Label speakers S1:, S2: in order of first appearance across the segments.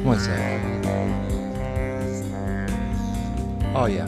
S1: One sec. Oh yeah.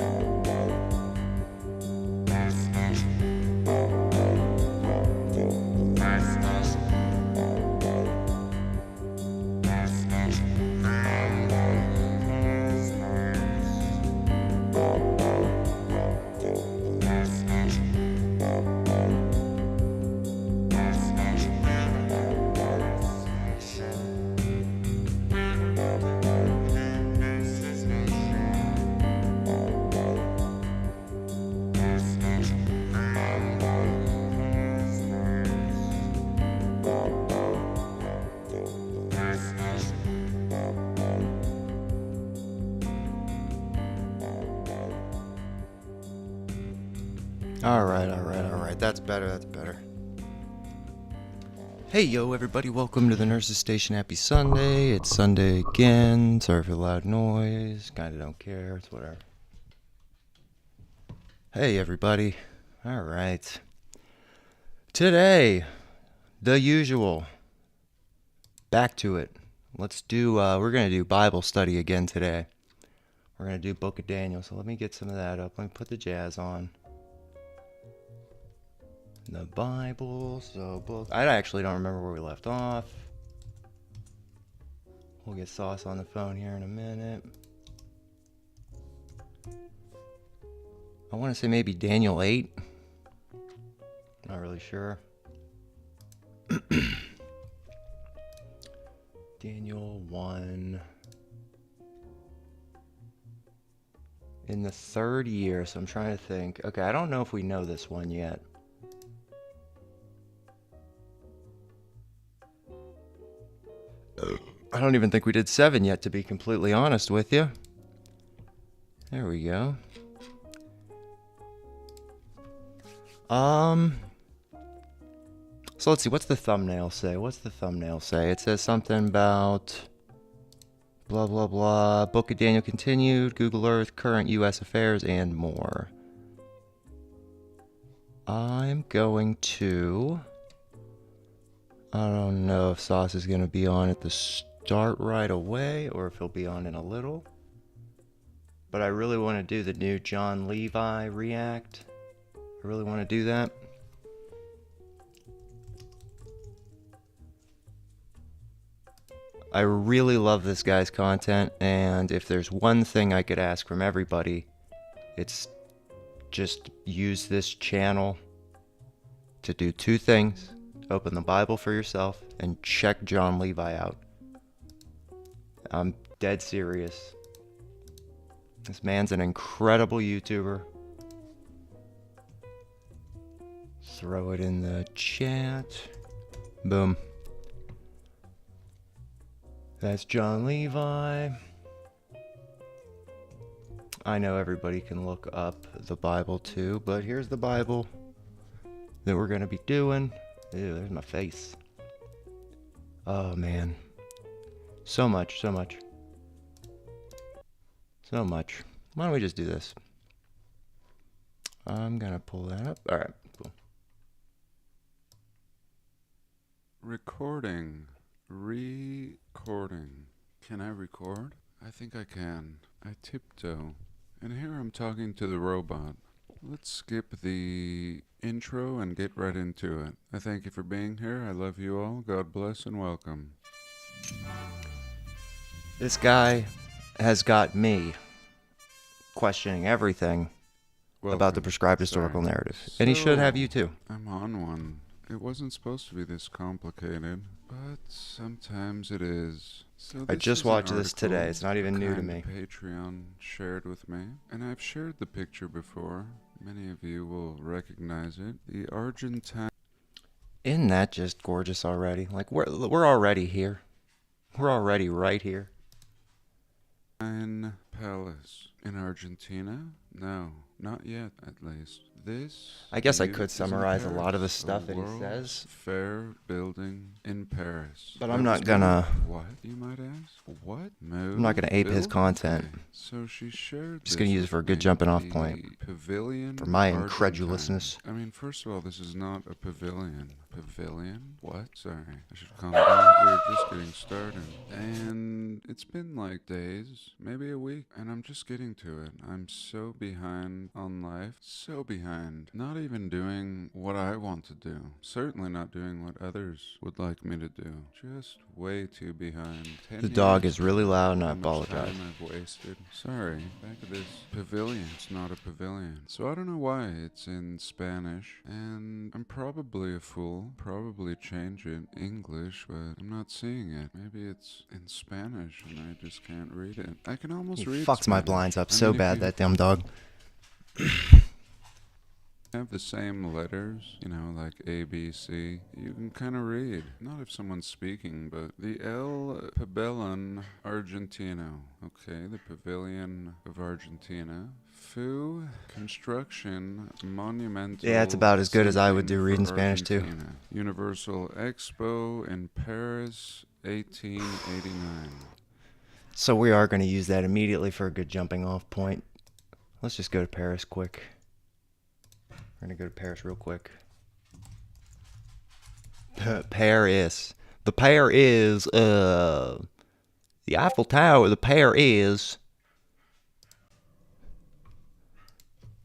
S1: Alright. That's better. Hey, yo, everybody. Welcome to the Nurse's Station. Happy Sunday. It's Sunday again. Sorry for the loud noise. Kinda don't care. It's whatever. Hey, everybody. Alright. Today, the usual. Back to it. Let's do, we're going to do Bible study again today. We're going to do Book of Daniel. So let me get some of that up. Let me put the jazz on. The Bible, so book. I actually don't remember where we left off. We'll get Sauce on the phone here in a minute. I want to say maybe Daniel 8. Not really sure. Daniel 1. In the third year, so I'm trying to think. Okay, I don't know if we know this one yet. I don't even think we did 7 yet, to be completely honest with you. There we go. So let's see, what's the thumbnail say? It says something about blah, blah, blah. Book of Daniel continued, Google Earth, current U.S. affairs, and more. I'm going to... I don't know if Sauce is going to be on at the start right away or if he'll be on in a little. But I really want to do the new Jon Levi react. I really want to do that. I really love this guy's content, and if there's one thing I could ask from everybody, it's just use this channel to do 2 things. Open the Bible for yourself and check Jon Levi out. I'm dead serious. This man's an incredible YouTuber. Throw it in the chat. Boom. That's Jon Levi. I know everybody can look up the Bible too, but here's the Bible that we're going to be doing. Ew, there's my face. Oh, man. So much. Why don't we just do this? I'm gonna pull that up. Alright, cool.
S2: Recording. Can I record? I think I can. I tiptoe. And here I'm talking to the robot. Let's skip the intro and get right into it. I thank you for being here. I love you all. God bless and welcome.
S1: This guy has got me questioning everything about the prescribed historical narrative. And he should have you too.
S2: I'm on one. It wasn't supposed to be this complicated, but sometimes it is. So
S1: I just watched this today. It's not even new to me.
S2: Patreon shared with me, and I've shared the picture before. Many of you will recognize it. The Argentine.
S1: Isn't that just gorgeous already? Like we're already here. We're already right here.
S2: Palace in Argentina? No, not yet, at least. This,
S1: I guess I could summarize a lot of the stuff that he says.
S2: Fair building in Paris.
S1: But I'm not gonna...
S2: What, you might ask? What?
S1: I'm not gonna ape his content.
S2: So she shared
S1: Just gonna use it for a good jumping off point.
S2: Pavilion
S1: for my
S2: Argentine.
S1: incredulousness.
S2: I mean, first of all, this is not a pavilion. Pavilion? What? Sorry. I should calm down. We're just getting started. And and it's been like days, maybe a week, and I'm just getting to it. I'm so behind on life, so behind. Not even doing what I want to do. Certainly not doing what others would like me to do. Just way too behind.
S1: The dog
S2: years
S1: is really loud and I
S2: how much
S1: apologize.
S2: time I've wasted. Sorry, back at this pavilion. It's not a pavilion. So I don't know why it's in Spanish, and I'm probably a fool. Probably change it English, but I'm not seeing it. Maybe it's in Spanish and I just can't read it. I can almost
S1: He
S2: read
S1: fucks my
S2: Spanish.
S1: blinds up
S2: I
S1: so
S2: mean, if
S1: bad,
S2: you
S1: that dumb dog.
S2: have the same letters, you know, like A, B, C, you can kind of read. Not if someone's speaking, but the El Pabellon Argentino. Okay, the Pavilion of Argentina. Foo Construction Monumental.
S1: Yeah, it's about as good as I would do
S2: something
S1: reading
S2: for
S1: Spanish too.
S2: Argentina. Universal Expo in Paris, 1889.
S1: So we are going to use that immediately for a good jumping off point. Let's just go to Paris quick. We're going to go to Paris real quick. Paris. The pair is, the Eiffel Tower, the pair is...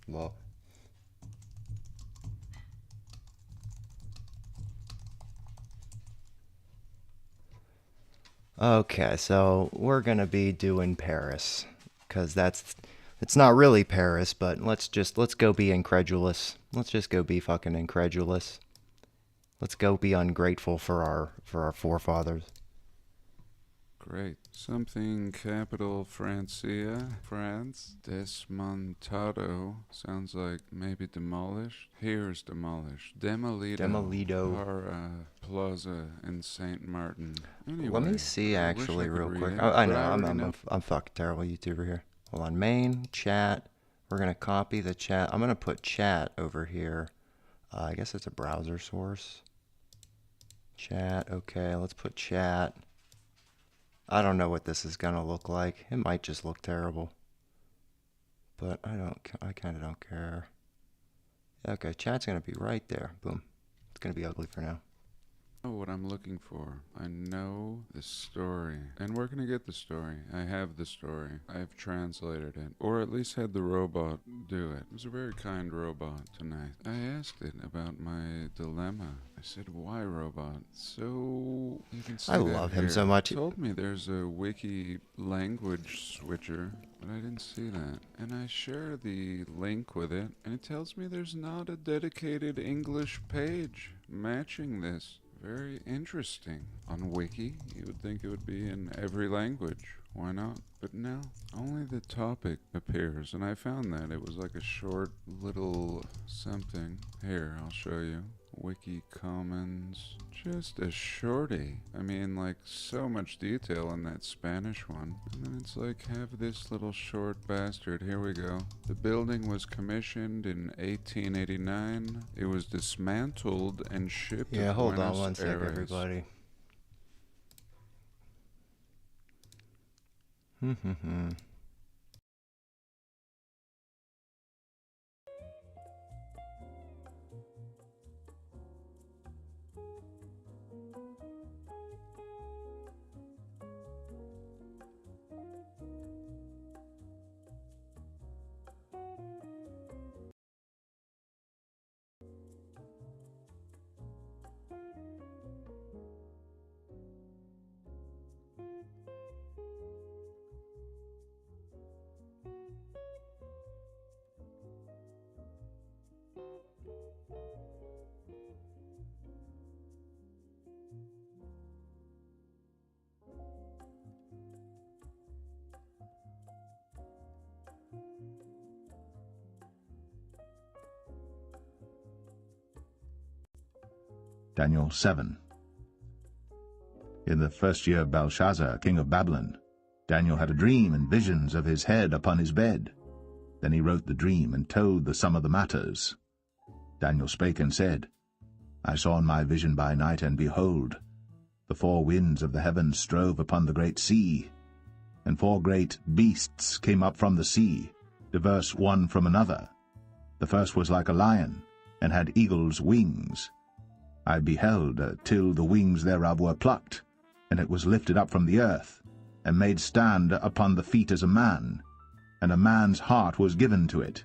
S1: Well... Okay, so we're gonna be doing Paris, because it's not really Paris, but let's go be incredulous. Let's just go be fucking incredulous. Let's go be ungrateful for our forefathers.
S2: Great. Something capital Francia, France. Desmontado sounds like maybe demolished. Here's demolished.
S1: Demolido.
S2: Para Plaza in St. Martin. Anyway,
S1: Let me see
S2: I wish
S1: actually
S2: I could
S1: real
S2: read
S1: quick.
S2: it,
S1: I
S2: but
S1: know
S2: already
S1: I'm fucking terrible YouTuber here. Hold on, main chat. We're gonna copy the chat. I'm gonna put chat over here. I guess it's a browser source. Chat. Okay, let's put chat. I don't know what this is gonna look like. It might just look terrible, but I kind of don't care. Okay, chat's gonna be right there. Boom. It's gonna be ugly for now.
S2: know what I'm looking for. I know the story. And we're gonna get the story. I have the story. I've translated it. Or at least had the robot do it. It was a very kind robot tonight. I asked it about my dilemma. I said, why robot? So you can see
S1: I
S2: that
S1: love him
S2: here.
S1: so much.
S2: It told me there's a wiki language switcher, but I didn't see that. And I share the link with it, and it tells me there's not a dedicated English page matching this. Very interesting. On Wiki, you would think it would be in every language. Why not? But no, only the topic appears, and I found that. It was like a short little something. Here, I'll show you. Wiki Commons. Just a shorty. I mean, like, so much detail in that Spanish one. And then it's like, have this little short bastard. Here we go. The building was commissioned in 1889. It was dismantled and shipped to
S1: Hold on
S2: Buenos
S1: one sec,
S2: Aires.
S1: everybody.
S3: Daniel 7. In the first year of Belshazzar, king of Babylon, Daniel had a dream and visions of his head upon his bed. Then he wrote the dream and told the sum of the matters. Daniel spake and said, I saw in my vision by night, and behold, the four winds of the heavens strove upon the great sea, and four great beasts came up from the sea, diverse one from another. The first was like a lion, and had eagle's wings. I beheld till the wings thereof were plucked, and it was lifted up from the earth, and made stand upon the feet as a man, and a man's heart was given to it.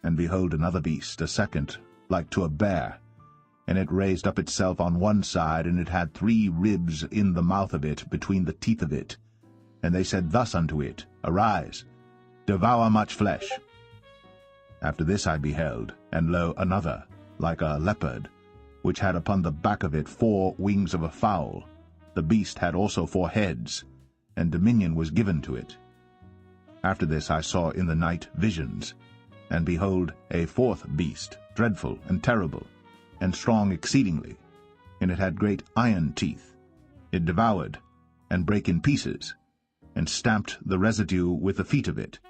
S3: And behold, another beast, a second, like to a bear, and it raised up itself on one side, and it had 3 ribs in the mouth of it, between the teeth of it. And they said thus unto it, Arise, devour much flesh. After this I beheld, and lo, another, like a leopard, which had upon the back of it 4 wings of a fowl. The beast had also 4 heads, and dominion was given to it. After this I saw in the night visions, and behold, a 4th beast, dreadful and terrible, and strong exceedingly, and it had great iron teeth. It devoured, and brake in pieces, and stamped the residue with the feet of it.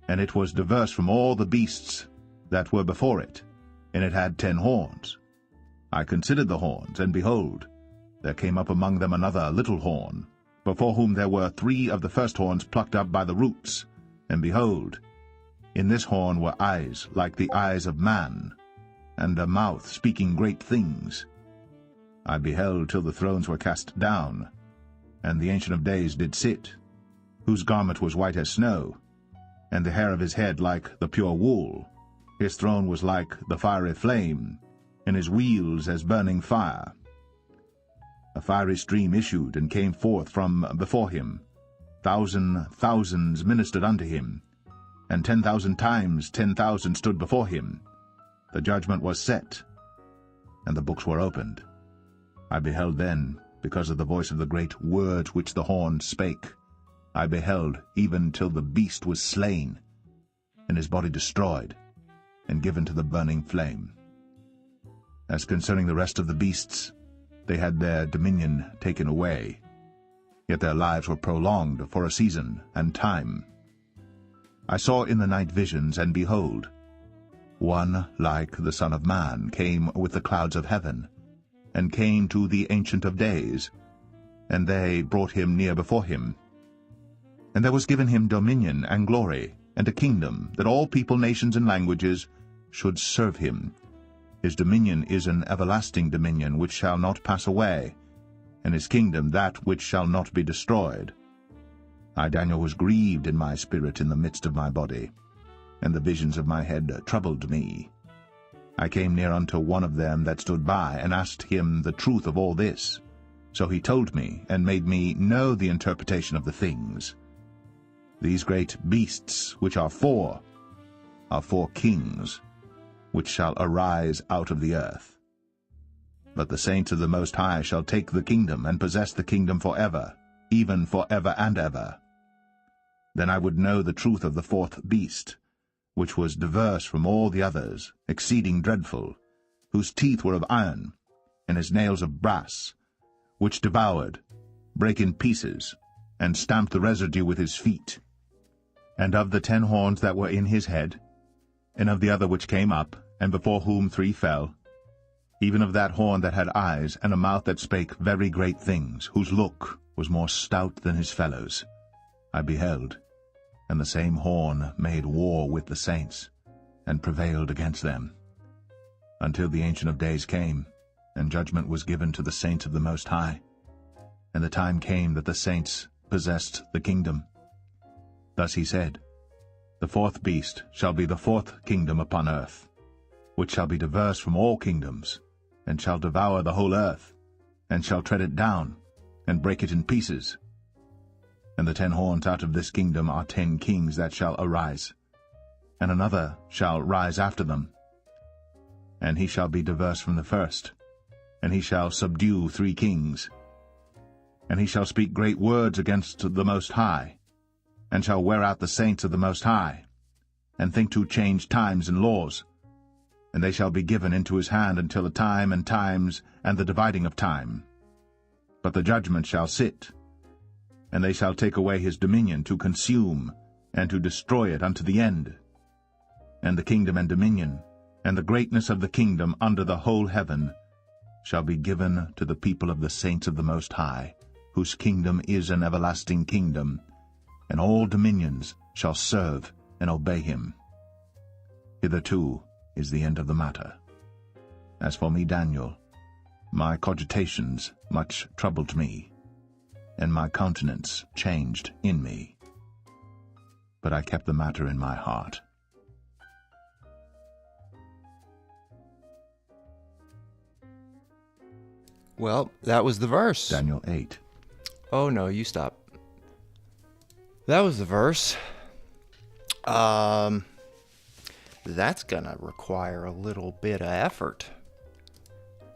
S3: And it was diverse from all the beasts that were before it, and it had 10 horns. I considered the horns, and behold, there came up among them another little horn, before whom there were 3 of the first horns plucked up by the roots. And behold, in this horn were eyes like the eyes of man, and a mouth speaking great things. I beheld till the thrones were cast down, and the Ancient of Days did sit, whose garment was white as snow, and the hair of his head like the pure wool. His throne was like the fiery flame, and his wheels as burning fire. A fiery stream issued and came forth from before him. Thousands ministered unto him, and 10,000 times 10,000 stood before him. The judgment was set, and the books were opened. I beheld then, because of the voice of the great words which the horn spake, I beheld even till the beast was slain, and his body destroyed, and given to the burning flame. As concerning the rest of the beasts, they had their dominion taken away, yet their lives were prolonged for a season and time. I saw in the night visions, and behold, one like the Son of Man came with the clouds of heaven, and came to the Ancient of Days, and they brought him near before him. And there was given him dominion and glory, and a kingdom, that all people, nations, and languages should serve him. His dominion is an everlasting dominion which shall not pass away, and his kingdom that which shall not be destroyed. I, Daniel, was grieved in my spirit in the midst of my body, and the visions of my head troubled me. I came near unto one of them that stood by, and asked him the truth of all this. So he told me, and made me know the interpretation of the things. These great beasts, which are 4 kings, which shall arise out of the earth. But the saints of the Most High shall take the kingdom, and possess the kingdom forever, even forever and ever. Then I would know the truth of the 4th beast, which was diverse from all the others, exceeding dreadful, whose teeth were of iron, and his nails of brass, which devoured, brake in pieces, and stamped the residue with his feet. And of the 10 horns that were in his head, and of the other which came up, and before whom 3 fell, even of that horn that had eyes, and a mouth that spake very great things, whose look was more stout than his fellows, I beheld, and the same horn made war with the saints, and prevailed against them, until the Ancient of Days came, and judgment was given to the saints of the Most High. And the time came that the saints possessed the kingdom. Thus he said, The 4th beast shall be the 4th kingdom upon earth, which shall be diverse from all kingdoms, and shall devour the whole earth, and shall tread it down, and break it in pieces. And the 10 horns out of this kingdom are 10 kings that shall arise, and another shall rise after them. And he shall be diverse from the first, and he shall subdue 3 kings. And he shall speak great words against the Most High, and shall wear out the saints of the Most High, and think to change times and laws. And they shall be given into his hand until the time and times and the dividing of time. But the judgment shall sit, and they shall take away his dominion to consume, and to destroy it unto the end. And the kingdom and dominion, and the greatness of the kingdom under the whole heaven, shall be given to the people of the saints of the Most High, whose kingdom is an everlasting kingdom, and all dominions shall serve and obey him. Hitherto is the end of the matter. As for me, Daniel, my cogitations much troubled me, and my countenance changed in me. But I kept the matter in my heart.
S1: Well, that was the verse.
S3: Daniel 8.
S1: Oh no, you stop. That was the verse. That's gonna require a little bit of effort.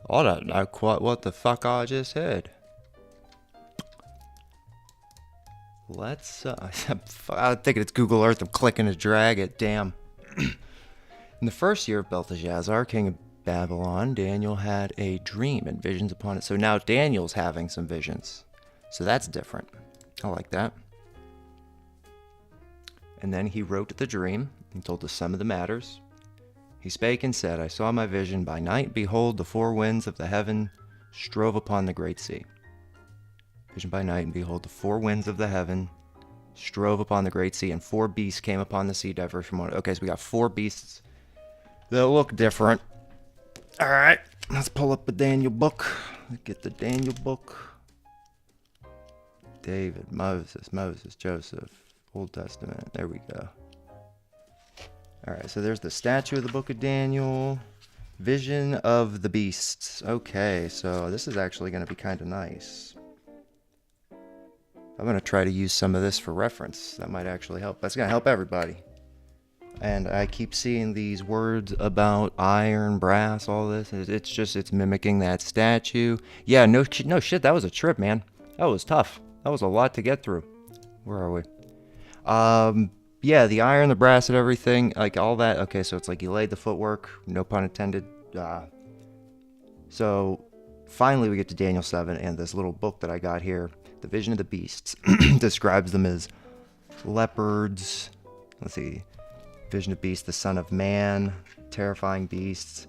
S1: I don't know quite what the fuck I just said. Let's, I'm thinking it's Google Earth. I'm clicking to drag it. Damn. In the first year of Belteshazzar, king of Babylon, Daniel had a dream and visions upon it. So now Daniel's having some visions. So that's different. I like that. And then he wrote the dream and told the sum of the matters. He spake and said, I saw my vision by night. Behold, the four winds of the heaven strove upon the great sea. Vision by night, and behold, the four winds of the heaven strove upon the great sea, and four beasts came upon the sea, diverse from one. Okay, so we got four beasts that look different. All right, let's pull up the Daniel book. Get the Daniel book. David, Moses, Joseph, Old Testament. There we go. All right, so there's the statue of the book of Daniel. Vision of the beasts. Okay, so this is actually going to be kind of nice. I'm going to try to use some of this for reference. That might actually help. That's going to help everybody. And I keep seeing these words about iron, brass, all this. It's mimicking that statue. Yeah, no shit, that was a trip, man. That was tough. That was a lot to get through. Where are we? Yeah, the iron, the brass, and everything, like all that. Okay, so it's like you laid the footwork, no pun intended. So finally we get to Daniel 7, and this little book that I got here, The Vision of the Beasts, describes them as leopards. Let's see. Vision of beasts, the son of man, terrifying beasts.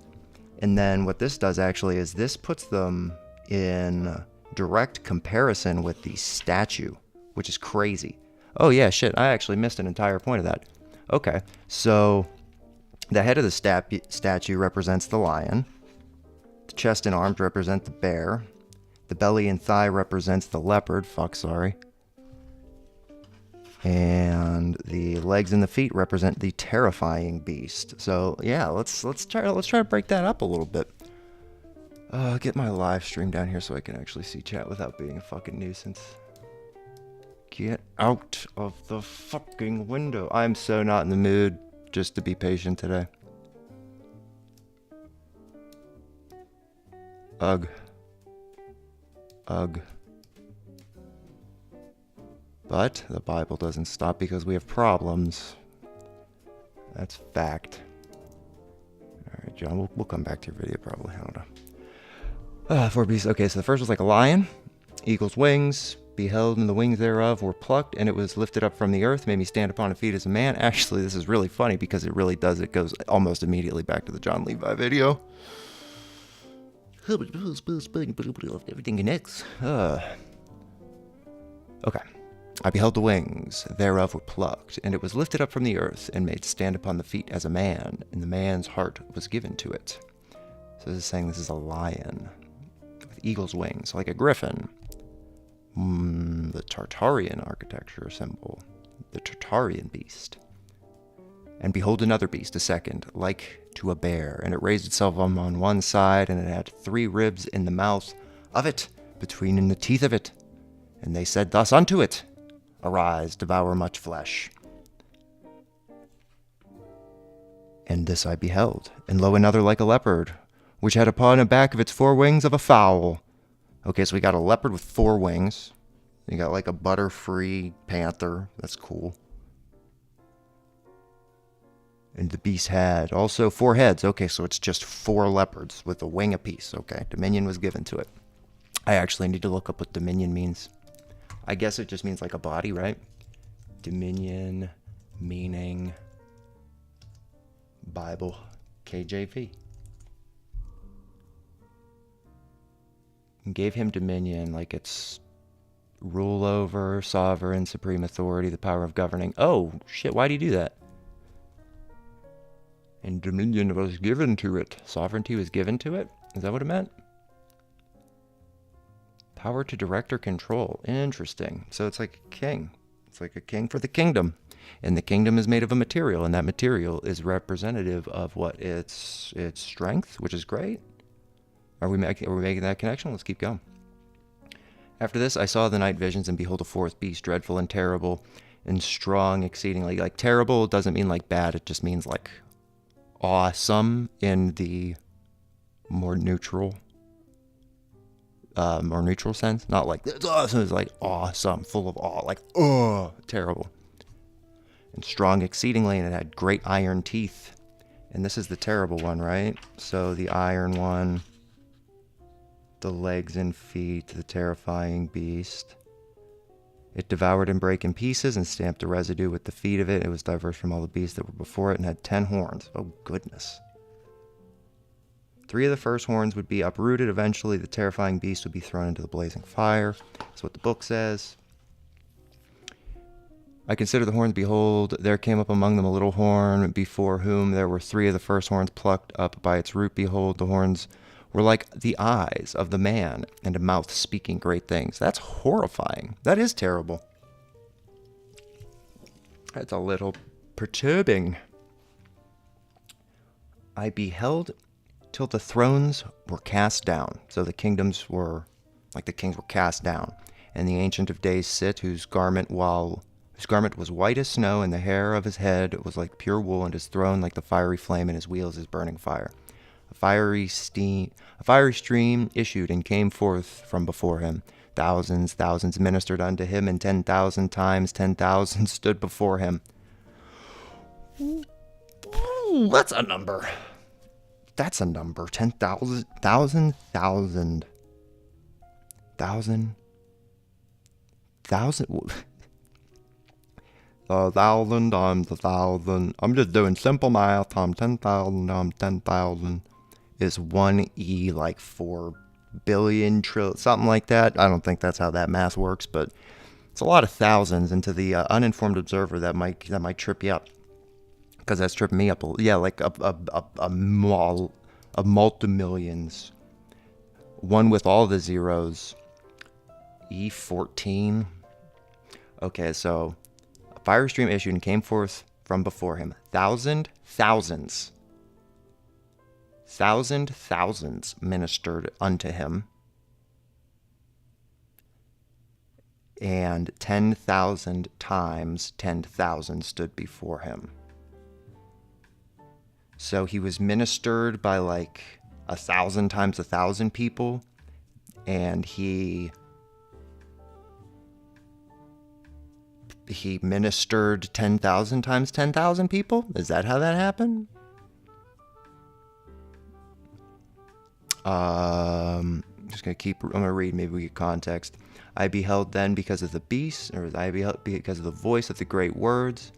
S1: And then what this does actually is this puts them in direct comparison with the statue, which is crazy. Oh yeah, shit, I actually missed an entire point of that. Okay, so the head of the statue represents the lion. The chest and arms represent the bear. The belly and thigh represents the leopard. And the legs and the feet represent the terrifying beast. So yeah, let's try to break that up a little bit. Get my live stream down here so I can actually see chat without being a fucking nuisance. Get out of the fucking window. I'm so not in the mood just to be patient today. Ugh. But the Bible doesn't stop because we have problems. That's fact. Alright, John, we'll come back to your video probably. I don't know. Four beasts. Okay, so the first was like a lion. Eagle's wings. Beheld, and the wings thereof were plucked, and it was lifted up from the earth, made me stand upon its feet as a man. Actually, this is really funny because it really does. It goes almost immediately back to the Jon Levi video. Everything connects. Okay. I beheld the wings thereof were plucked, and it was lifted up from the earth, and made to stand upon the feet as a man, and the man's heart was given to it. So this is saying this is a lion with eagle's wings, like a griffin. The Tartarian architecture symbol, the Tartarian beast. And behold another beast, a second, like to a bear, and it raised itself on one side, and it had 3 ribs in the mouth of it, between in the teeth of it. And they said thus unto it, Arise, devour much flesh. And this I beheld, and lo, another like a leopard, which had upon the back of its 4 wings of a fowl. Okay, so we got a leopard with 4 wings. You got like a butter-free panther. That's cool. And the beast had also 4 heads. Okay, so it's just 4 leopards with a wing apiece. Okay, dominion was given to it. I actually need to look up what dominion means. I guess it just means like a body, right? Dominion meaning Bible, KJV. And gave him dominion, like it's rule over, sovereign, supreme authority, the power of governing. Oh, shit, why'd he do that? And dominion was given to it. Sovereignty was given to it? Is that what it meant? Power to direct or control. Interesting. So it's like a king. It's like a king for the kingdom. And the kingdom is made of a material, and that material is representative of what its strength, which is great. Are we making that connection? Let's keep going. After this, I saw the night visions, and behold, a fourth beast, dreadful and terrible, and strong exceedingly. Like terrible doesn't mean like bad; it just means like awesome in the more neutral sense. Not like it's awesome. It's like awesome, full of awe. Like terrible. And strong exceedingly, and it had great iron teeth. And this is the terrible one, right? So the iron one, the legs and feet, the terrifying beast. It devoured and brake in pieces and stamped the residue with the feet of it. It was diverse from all the beasts that were before it and had 10 horns. Oh, goodness. 3 of the first horns would be uprooted. Eventually, the terrifying beast would be thrown into the blazing fire. That's what the book says. I considered the horns, behold, there came up among them a little horn, before whom there were 3 of the first horns plucked up by its root. Behold, the horns were like the eyes of the man, and a mouth speaking great things. That's horrifying. That is terrible. That's a little perturbing. I beheld till the thrones were cast down. So the kingdoms were, like the kings were cast down. And the Ancient of Days sit, whose garment was white as snow, and the hair of his head was like pure wool, and his throne like the fiery flame, and his wheels as burning fire. A fiery stream issued and came forth from before him. Thousands ministered unto him, and 10,000 times 10,000 stood before him. Ooh, that's a number. 10,000, thousand. 1,000 times 1,000. I'm just doing simple math. 10,000 times 10,000 is 1e, like 4 billion trillion, something like that. I don't think that's how that math works, but it's a lot of thousands. And to the uninformed observer, that might trip you up, because that's tripping me up. Yeah, like a multi-millions. One with all the zeros. E14. Okay, so a fire stream issued and came forth from before him. Thousands ministered unto him, and 10,000 times 10,000 stood before him. So he was ministered by like 1,000 times 1,000 people, and he ministered 10,000 times 10,000 people? Is that how that happened? I'm gonna read, maybe we get context. I beheld then because of the beast, or I beheld because of the voice of the great words,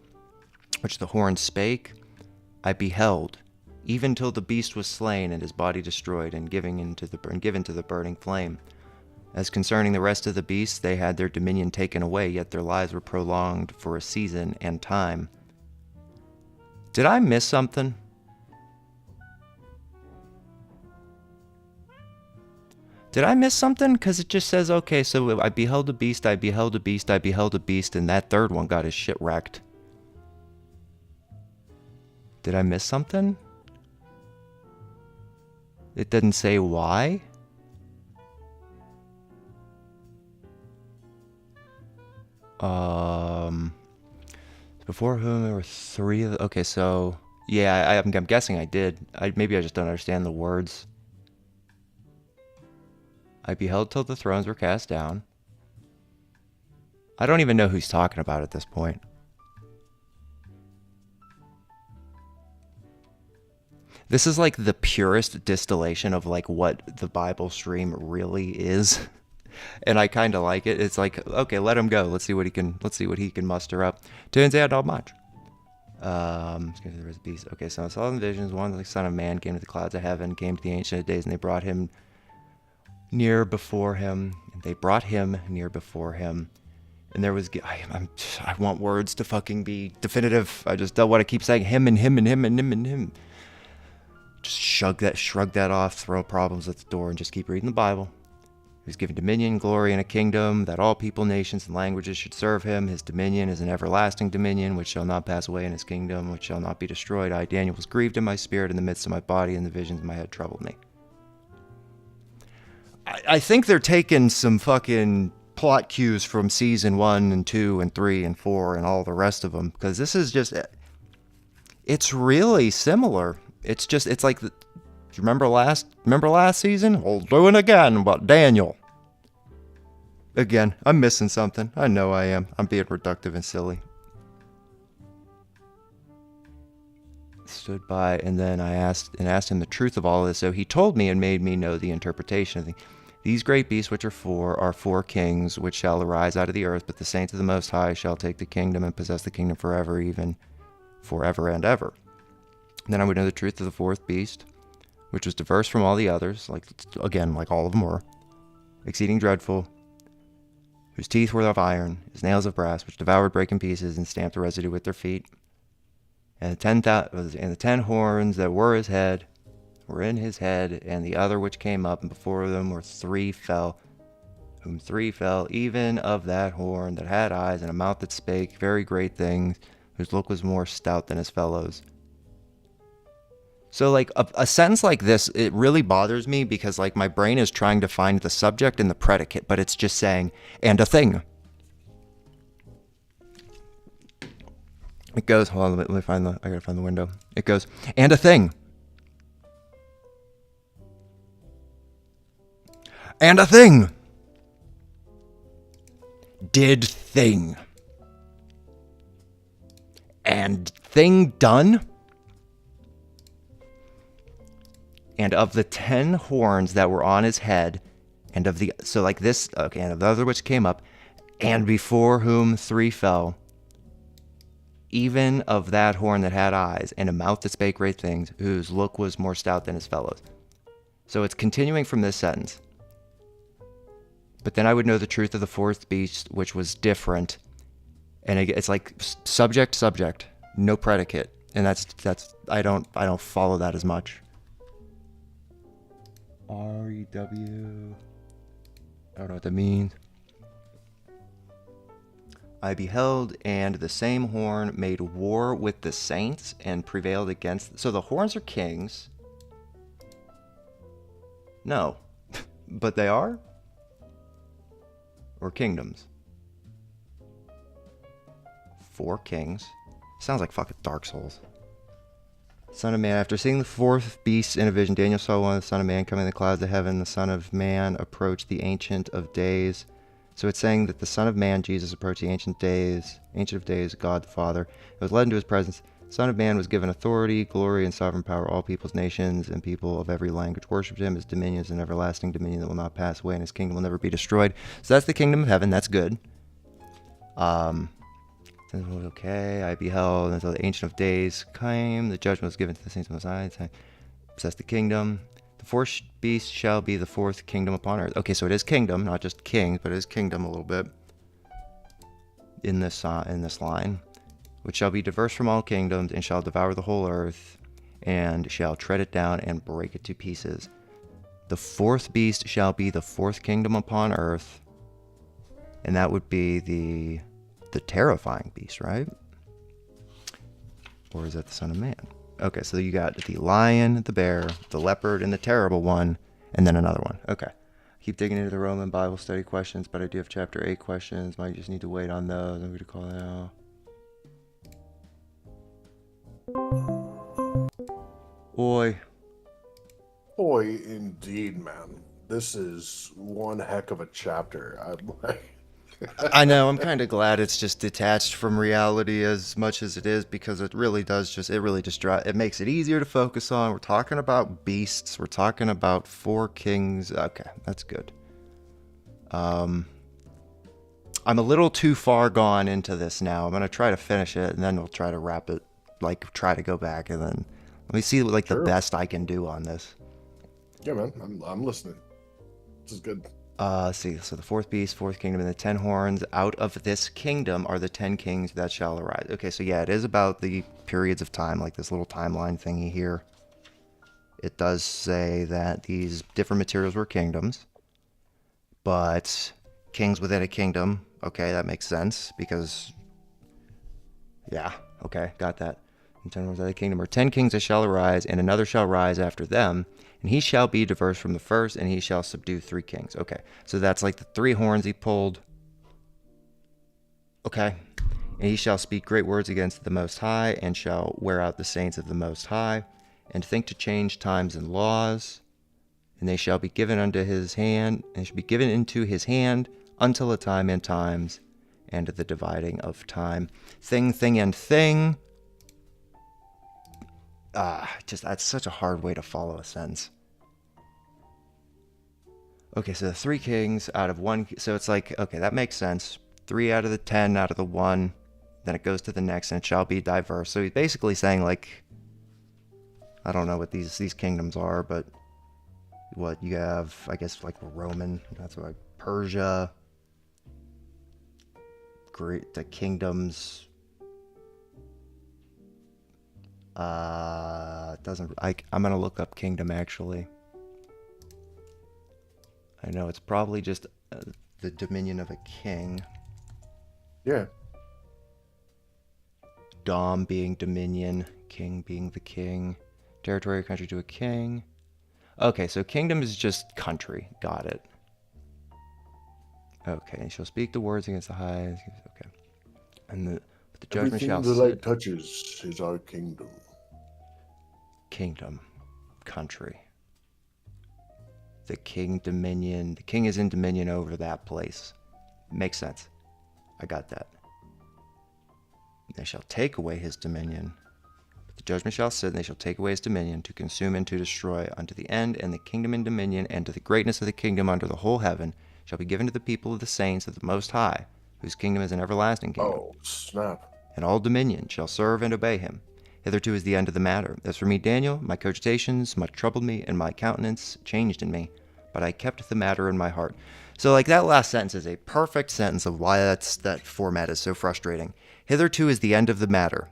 S1: which the horn spake. I beheld, even till the beast was slain, and his body destroyed, and given to the burning flame. As concerning the rest of the beasts, they had their dominion taken away, yet their lives were prolonged for a season and time. Did I miss something? Did I miss something? Because it just says, okay, so I beheld a beast, I beheld a beast, I beheld a beast, and that third one got his shit wrecked. Did I miss something? It didn't say why? Before whom there were 3 of the... Okay, so... Yeah, I'm guessing I did. Maybe I just don't understand the words. I beheld till the thrones were cast down. I don't even know who's talking about at this point. This is like the purest distillation of like what the Bible stream really is. And I kind of like it. It's like, okay, let him go. Let's see what he can muster up. Turns out not much. Okay, so I saw in visions, one like Son of Man came to the clouds of heaven, came to the Ancient of Days, and they brought him near before him. And there was, I want words to fucking be definitive. I just don't want to keep saying him and him and him and him and him. Just shrug that off, throw problems at the door, and just keep reading the Bible. He was given dominion, glory, and a kingdom, that all people, nations, and languages should serve him. His dominion is an everlasting dominion, which shall not pass away, and his kingdom, which shall not be destroyed. I, Daniel, was grieved in my spirit in the midst of my body, and the visions in my head troubled me. I think they're taking some fucking plot cues from season 1 and 2 and 3 and 4 and all the rest of them, because this is just, it's really similar. It's like, do you remember last season? We'll do it again, but Daniel. Again, I'm missing something. I know I am. I'm being reductive and silly. Stood by, and then I asked him the truth of all of this. So he told me and made me know the interpretation of these great beasts which are four kings which shall arise out of the earth, but the saints of the Most High shall take the kingdom and possess the kingdom forever, even forever and ever. And then I would know the truth of the fourth beast, which was diverse from all the others, like all of them were, exceeding dreadful, whose teeth were of iron, his nails of brass, which devoured, brake in pieces, and stamped the residue with their feet. And the 10 horns that were in his head, and the other which came up, and before them were 3 fell, whom 3 fell, even of that horn that had eyes, and a mouth that spake very great things, whose look was more stout than his fellows. So, like, a sentence like this, it really bothers me because, like, my brain is trying to find the subject and the predicate, but it's just saying, and a thing. It goes, hold on, let me find I gotta find the window. It goes, and a thing. And a thing. Did thing. And thing done. And of the 10 horns that were on his head, and of the, so like this, okay, and of the other which came up, and before whom 3 fell, even of that horn that had eyes, and a mouth that spake great things, whose look was more stout than his fellows. So it's continuing from this sentence. But then I would know the truth of the fourth beast, which was different. And it's like subject, no predicate. And that's I don't follow that as much. R-E-W. I don't know what that means. I beheld, and the same horn made war with the saints and prevailed against. So the horns are kings. No. But they are? Or kingdoms? 4 kings. Sounds like fucking Dark Souls. Son of Man. After seeing the fourth beast in a vision, Daniel saw one, the Son of Man, coming in the clouds of heaven. The Son of Man approached the Ancient of Days. So it's saying that the Son of Man, Jesus, approached the Ancient of Days, God the Father. It was led into his presence. Son of Man was given authority, glory, and sovereign power. All peoples, nations, and people of every language worshipped him. His dominion is an everlasting dominion that will not pass away, and his kingdom will never be destroyed. So that's the kingdom of heaven. That's good. Okay, I beheld until the Ancient of Days came. The judgment was given to the saints of Most High. Possess the kingdom. The fourth beast shall be the fourth kingdom upon earth. Okay, so it is kingdom, not just king, but it is kingdom a little bit in this line, which shall be diverse from all kingdoms, and shall devour the whole earth, and shall tread it down and break it to pieces. The fourth beast shall be the fourth kingdom upon earth, and that would be the terrifying beast, right? Or is that the Son of Man? Okay, so you got the lion, the bear, the leopard, and the terrible one, and then another one. Okay. Keep digging into the Roman Bible study questions, but I do have chapter 8 questions. Might just need to wait on those. I'm going to call it out. Oi.
S4: Boy, indeed, man. This is one heck of a chapter.
S1: I know, I'm kind of glad it's just detached from reality as much as it is, because it really it makes it easier to focus on. We're talking about beasts, we're talking about 4 kings. Okay, that's good. I'm a little too far gone into this now. I'm going to try to finish it, and then we'll try to wrap it, like try to go back, and then let me see like the best I can do on this.
S4: Yeah, man, I'm listening. This is good.
S1: So the fourth beast, fourth kingdom, and the 10 horns out of this kingdom are the 10 kings that shall arise. Okay, so yeah, it is about the periods of time, like this little timeline thingy here. It does say that these different materials were kingdoms, but kings within a kingdom. Okay, that makes sense because, yeah, okay, got that. And 10 within a kingdom, or 10 kings that shall arise, and another shall rise after them, and he shall be diverse from the first, and he shall subdue 3 kings. Okay, so that's like the 3 horns he pulled. Okay. And he shall speak great words against the Most High, and shall wear out the saints of the Most High, and think to change times and laws. And they shall be given unto his hand, and shall be given into his hand until a time and times, and the dividing of time. Thing, and thing. Just that's such a hard way to follow a sentence. Okay, so the 3 kings out of 1. So it's like, okay, that makes sense. 3 out of the 10 out of the 1. Then it goes to the next, and it shall be diverse. So he's basically saying, like, I don't know what these kingdoms are, but what you have, I guess, like Roman. That's like Persia. Great, the kingdoms. Doesn't. I'm gonna look up kingdom actually. I know it's probably just the dominion of a king.
S4: Yeah.
S1: Dom being dominion, king being the king, territory or country to a king. Okay, so kingdom is just country. Got it. Okay, and shall speak the words against the highest. Okay, and the judgment
S4: Everything
S1: shall
S4: the
S1: sit.
S4: light touches is our kingdom.
S1: Kingdom, country. The king dominion. The king is in dominion over that place. Makes sense. I got that. They shall take away his dominion. But the judgment shall sit, and they shall take away his dominion, to consume and to destroy unto the end, and the kingdom and dominion, and to the greatness of the kingdom under the whole heaven, shall be given to the people of the saints of the Most High, whose kingdom is an everlasting kingdom.
S4: Oh, snap.
S1: And all dominion shall serve and obey him. Hitherto is the end of the matter. As for me, Daniel, my cogitations much troubled me, and my countenance changed in me, but I kept the matter in my heart. So, like, that last sentence is a perfect sentence of why that format is so frustrating. Hitherto is the end of the matter.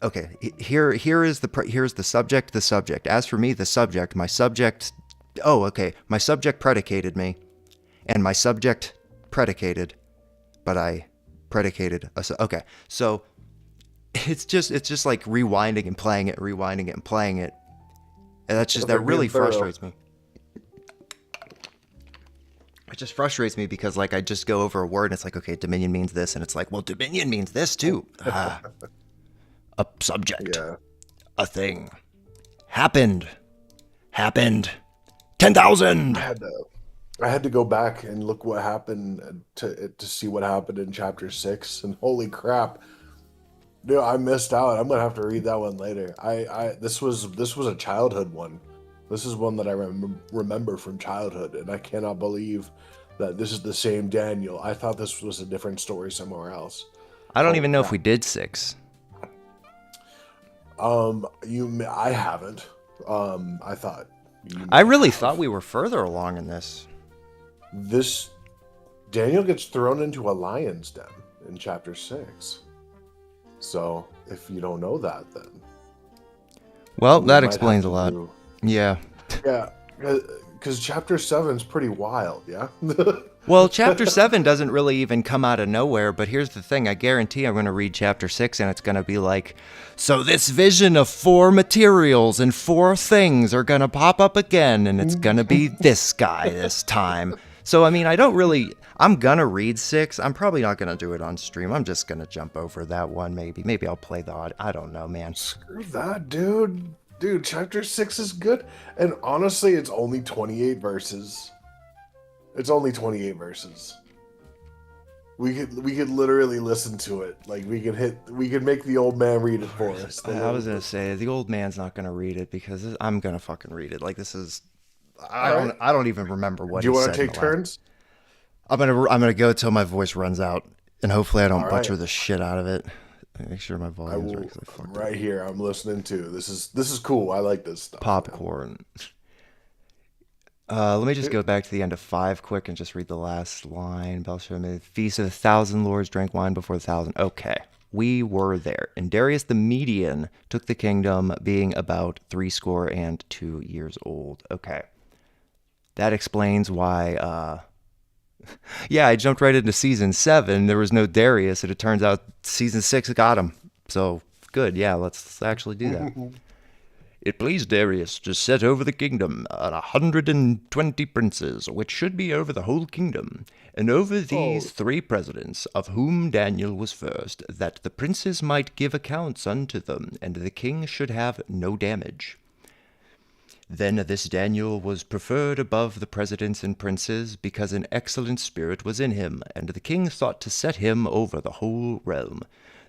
S1: Okay, here's the subject. The subject. As for me, the subject. My subject. Oh, okay. My subject predicated me, and my subject predicated, but I predicated. Okay, so it's just like rewinding and playing it, and that's just that really frustrates me. It just frustrates me because, like, I just go over a word and it's like, okay, dominion means this, and it's like, well, dominion means this too. A subject,
S4: Yeah.
S1: a thing, happened, 10,000.
S4: I had to go back and look what happened to see what happened in chapter 6, and holy crap, dude, I missed out. I'm gonna have to read that one later. This was a childhood one. This is one that I remember from childhood, and I cannot believe that this is the same Daniel. I thought this was a different story somewhere else.
S1: I don't even know if we did 6.
S4: I haven't. I thought.
S1: I really thought we were further along in this.
S4: This Daniel gets thrown into a lion's den in chapter 6. So if you don't know that, then
S1: Well, that
S4: might
S1: explains a
S4: have
S1: lot.
S4: to
S1: Yeah.
S4: Yeah, because chapter 7 is pretty wild, yeah?
S1: Well, chapter 7 doesn't really even come out of nowhere, but here's the thing. I guarantee I'm going to read chapter 6, and it's going to be like, so this vision of 4 materials and 4 things are going to pop up again, and it's going to be this guy this time. So, I mean, I'm going to read 6. I'm probably not going to do it on stream. I'm just going to jump over that one, maybe. Maybe I'll play the audio. I don't know, man.
S4: Screw that, dude. Dude, chapter 6 is good. And honestly, it's only 28 verses. It's only 28 verses. We could literally listen to it. Like, we could make the old man read it for us.
S1: I was going to say, the old man's not going to read it because I'm going to fucking read it. Like, this is... I don't even remember what he said.
S4: Do you want to take turns?
S1: I'm gonna go till my voice runs out, and hopefully I don't
S4: All
S1: butcher
S4: right.
S1: the shit out of it. Make sure my volume's right. 'Cause I
S4: I'm
S1: fucked
S4: right here. I'm listening too. This is cool. I like this stuff.
S1: popcorn. Let me just go back to the end of 5 quick and just read the last line. Belshazzar, Feast of 1,000 lords drank wine before 1,000. Okay, we were there. And Darius the Median took the kingdom, being about 62 years old. Okay. that explains why, yeah, I jumped right into season 7. There was no Darius, and it turns out season 6 got him. So, good, yeah, let's actually do that. It pleased Darius to set over the kingdom 120 princes, which should be over the whole kingdom, and over these 3 presidents, of whom Daniel was first, that the princes might give accounts unto them, and the king should have no damage. Then this Daniel was preferred above the presidents and princes, because an excellent spirit was in him, and the king thought to set him over the whole realm.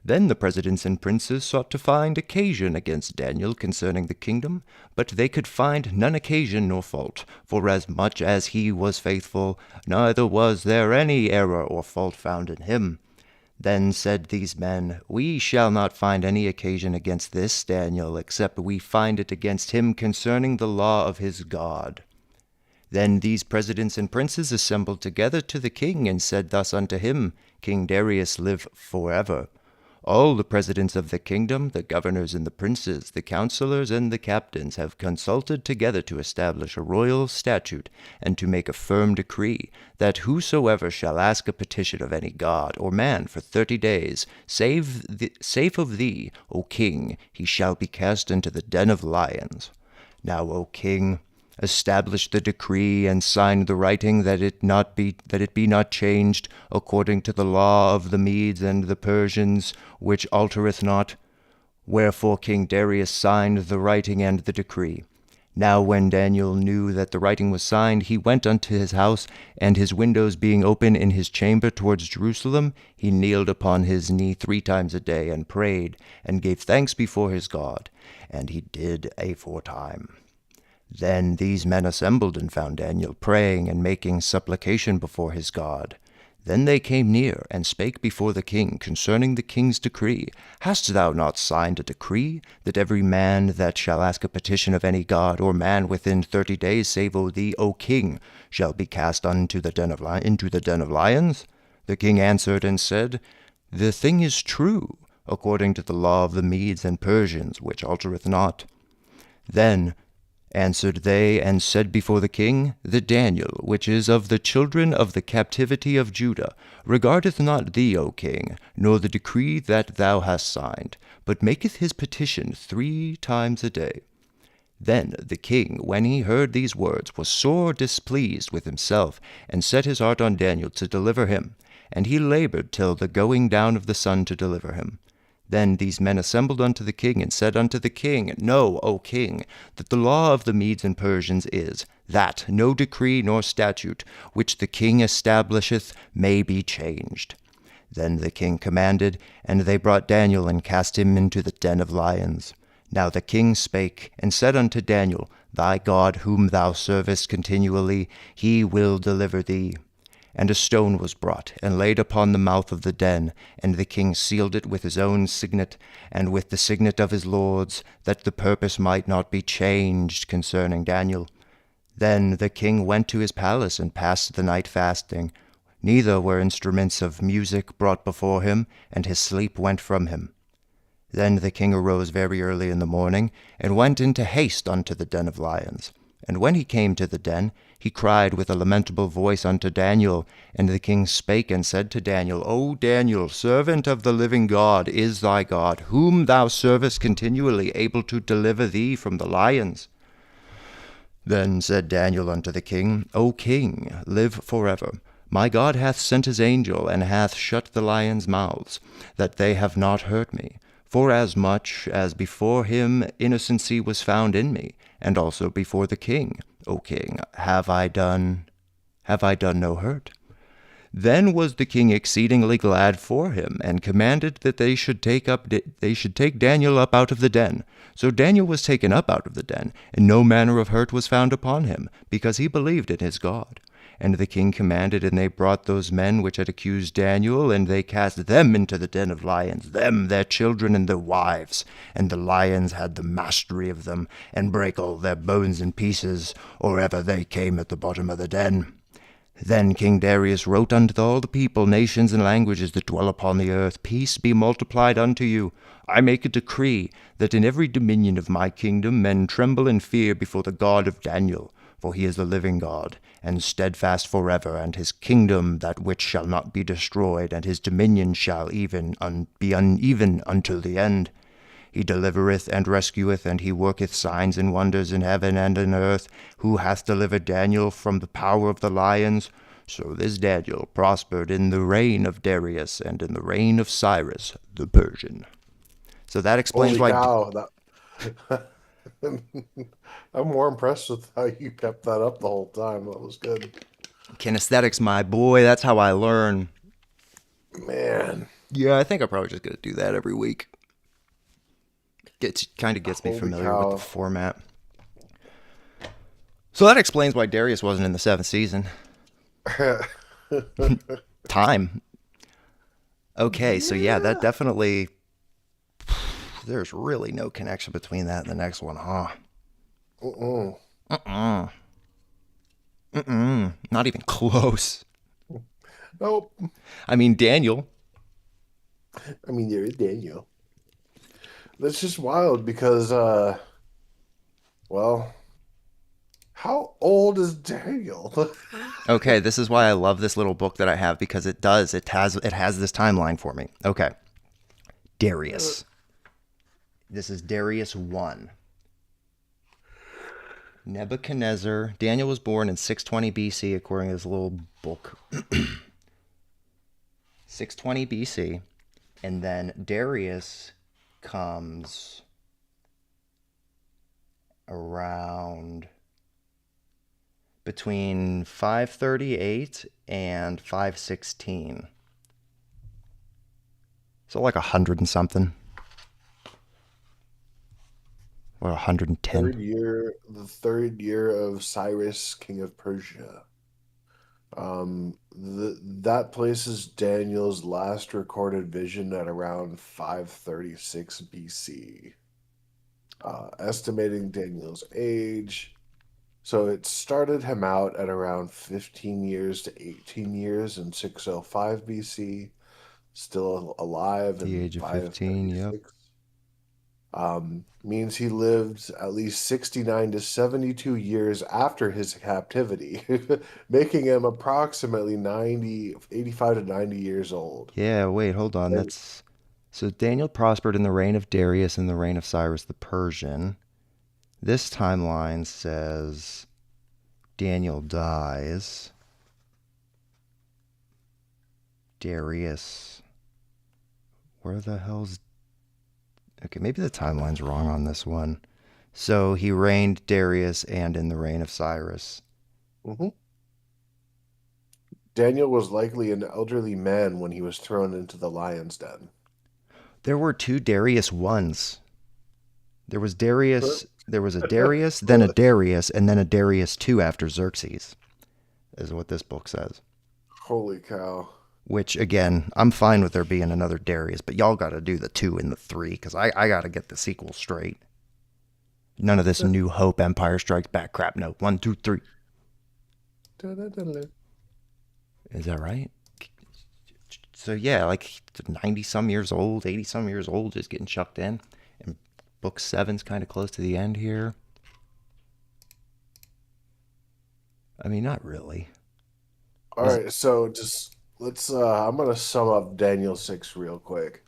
S1: Then the presidents and princes sought to find occasion against Daniel concerning the kingdom, but they could find none occasion nor fault, for as much as he was faithful, neither was there any error or fault found in him. Then said these men, We shall not find any occasion against this Daniel, except we find it against him concerning the law of his God. Then these presidents and princes assembled together to the king, and said thus unto him, King Darius, live forever. All the presidents of the kingdom, the governors and the princes, the counselors and the captains, have consulted together to establish a royal statute, and to make a firm decree, that whosoever shall ask a petition of any god or man for 30 days, save of thee, O king, he shall be cast into the den of lions. Now, O king, establish the decree, and sign the writing, that it be not changed, according to the law of the Medes and the Persians, which altereth not. Wherefore King Darius signed the writing and the decree. Now when Daniel knew that the writing was signed, he went unto his house, and his windows being open in his chamber towards Jerusalem, he kneeled upon his knee 3 times a day, and prayed, and gave thanks before his God. And he did aforetime. Then these men assembled, and found Daniel praying and making supplication before his God. Then they came near, and spake before the king concerning the king's decree. Hast thou not signed a decree, that every man that shall ask a petition of any god or man within 30 days, save o thee, O king, shall be cast into the den of lions? The king answered and said, The thing is true, according to the law of the Medes and Persians, which altereth not. Then answered they, and said before the king, The Daniel, which is of the children of the captivity of Judah, regardeth not thee, O king, nor the decree that thou hast signed, but maketh his petition 3 times a day. Then the king, when he heard these words, was sore displeased with himself, and set his heart on Daniel to deliver him, and he labored till the going down of the sun to deliver him. Then these men assembled unto the king, and said unto the king, Know, O king, that the law of the Medes and Persians is, that no decree nor statute which the king establisheth may be changed. Then the king commanded, and they brought Daniel, and cast him into the den of lions. Now the king spake, and said unto Daniel, Thy God, whom thou servest continually, he will deliver thee. And a stone was brought, and laid upon the mouth of the den, and the king sealed it with his own signet, and with the signet of his lords, that the purpose might not be changed concerning Daniel. Then the king went to his palace, and passed the night fasting. Neither were instruments of music brought before him, and his sleep went from him. Then the king arose very early in the morning, and went into haste unto the den of lions. And when he came to the den, he cried with a lamentable voice unto Daniel. And the king spake and said to Daniel, O Daniel, servant of the living God, is thy God, whom thou servest continually, able to deliver thee from the lions? Then said Daniel unto the king, O king, live forever. My God hath sent his angel, and hath shut the lions' mouths, that they have not hurt me. Forasmuch as before him innocency was found in me, and also before the king, O king, have I done no hurt? Then was the king exceedingly glad for him, and commanded that they should take Daniel up out of the den. So Daniel was taken up out of the den, and no manner of hurt was found upon him, because he believed in his God. And the king commanded, and they brought those men which had accused Daniel, and they cast them into the den of lions, them, their children, and their wives. And the lions had the mastery of them, and brake all their bones in pieces, or ever they came at the bottom of the den. Then King Darius wrote unto all the people, nations, and languages that dwell upon the earth, Peace be multiplied unto you. I make a decree, that in every dominion of my kingdom men tremble and fear before the God of Daniel. For he is the living God, and steadfast forever, and his kingdom that which shall not be destroyed, and his dominion shall be uneven until the end. He delivereth and rescueth, and he worketh signs and wonders in heaven and in earth, who hath delivered Daniel from the power of the lions. So this Daniel prospered in the reign of Darius and in the reign of Cyrus the Persian. So that explains
S4: Holy
S1: why.
S4: cow! That I'm more impressed with how you kept that up the whole time. That was good,
S1: Kinesthetics, my boy, that's how I learn.
S4: man.
S1: Yeah, I think I'm probably just going to do that every week. Kind of gets me
S4: Holy
S1: familiar with the
S4: cow!
S1: format. So that explains why Darius wasn't in the seventh season. Time. Okay, so yeah, that definitely. There's really no connection between that and the next one, huh?
S4: Mm-mm.
S1: Not even close.
S4: Nope.
S1: I mean, Daniel.
S4: I mean, there is Daniel. That's just wild because, well, how old is Daniel?
S1: Okay, this is why I love this little book that I have because it does. It has this timeline for me. Okay. Darius. This is Darius 1. Nebuchadnezzar. Daniel was born in 620 BC, according to this little book. 620 BC. And then Darius comes around between 538 and 516. So like 100 and something. Or 110.
S4: The third year of Cyrus, king of Persia. That places Daniel's last recorded vision at around 536 BC. Estimating Daniel's age. So it started him out at around 15 years to 18 years in 605 BC, still alive
S1: The
S4: in
S1: age of 15, yep.
S4: 536. Means he lived at least 69 to 72 years after his captivity, making him approximately 85 to 90 years old.
S1: Yeah, wait, hold on.
S4: And
S1: That's so Daniel prospered in the reign of Darius and the reign of Cyrus the Persian. This timeline says Daniel dies. Darius. Where the hell's. Okay, maybe the timeline's wrong on this one. So he reigned Darius and in the reign of Cyrus.
S4: Mhm. Daniel was likely an elderly man when he was thrown into the lion's den.
S1: There were two Darius ones. There was Darius. There was a Darius, then a
S4: Holy
S1: Darius, and then a Darius 2 after Xerxes, is what this book says.
S4: holy cow.
S1: Which, again, I'm fine with there being another Darius, but y'all got to do the 2 and the 3, because I got to get the sequel straight. None of this New Hope, Empire Strikes Back crap. No, 1, 2, 3. Is that right? So, yeah, like 90 some years old, 80 some years old, just getting chucked in. And book 7's kind of close to the end here. I mean, not really.
S4: All right, so just let's I'm gonna sum up Daniel 6 real quick.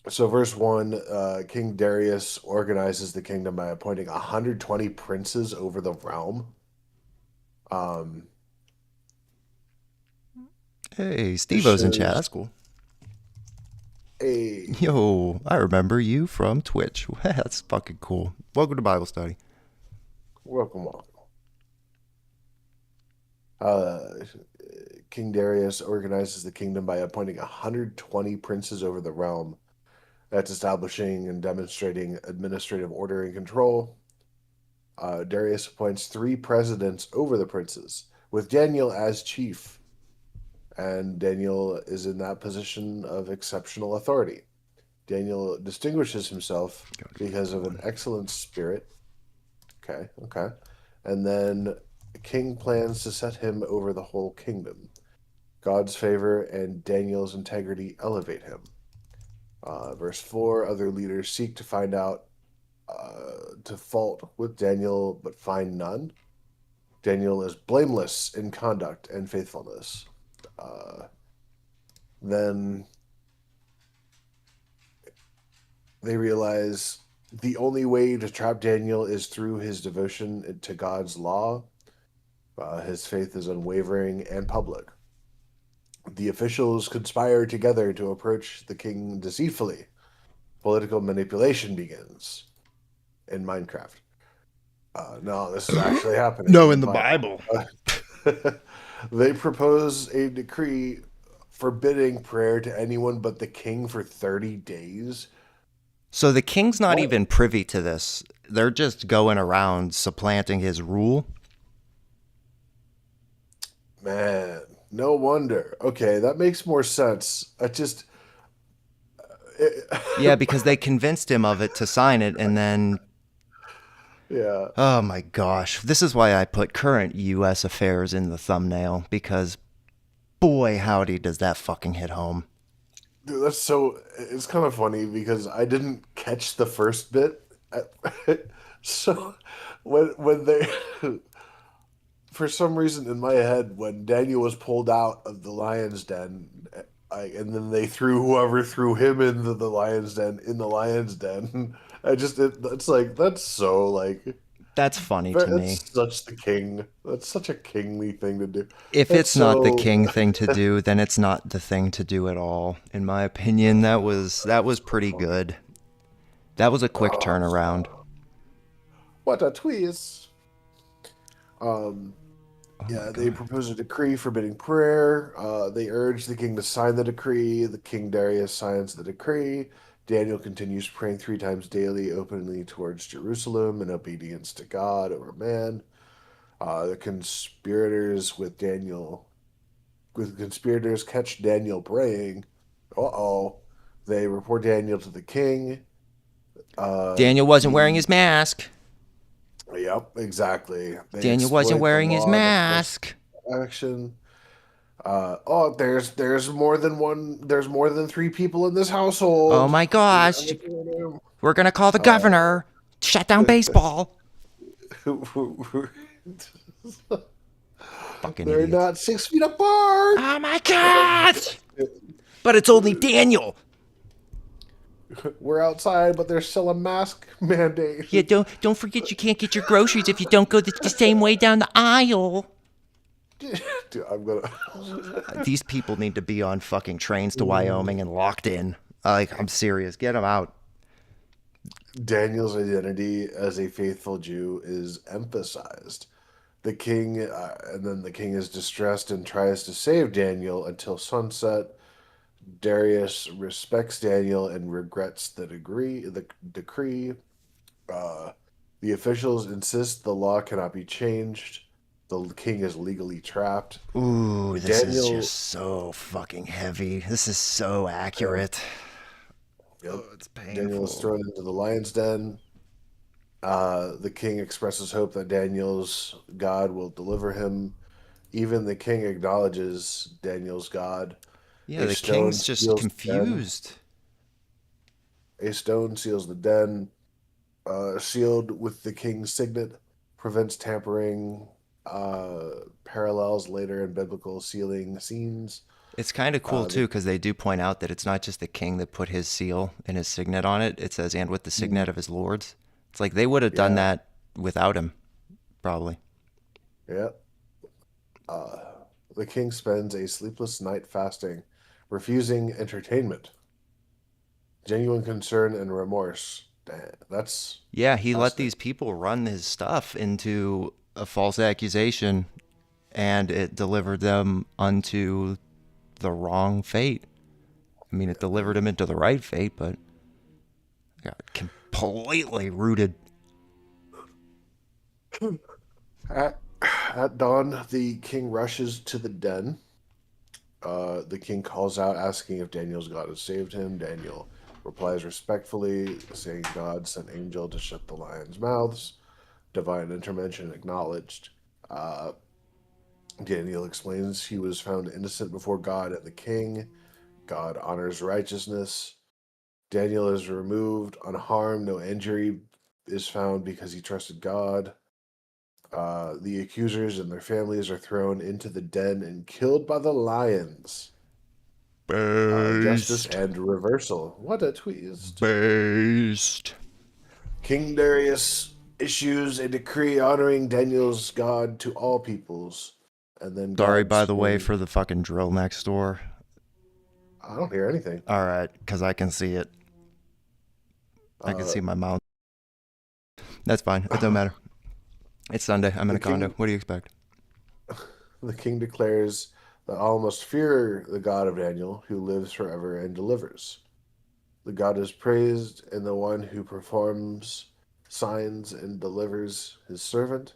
S4: So verse 1, King Darius organizes the kingdom by appointing 120 princes over the realm. Um,
S1: Hey,
S4: this
S1: Steve-O's in chat.
S4: shows
S1: That's cool.
S4: a
S1: Yo, I remember you from Twitch. That's fucking cool. Welcome to Bible study.
S4: welcome, welcome. Uh, King Darius organizes the kingdom by appointing 120 princes over the realm. That's establishing and demonstrating administrative order and control. Darius appoints 3 presidents over the princes, with Daniel as chief. And Daniel is in that position of exceptional authority. Daniel distinguishes himself because of an excellent spirit. Okay, okay. And then the king plans to set him over the whole kingdom. God's favor and Daniel's integrity elevate him. Verse 4, other leaders seek to find out to fault with Daniel, but find none. Daniel is blameless in conduct and faithfulness. Then they realize the only way to trap Daniel is through his devotion to God's law. His faith is unwavering and public. The officials conspire together to approach the king deceitfully. Political manipulation begins in Minecraft. No, this is actually happening
S1: No,
S4: in
S1: in
S4: the
S1: the
S4: Bible.
S1: Bible.
S4: They propose a decree forbidding prayer to anyone but the king for 30 days.
S1: So the king's not
S4: What?
S1: even privy to this. They're just going around supplanting his rule.
S4: Man, no wonder. Okay, that makes more sense. It,
S1: Yeah, because they convinced him of it to sign it, and then,
S4: yeah,
S1: oh my gosh. This is why I put current U.S. affairs in the thumbnail, because boy, howdy, does that fucking hit home.
S4: dude, it's kind of funny because I didn't catch the first bit. So when they for some reason in my head when Daniel was pulled out of the lion's den, and then they threw whoever threw him into the lion's den in the lion's den. It's like that's so like
S1: That's funny to me.
S4: that's such the king. That's such a kingly thing to do.
S1: If
S4: That's
S1: it's not the
S4: so
S1: king thing to do, then it's not the thing to do at all. In my opinion, that was pretty good. That was a quick turnaround.
S4: what a twist. Um,
S1: Oh my
S4: yeah, they
S1: god.
S4: propose a decree forbidding prayer. They urge the king to sign the decree. The king Darius signs the decree. Daniel continues praying 3 times daily, openly towards Jerusalem in obedience to God over man. The conspirators catch Daniel praying. Uh-oh. They report Daniel to the king.
S1: Daniel wasn't wearing
S4: The
S1: his mask.
S4: Yep, exactly. They
S1: Daniel wasn't
S4: exploit the
S1: wearing his
S4: law to force
S1: mask.
S4: action. There's more than one. There's more than 3 people in this
S1: Oh
S4: household.
S1: my gosh. We're gonna call the
S4: Uh,
S1: governor. Shut down baseball. Fucking
S4: they're
S1: idiots.
S4: not 6 feet apart.
S1: Oh my gosh. But it's only Daniel.
S4: We're outside, but there's still a mask mandate.
S1: Yeah, don't forget you can't get your groceries if you don't go the same way down the aisle.
S4: Dude, I'm gonna.
S1: These people need to be on fucking trains to Wyoming and locked in. Like, I'm serious. Get them out.
S4: Daniel's identity as a faithful Jew is emphasized. And then the king is distressed and tries to save Daniel until sunset. Darius respects Daniel and regrets the decree. Uh, the officials insist the law cannot be changed. The king is legally trapped.
S1: Ooh, this is
S4: Daniel,
S1: just so fucking heavy. This is so accurate.
S4: yep,
S1: Oh, it's
S4: Daniel is
S1: painful.
S4: thrown into the lion's den. The king expresses hope that Daniel's God will deliver him. Even the king acknowledges Daniel's God.
S1: Yeah,
S4: A
S1: the
S4: stone
S1: king's just
S4: seals the den.
S1: confused.
S4: A stone seals the den. Sealed with the king's signet, prevents tampering. Parallels later in biblical sealing scenes.
S1: It's kind of cool
S4: Uh, the,
S1: too because they do point out that it's not just the king that put his seal and his signet on it. It says, and with the signet of his lords. It's like they would have done
S4: yeah,
S1: that without him, probably.
S4: yeah. Uh, the king spends a sleepless night fasting, refusing entertainment. Genuine concern and remorse. Damn, that's
S1: Yeah, he let
S4: fasting.
S1: these people run his stuff into a false accusation and it delivered them unto the wrong fate. I mean, it delivered him into the right fate, but got completely rooted.
S4: At, at dawn, the king rushes to the den. The king calls out, asking if Daniel's God has saved him. Daniel replies respectfully, saying God sent angel to shut the lions' mouths. Divine intervention acknowledged. Uh, Daniel explains he was found innocent before God and the king. God honors righteousness. Daniel is removed unharmed, no injury is found because he trusted God. The accusers and their families are thrown into the den and killed by the lions. Justice
S1: Based.
S4: and reversal. What a twist.
S1: Based.
S4: King Darius issues a decree honoring Daniel's God to all peoples. And then
S1: Sorry,
S4: God
S1: by the way,
S4: springs.
S1: for the fucking drill next door.
S4: I don't hear anything.
S1: Alright, because I can see it. I can
S4: Uh,
S1: see my mouth. That's fine. It don't matter. It's Sunday. I'm in
S4: the
S1: a condo.
S4: king,
S1: What do you expect?
S4: the king declares that all must fear the God of Daniel, who lives forever and delivers. The God is praised, and the one who performs signs and delivers his servant.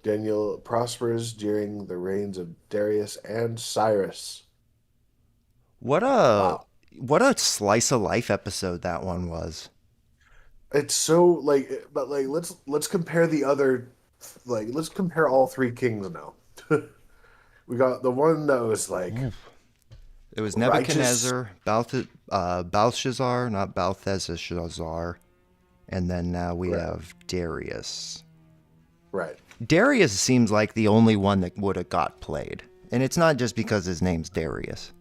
S4: Daniel prospers during the reigns of Darius and Cyrus.
S1: What a
S4: Wow.
S1: what a slice of life episode that one was.
S4: It's so like, but like, let's compare the other, like, let's compare all three kings now. We got the one that was like
S1: It was
S4: righteous,
S1: Nebuchadnezzar, Belshazzar, not Balthazar, and then now we
S4: right?
S1: have Darius.
S4: Right.
S1: Darius seems like the only one that would have got played. And it's not just because his name's Darius.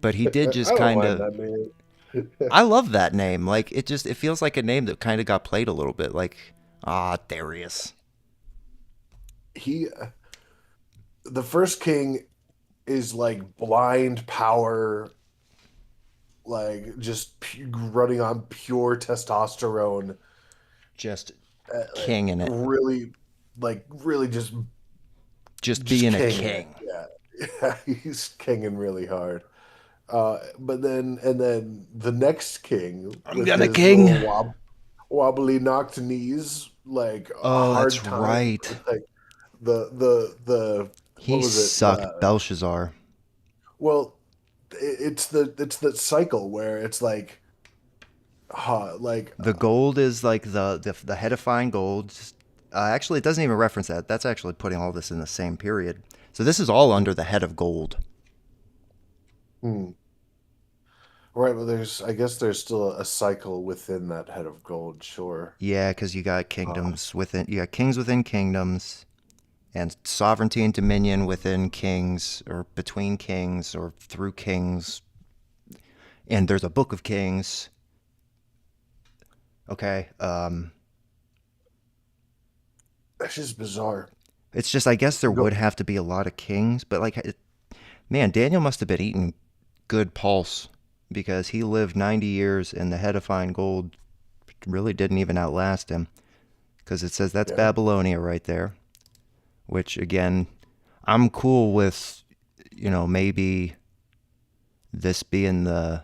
S1: But he did
S4: I
S1: just
S4: don't
S1: kind
S4: mind
S1: of.
S4: that name.
S1: I love that name. Like, it feels like a name that kind of got played a little bit. Like, Darius.
S4: He, the first king, is like blind power, like just running on pure testosterone.
S1: Just
S4: Like
S1: king in it.
S4: really, really
S1: Just
S4: just
S1: being a
S4: king in it.
S1: king.
S4: Yeah, yeah, he's kinging really hard. But then the next king
S1: I'm
S4: with
S1: gonna
S4: his
S1: king.
S4: little wobbly knocked knees, like a
S1: Oh,
S4: hard
S1: that's
S4: time
S1: right.
S4: with like the what
S1: He
S4: was it?
S1: sucked, Belshazzar.
S4: Well, it's the cycle where it's like, like
S1: The gold is like the head of fine gold. Actually, it doesn't even reference that. That's actually putting all this in the same period. So this is all under the head of gold.
S4: hmm. Right, but I guess there's still a cycle within that head of gold, sure.
S1: Yeah, because you got
S4: Uh,
S1: kingdoms within, you got kings within kingdoms, and sovereignty and dominion within kings, or between kings, or through kings. And there's a book of kings. Okay,
S4: that's just bizarre.
S1: it's just I guess there would
S4: Go,
S1: have to be a lot of kings, but like, man, Daniel must have been eating good pulse because he lived 90 years, and the head of fine gold really didn't even outlast him. Because it says that's
S4: yeah.
S1: Babylonia right there, which again, I'm cool with, maybe this being the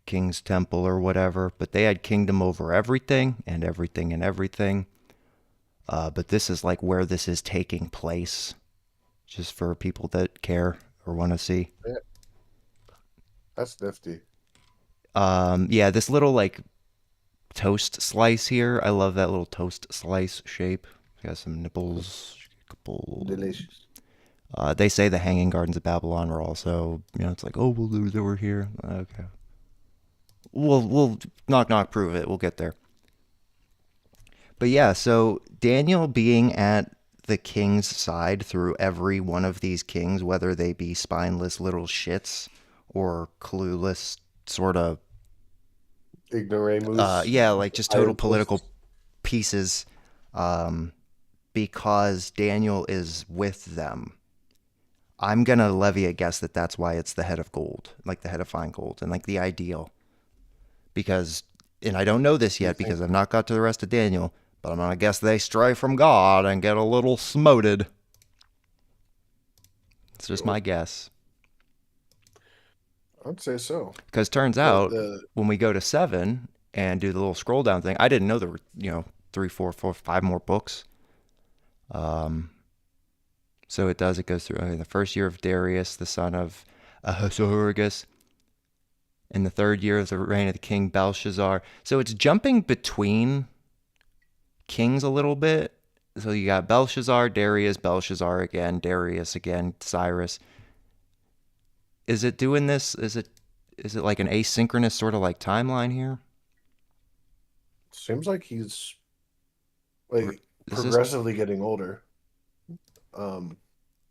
S1: king's temple or whatever, but they had kingdom over everything and everything and everything. But this is like where this is taking place, just for people that care or want to see.
S4: Yeah, that's nifty.
S1: Yeah, this little like toast slice here. I love that little toast slice shape. Got some nipples.
S4: Delicious.
S1: They say the Hanging Gardens of Babylon were also, it's like, oh, well, they were here. Okay. We'll knock knock prove it. We'll get there. But yeah, so Daniel being at the king's side through every one of these kings, whether they be spineless little shits or clueless sort of,
S4: Ignoramus.
S1: yeah, like just total political
S4: Scientists.
S1: pieces, because Daniel is with them. I'm gonna levy a guess that that's why it's the head of gold, like the head of fine gold, and like the ideal. Because, and I don't know this
S4: You
S1: yet
S4: think?
S1: because I've not got to the rest of Daniel, but I'm gonna guess they stray from God and get a little smoted. It's just my guess.
S4: I'd say so.
S1: Because turns
S4: The
S1: out
S4: the
S1: when we go to 7 and do the little scroll down thing, I didn't know there were 3, 4, 4, 5 more books. Um, so it does. It goes through the first year of Darius, the son of Ahasuerus, in the third year of the reign of the king Belshazzar. So it's jumping between kings a little bit. So you got Belshazzar, Darius, Belshazzar again, Darius again, Cyrus. Is it doing this? Is it like an asynchronous sort of like timeline here?
S4: Seems like he's
S1: R-
S4: like
S1: This is
S4: progressively getting older. Um,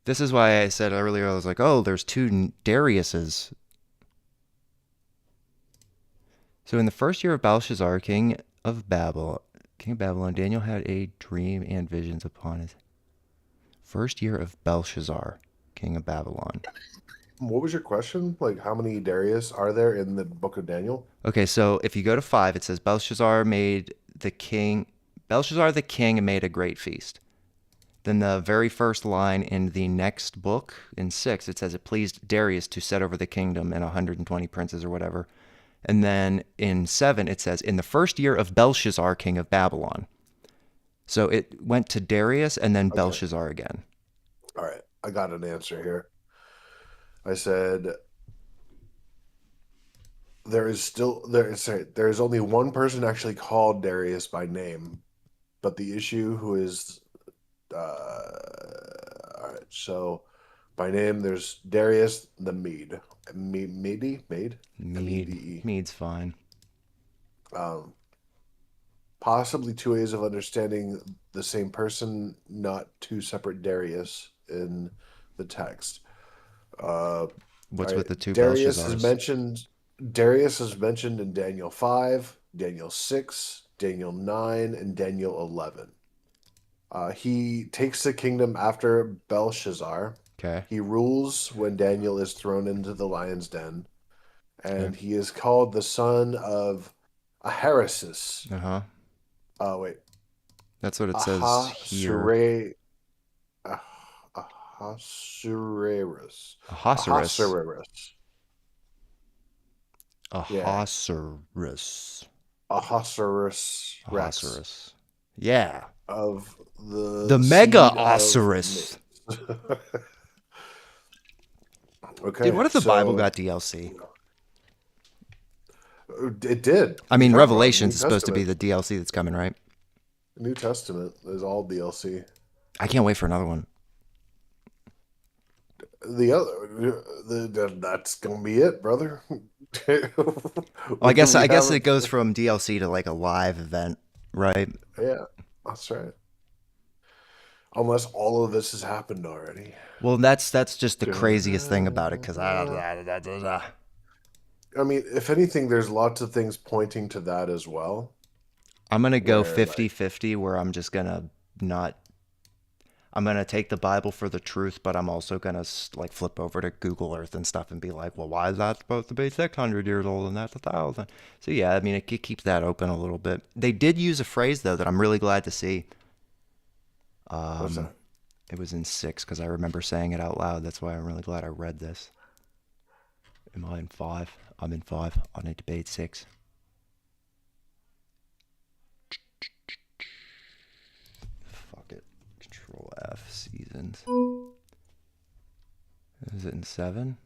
S1: this is why I said earlier I was like, oh, there's two Dariuses. So in the first year of Belshazzar, King of Babylon, Daniel had a dream and visions upon his first year of Belshazzar, king of Babylon.
S4: what was your question? Like, how many Darius are there in the Book of Daniel?
S1: Okay, so if you go to 5, it says Belshazzar the king made a great feast. Then the very first line in the next book, in 6, it says it pleased Darius to set over the kingdom and 120 princes or whatever. And then in 7, it says, in the first year of Belshazzar, king of Babylon. So it went to Darius and then
S4: Okay,
S1: Belshazzar again.
S4: all right, I got an answer here. I said there is only one person actually called Darius by name, but the issue who is all right. So by name, there's Darius the Mede, Mede, Mede.
S1: Mead's fine.
S4: Um, possibly two ways of understanding the same person, not two separate Darius in the text. Uh, all
S1: What's
S4: right,
S1: with the two Belshazzars?
S4: Darius is mentioned in Daniel 5, Daniel 6, Daniel 9, and Daniel 11. He takes the kingdom after Belshazzar.
S1: Okay.
S4: He rules when Daniel is thrown into the lion's den,
S1: Okay.
S4: and he is called the son of Ahasuerus.
S1: Uh-huh.
S4: Wait,
S1: That's what it says here.
S4: Ahasuerus. Ahasuerus.
S1: Ahasuerus.
S4: Ahasuerus. Yeah,
S1: Ahasuerus.
S4: Ahasuerus Rex
S1: Ahasuerus. Yeah.
S4: of the
S1: The Mega
S4: seed of
S1: Osiris.
S4: Mith.
S1: Dude,
S4: Okay,
S1: what if the Bible
S4: so
S1: got DLC?
S4: it did.
S1: I
S4: You
S1: mean,
S4: talk about New
S1: Revelations is supposed to be
S4: Testament.
S1: the DLC that's coming, right?
S4: New Testament is all DLC.
S1: I can't wait for another one.
S4: The other, that's gonna be it, brother.
S1: Well, I
S4: We
S1: guess
S4: haven't.
S1: it goes from DLC to like a live event, right?
S4: Yeah, that's right. Unless all of this has happened already.
S1: Well, that's just the craziest thing about it, because
S4: I mean, if anything, there's lots of things pointing to that as well.
S1: I'm gonna go
S4: Where like,
S1: 50-50, where I'm just gonna not. I'm gonna take the Bible for the truth, but I'm also gonna like flip over to Google Earth and stuff and be like, well, why is that supposed to be 600 years old and that's 1,000? So yeah, I mean, it keeps that open a little bit. They did use a phrase though that I'm really glad to see.
S4: what's
S1: Um,
S4: that?
S1: it was in 6 because I remember saying it out loud. That's why I'm really glad I read this. Am I in 5? I'm in 5. I need to be at 6. Fuck it. Control F, seasons. Is it in 7?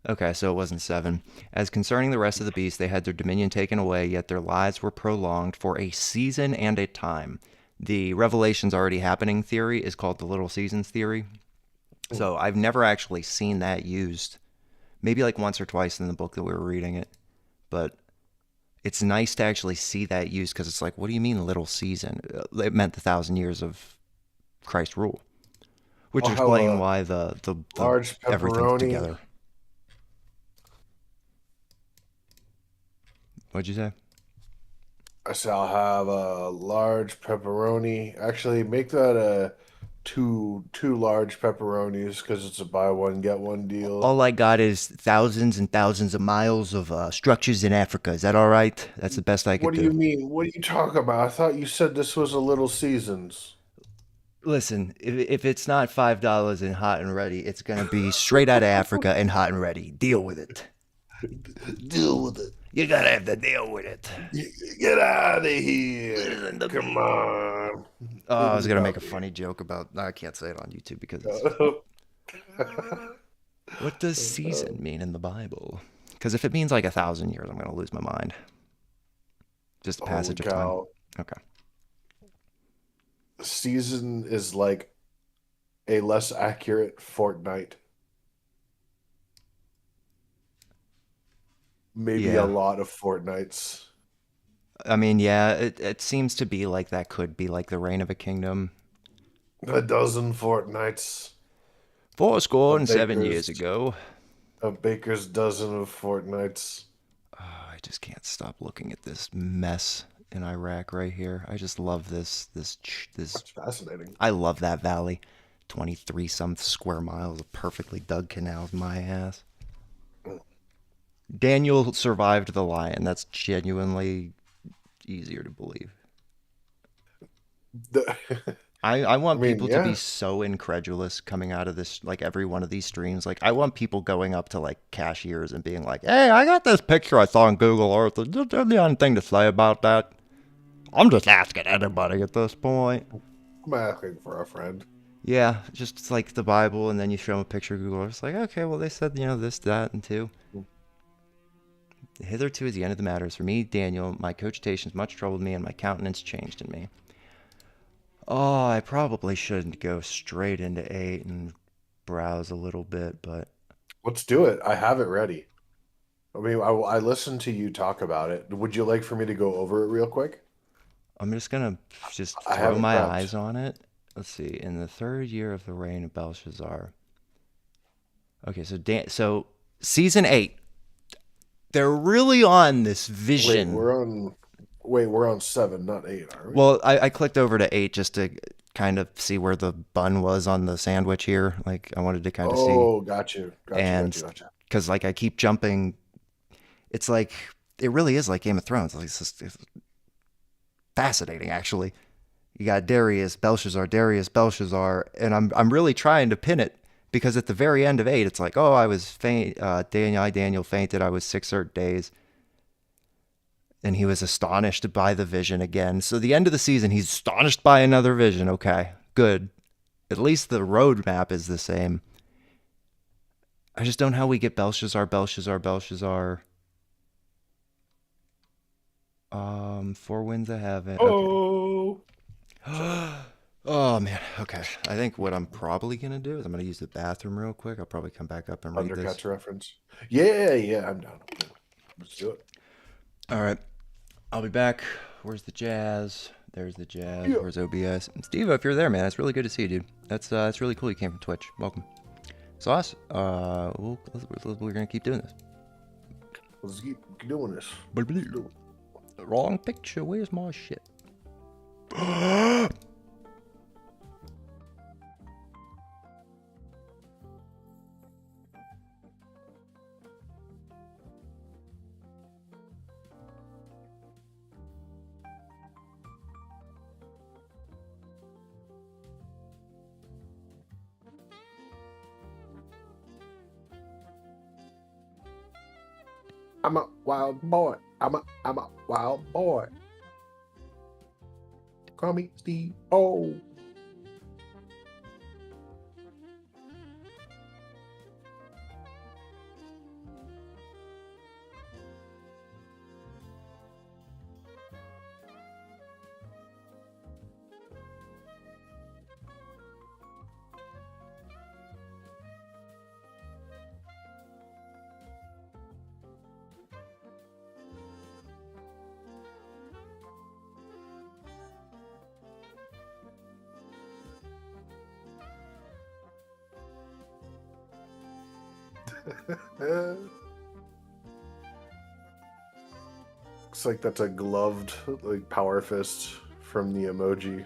S1: Okay, so it wasn't 7. As concerning the rest of the beasts, they had their dominion taken away, yet their lives were prolonged for a season and a time. The Revelations already happening theory is called the Little Seasons theory. So I've never actually seen that used. Maybe like once or twice in the book that we were reading it. But it's nice to actually see that used because it's like, what do you mean little season? It meant the 1,000 years of Christ's rule, which
S4: I'll
S1: would
S4: have
S1: explain
S4: a
S1: why the
S4: large
S1: everything's
S4: pepperoni.
S1: together. What'd you say?
S4: I said I'll have a large pepperoni. Actually, make that a two large pepperonis because it's a buy one get one deal.
S1: All I got is thousands and thousands of miles of structures in Africa. Is that all right? That's the best I could
S4: What do you
S1: do.
S4: mean? What are you talking about? I thought you said this was a Little Seasons.
S1: Listen, if it's not $5 and hot and ready, it's gonna be straight out of Africa and hot and ready. Deal with it.
S4: Deal with it.
S1: You gotta have to deal with it.
S4: Get out of here.
S1: Listen to
S4: Come
S1: me.
S4: on.
S1: Oh, I was gonna make a
S4: Listen
S1: funny joke about. No, I can't say it on YouTube because it's.
S4: to
S1: What does season mean in the Bible? Because if it means like 1,000 years, I'm gonna lose my mind. Just a
S4: Holy
S1: passage of time.
S4: cow.
S1: Okay.
S4: Season is like a less accurate fortnight. maybe a
S1: Yeah.
S4: lot of fortnights.
S1: I mean, yeah, it seems to be like that could be like the reign of a kingdom.
S4: A dozen fortnights.
S1: Fourscore
S4: A
S1: and 7 years
S4: baker's
S1: ago.
S4: a baker's dozen of fortnights.
S1: Oh, I just can't stop looking at this mess in Iraq right here. I just love this.
S4: That's fascinating.
S1: I love that valley. 23 some square miles of perfectly dug canals, my ass. Daniel survived the lion. That's genuinely easier to believe.
S4: The,
S1: I
S4: I
S1: want
S4: mean,
S1: people to be
S4: yeah.
S1: so incredulous coming out of this, like every one of these streams. Like, I want people going up to like cashiers and being like, "Hey, I got this picture I saw on Google Earth. Is there anything to say about that?" I'm just asking anybody at this point.
S4: I'm asking for a friend.
S1: Yeah, just it's like the Bible, and then you show them a picture of Google Earth. It's like, okay, well, they said, this, that, and two. Hitherto is the end of the matters. For me, Daniel, my cogitations much troubled me, and my countenance changed in me. Oh, I probably shouldn't go straight into 8 and browse a little bit, but
S4: Let's do it. I have it ready. I mean, I listened to you talk about it. Would you like for me to go over it real quick?
S1: I'm just gonna just
S4: I have
S1: throw
S4: it
S1: my
S4: prepped.
S1: eyes on it. Let's see. In the 3rd year of the reign of Belshazzar. Okay, so season 8. They're really on this
S4: Wait,
S1: vision.
S4: we're on 7, not 8, are we?
S1: Well, I clicked over to 8 just to kind of see where the bun was on the sandwich here. Like, I wanted to kind of see.
S4: Oh, got you. Got you, got you,
S1: And
S4: got you.
S1: because, like, I keep jumping. It's like, it really is like Game of Thrones. Like, it's fascinating, actually. You got Darius, Belshazzar, and I'm really trying to pin it because at the very end of 8, it's like, oh, I was faint. Daniel fainted. I was 6 days. And he was astonished by the vision again. So the end of the season, he's astonished by another vision. Okay, good. At least the roadmap is the same. I just don't know how we get Belshazzar. 4 winds of heaven. Okay.
S4: Oh, sorry.
S1: Oh man. Okay. I think what I'm probably gonna do is I'm gonna use the bathroom real quick. I'll probably come back up and read this.
S4: Undercuts reference. Yeah, yeah, I'm down. Let's do it.
S1: All right. I'll be back. Where's the jazz? There's the jazz.
S4: Yeah.
S1: Where's OBS? Steve, if you're there, man, it's really good to see you, dude. That's really cool. You came from Twitch. Welcome. Sauce. We're gonna keep doing this.
S4: Let's keep doing this.
S1: Wrong picture. Where's my shit?
S4: I'm a wild boy. I'm a wild boy. Call me Steve. Oh. Looks like that's a gloved like power fist from the emoji.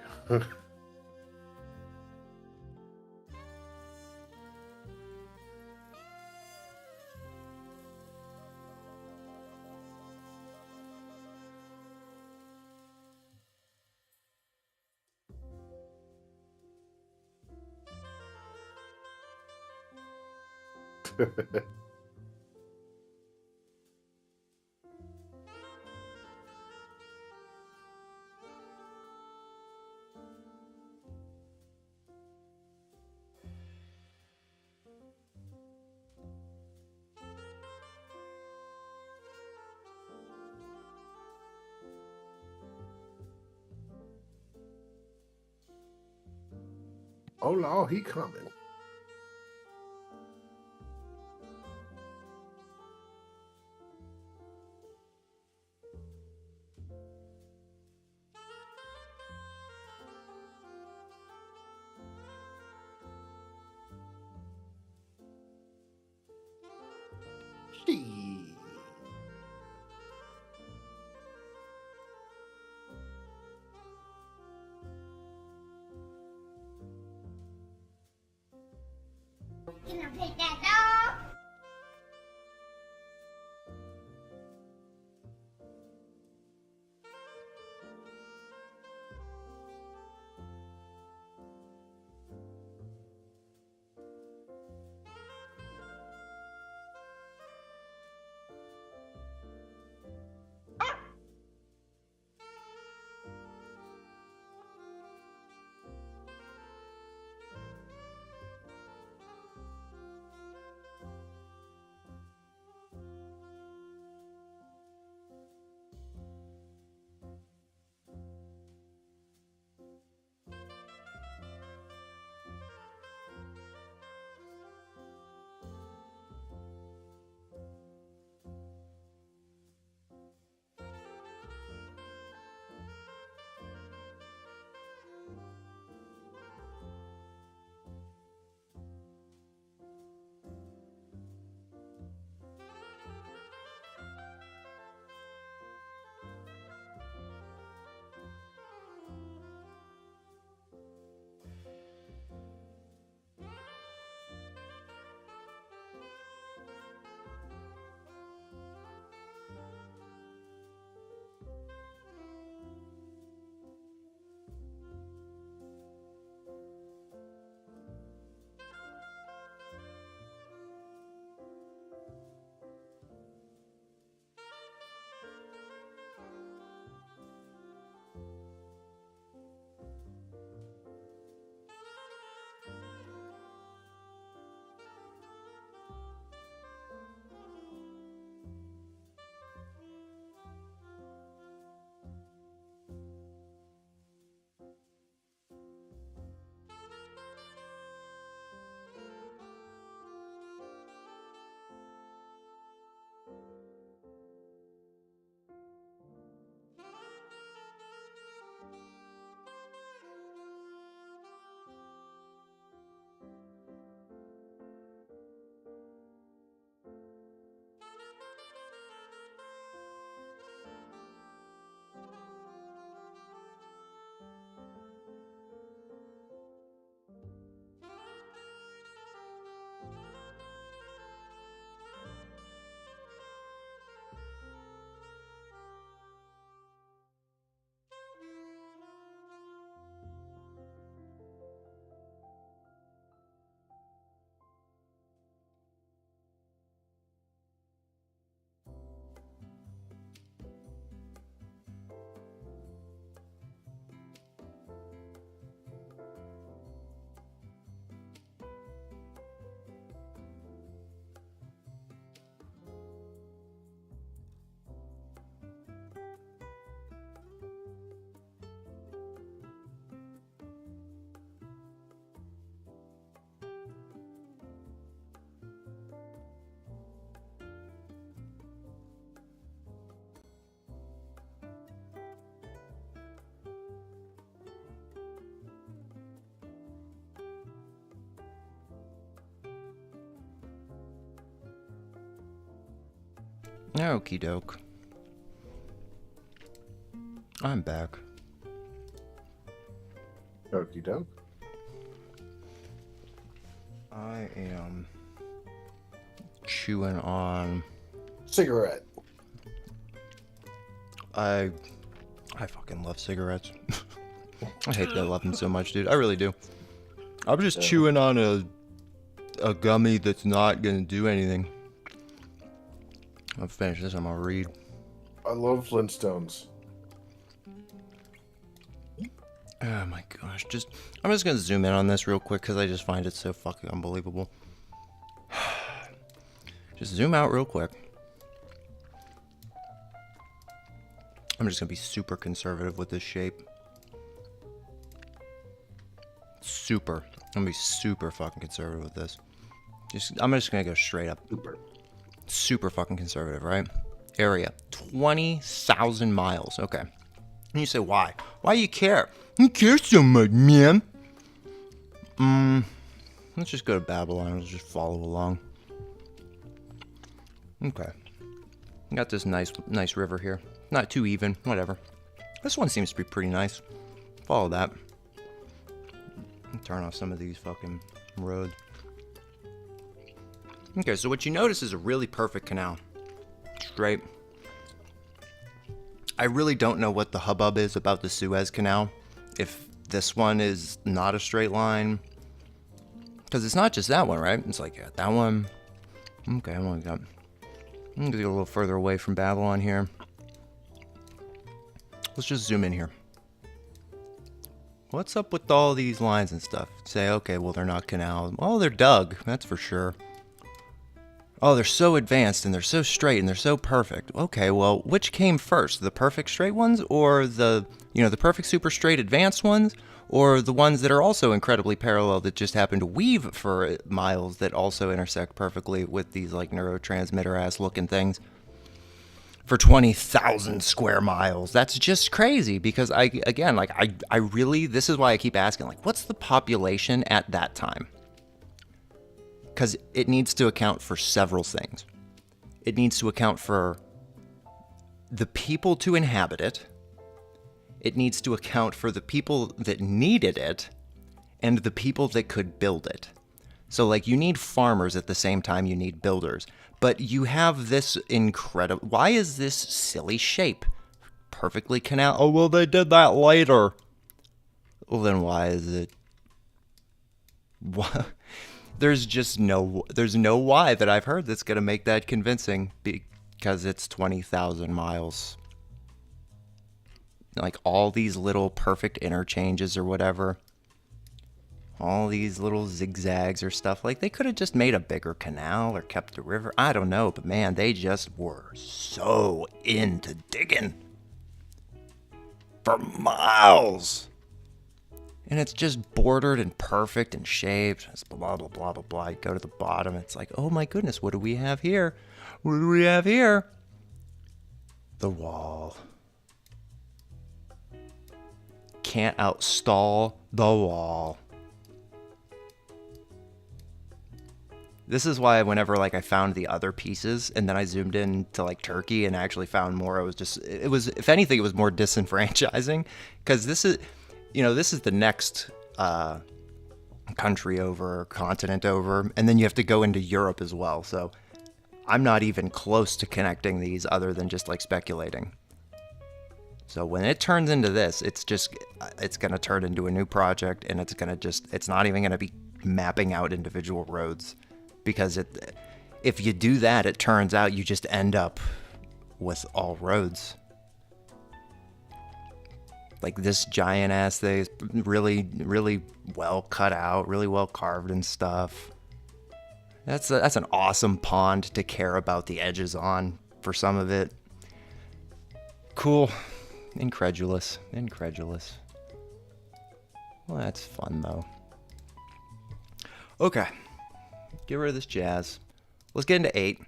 S4: Oh no, he coming. 50.
S5: Can I take that dog?
S1: Okie doke. I'm back.
S4: Okie doke.
S1: I am chewing on.
S4: Cigarette.
S1: I fucking love cigarettes. I hate that I love them so much, dude. I really do. I'm just chewing on a gummy that's not gonna do anything. I'll finish this. I'm gonna read.
S4: I love Flintstones.
S1: Oh my gosh, I'm just gonna zoom in on this real quick because I just find it so fucking unbelievable. Just zoom out real quick. I'm just gonna be super conservative with this shape. I'm gonna be super fucking conservative with this. I'm just gonna go straight up. Super fucking conservative, right? Area, 20,000 miles. Okay. And you say, why? Why you care? You care so much, man. Let's just go to Babylon. Let's just follow along. Okay. Got this nice river here. Not too even, whatever. This one seems to be pretty nice. Follow that. Turn off some of these fucking roads. Okay, so what you notice is a really perfect canal. Straight. I really don't know what the hubbub is about the Suez Canal. If this one is not a straight line. Because it's not just that one, right? It's like, yeah, that one. Okay, I'm gonna get a little further away from Babylon here. Let's just zoom in here. What's up with all these lines and stuff? Say, okay, well, they're not canals. Well, they're dug, that's for sure. Oh, they're so advanced and they're so straight and they're so perfect. Okay, well, which came first? The perfect straight ones or the perfect super straight advanced ones? Or the ones that are also incredibly parallel that just happen to weave for miles that also intersect perfectly with these like neurotransmitter ass looking things for 20,000 square miles. That's just crazy because I really, this is why I keep asking, like, what's the population at that time? Because it needs to account for several things. It needs to account for the people to inhabit it. It needs to account for the people that needed it and the people that could build it. So, like, you need farmers at the same time you need builders. But you have this incredible... Why is this silly shape? Perfectly canal... Oh, well, they did that later. Well, then why is it... What? There's no why that I've heard that's going to make that convincing because it's 20,000 miles. Like all these little perfect interchanges or whatever. All these little zigzags or stuff. Like they could have just made a bigger canal or kept the river. I don't know, but man, they just were so into digging for miles. And it's just bordered and perfect and shaped. It's blah, blah, blah, blah, blah. You go to the bottom. It's like, oh my goodness, what do we have here? What do we have here? The wall. Can't outstall the wall. This is why whenever like I found the other pieces and then I zoomed in to like Turkey and actually found more, it was if anything, it was more disenfranchising because this is the next country over, continent over, and then you have to go into Europe as well. So I'm not even close to connecting these other than just like speculating. So when it turns into this, it's going to turn into a new project and it's not even going to be mapping out individual roads because if you do that, it turns out you just end up with all roads. Like this giant ass thing is really, really well cut out, really well carved and stuff. That's an awesome pond to care about the edges on for some of it. Cool. Incredulous. Well, that's fun though. Okay. Get rid of this jazz. Let's get into 8.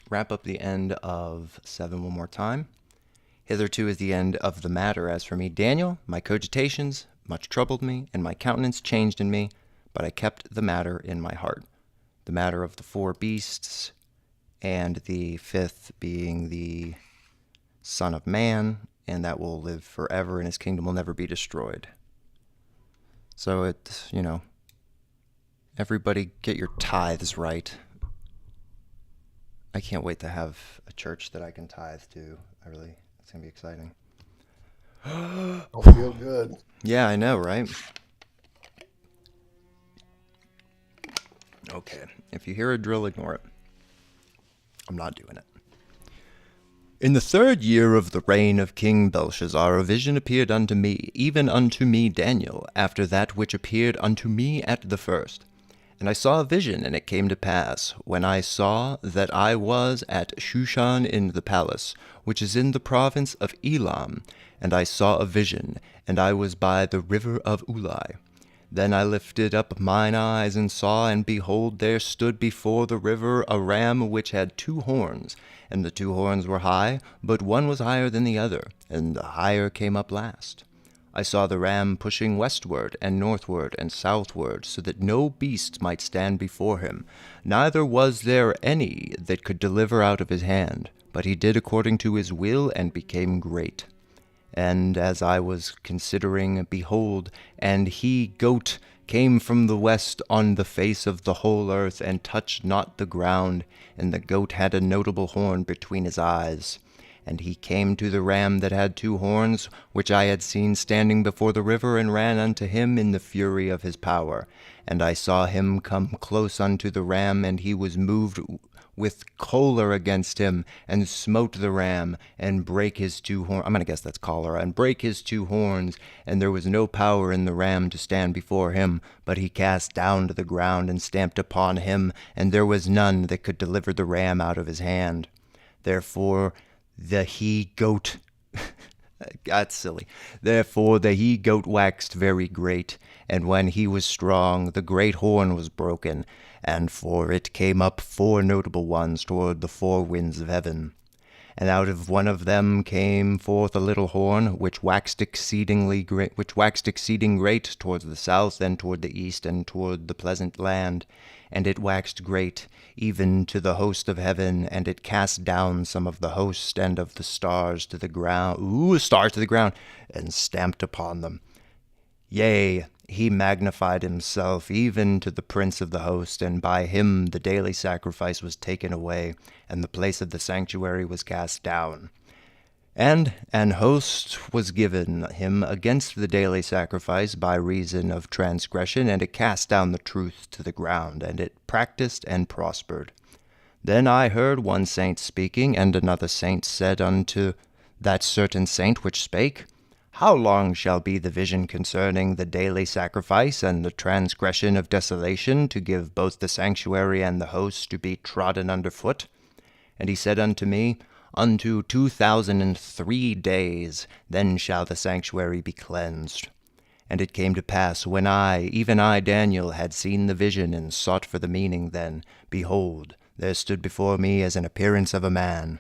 S1: Wrap up the end of 7 one more time. Hitherto is the end of the matter. As for me, Daniel, my cogitations much troubled me, and my countenance changed in me, but I kept the matter in my heart. The matter of the 4 beasts, and the 5th being the Son of Man, and that will live forever, and his kingdom will never be destroyed. So everybody get your tithes right. I can't wait to have a church that I can tithe to. It's going to be exciting.
S4: I'll feel good.
S1: Yeah, I know, right? Okay, if you hear a drill, ignore it. I'm not doing it. In the 3rd year of the reign of King Belshazzar, a vision appeared unto me, even unto me Daniel, after that which appeared unto me at the first. And I saw a vision, and it came to pass, when I saw that I was at Shushan in the palace, which is in the province of Elam, and I saw a vision, and I was by the river of Ulai. Then I lifted up mine eyes and saw, and behold, there stood before the river a ram which had 2 horns, and the 2 horns were high, but one was higher than the other, and the higher came up last. I saw the ram pushing westward and northward and southward, so that no beast might stand before him, neither was there any that could deliver out of his hand, but he did according to his will and became great. And as I was considering, behold, and he, goat, came from the west on the face of the whole earth, and touched not the ground, and the goat had a notable horn between his eyes. And he came to the ram that had 2 horns, which I had seen standing before the river, and ran unto him in the fury of his power. And I saw him come close unto the ram, and he was moved with choler against him, and smote the ram, and brake his 2 horns. I'm going to guess that's cholera. And brake his 2 horns, and there was no power in the ram to stand before him, but he cast down to the ground, and stamped upon him, and there was none that could deliver the ram out of his hand. Therefore the he-goat that's silly. Therefore the he-goat waxed very great, and when he was strong, the great horn was broken, and for it came up 4 notable ones toward the 4 winds of heaven. And out of one of them came forth a little horn, which waxed exceeding great towards the south, and toward the east, and toward the pleasant land. And it waxed great, even to the host of heaven, and it cast down some of the host and of the stars to the ground, and stamped upon them. Yea, he magnified himself even to the prince of the host, and by him the daily sacrifice was taken away, and the place of the sanctuary was cast down. And an host was given him against the daily sacrifice by reason of transgression, and it cast down the truth to the ground, and it practiced and prospered. Then I heard one saint speaking, and another saint said unto that certain saint which spake, How long shall be the vision concerning the daily sacrifice and the transgression of desolation, to give both the sanctuary and the host to be trodden under foot? And he said unto me, Unto 2003 days, then shall the sanctuary be cleansed. And it came to pass, when even I, Daniel, had seen the vision, and sought for the meaning, then, behold, there stood before me as an appearance of a man.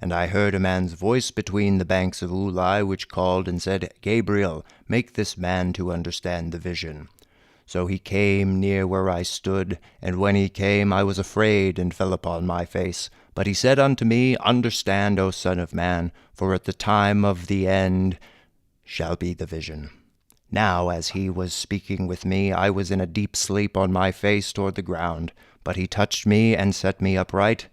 S1: And I heard a man's voice between the banks of Ulai, which called and said, Gabriel, make this man to understand the vision. So he came near where I stood, and when he came, I was afraid, and fell upon my face. But he said unto me, Understand, O Son of Man, for at the time of the end shall be the vision. Now, as he was speaking with me, I was in a deep sleep on my face toward the ground. But he touched me and set me upright.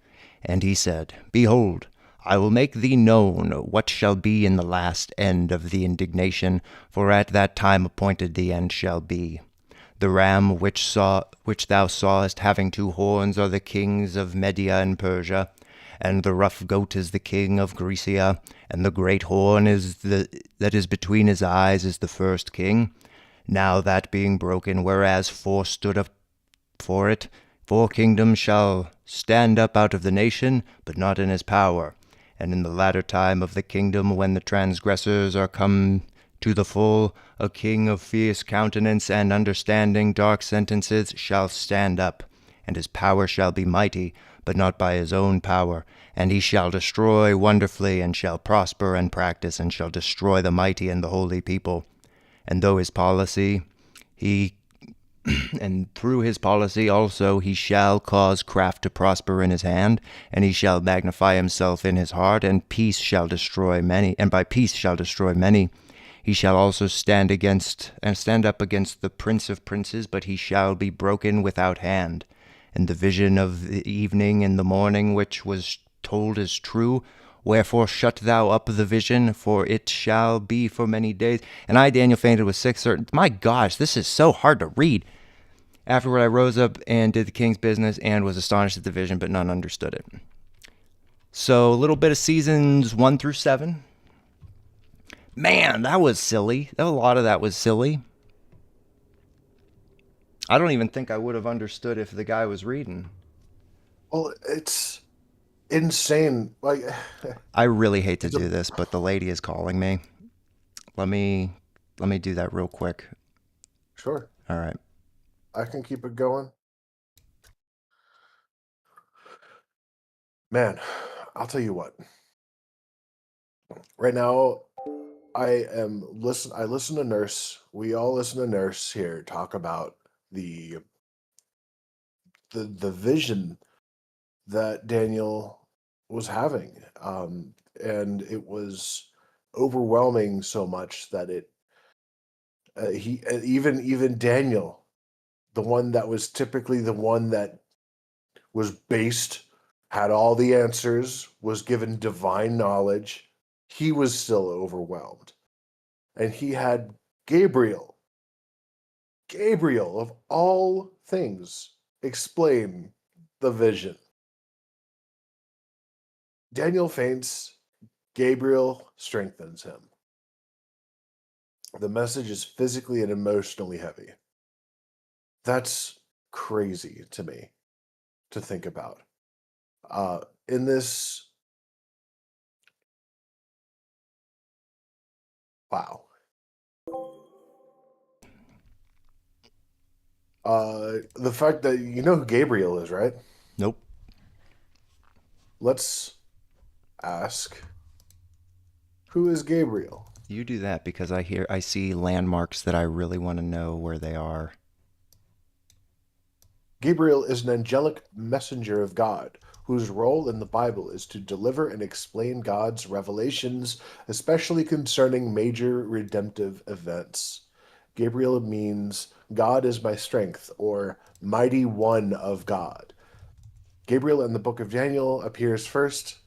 S1: And he said, Behold, I will make thee known what shall be in the last end of the indignation, for at that time appointed the end shall be. The ram which thou sawest having 2 horns are the kings of Media and Persia, and the rough goat is the king of Grecia, and the great horn that is between his eyes is the first king. Now that being broken, whereas 4 stood up for it, 4 kingdoms shall stand up out of the nation, but not in his power. And in the latter time of the kingdom, when the transgressors are come to the full, a king of fierce countenance and understanding dark sentences shall stand up, and his power shall be mighty, but not by his own power. And he shall destroy wonderfully, and shall prosper and practice, and shall destroy the mighty and the holy people. And through his policy also he shall cause craft to prosper in his hand, and he shall magnify himself in his heart, and peace shall destroy many, and by peace shall destroy many. He shall also stand up against the prince of princes, but he shall be broken without hand. And the vision of the evening and the morning which was told is true. Wherefore shut thou up the vision, for it shall be for many days. And I, Daniel, fainted with sick certain. My gosh, this is so hard to read. Afterward I rose up and did the king's business, and was astonished at the vision, but none understood it. So a little bit of seasons 1 through 7. Man, that was silly. A lot of that was silly. I don't even think I would have understood if the guy was reading.
S4: Well, it's insane. Like,
S1: I really hate to do this, but the lady is calling me. Let me do that real quick.
S4: Sure.
S1: All right.
S4: I can keep it going. Man, I'll tell you what. Right now, I listen to Nurse. We all listen to Nurse here talk about the the vision that Daniel was having. And it was overwhelming so much that even Daniel, the one that was typically the one that was based, had all the answers, was given divine knowledge, he was still overwhelmed. And he had Gabriel, Gabriel of all things, explain the vision. Daniel faints, Gabriel strengthens him. The message is physically and emotionally heavy. That's crazy to me to think about. In this, wow. The fact that you know who Gabriel is, right?
S1: Nope.
S4: Let's ask, who is Gabriel?
S1: You do that because I see landmarks that I really want to know where they are.
S4: Gabriel is an angelic messenger of God whose role in the Bible is to deliver and explain God's revelations, especially concerning major redemptive events. Gabriel means God is my strength, or mighty one of God. Gabriel in the book of Daniel appears first